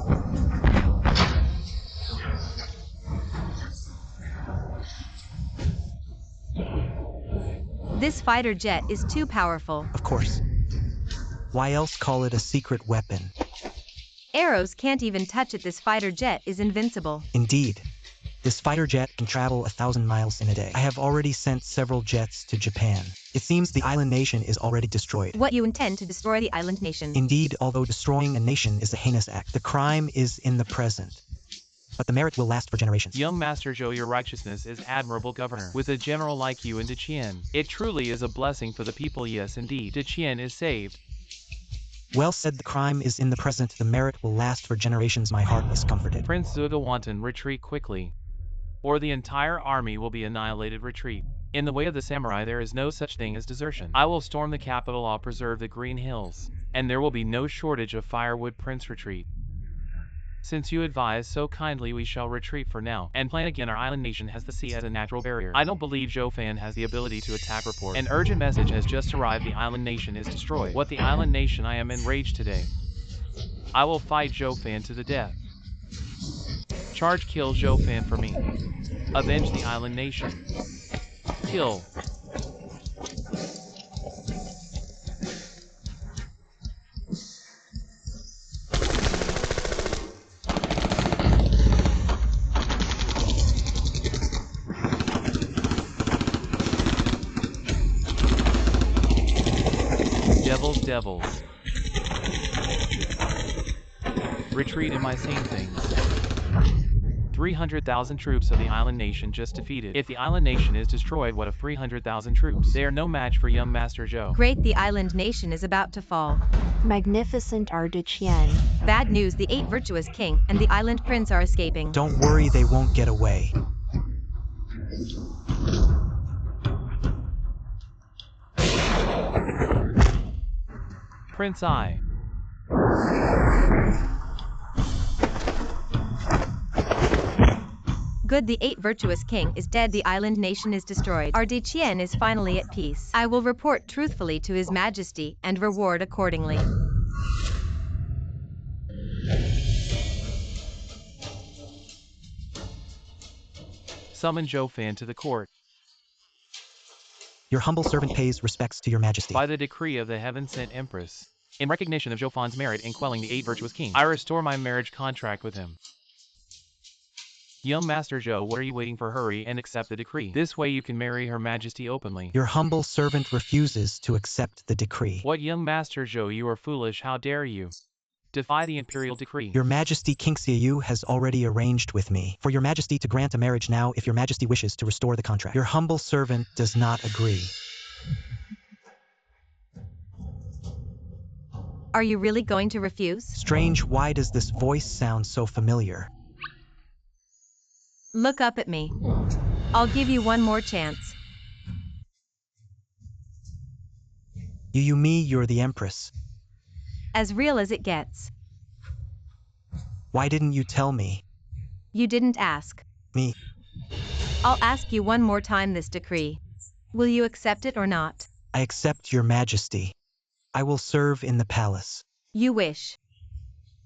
This fighter jet is too powerful. Of course. Why else call it a secret weapon? Arrows can't even touch it. This fighter jet is invincible. Indeed. This fighter jet can travel 1,000 miles in a day. I have already sent several jets to Japan. It seems the island nation is already destroyed. What, you intend to destroy the island nation? Indeed, although destroying a nation is a heinous act, the crime is in the present. But the merit will last for generations. Young Master Zhou, your righteousness is admirable, Governor. With a general like you in Daqian, it truly is a blessing for the people. Yes, indeed. Daqian is saved. Well said. The crime is in the present. The merit will last for generations. My heart is comforted. Prince Zuga Wanton, retreat quickly, or the entire army will be annihilated. Retreat. In the way of the samurai there is no such thing as desertion. I will storm the capital. I'll preserve the green hills, and there will be no shortage of firewood. Prince, retreat. Since you advise so kindly, we shall retreat for now, and plan again. Our island nation has the sea as a natural barrier. I don't believe Zhou Fan has the ability to attack. Report. An urgent message has just arrived. The island nation is destroyed. What, the island nation? I am enraged today. I will fight Zhou Fan to the death. Charge, kill Zhou Fan for me. Avenge the island nation. Kill. Devils. Retreat. Am I saying things? 300,000 troops of the island nation just defeated. If the island nation is destroyed, what of 300,000 troops? They are no match for young Master Zhou. Great, the island nation is about to fall. Magnificent Ardichian. Bad news, the 8 virtuous king and the island prince are escaping. Don't worry, they won't get away. Prince I. Good, the 8 virtuous king is dead. The island nation is destroyed. Ardichian is finally at peace. I will report truthfully to his majesty and reward accordingly. Summon Zhou Fan to the court. Your humble servant pays respects to your majesty. By the decree of the heaven-sent empress, in recognition of Zhou Fan's merit in quelling the 8 virtuous king, I restore my marriage contract with him. Young Master Zhou, what are you waiting for? Hurry and accept the decree. This way you can marry Her Majesty openly. Your humble servant refuses to accept the decree. What, young Master Zhou, you are foolish. How dare you? defy the imperial decree. Your Majesty, King Xiaoyu has already arranged with me for your Majesty to grant a marriage now if your Majesty wishes to restore the contract. Your humble servant does not agree. Are you really going to refuse? Strange, why does this voice sound so familiar? Look up at me. I'll give you one more chance. You're the Empress. As real as it gets. Why didn't you tell me? You didn't ask. Me. I'll ask you one more time this decree. Will you accept it or not? I accept your Majesty. I will serve in the palace. You wish.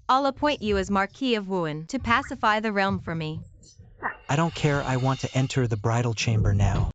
I'll appoint you as Marquis of Wuan to pacify the realm for me. I don't care, I want to enter the bridal chamber now.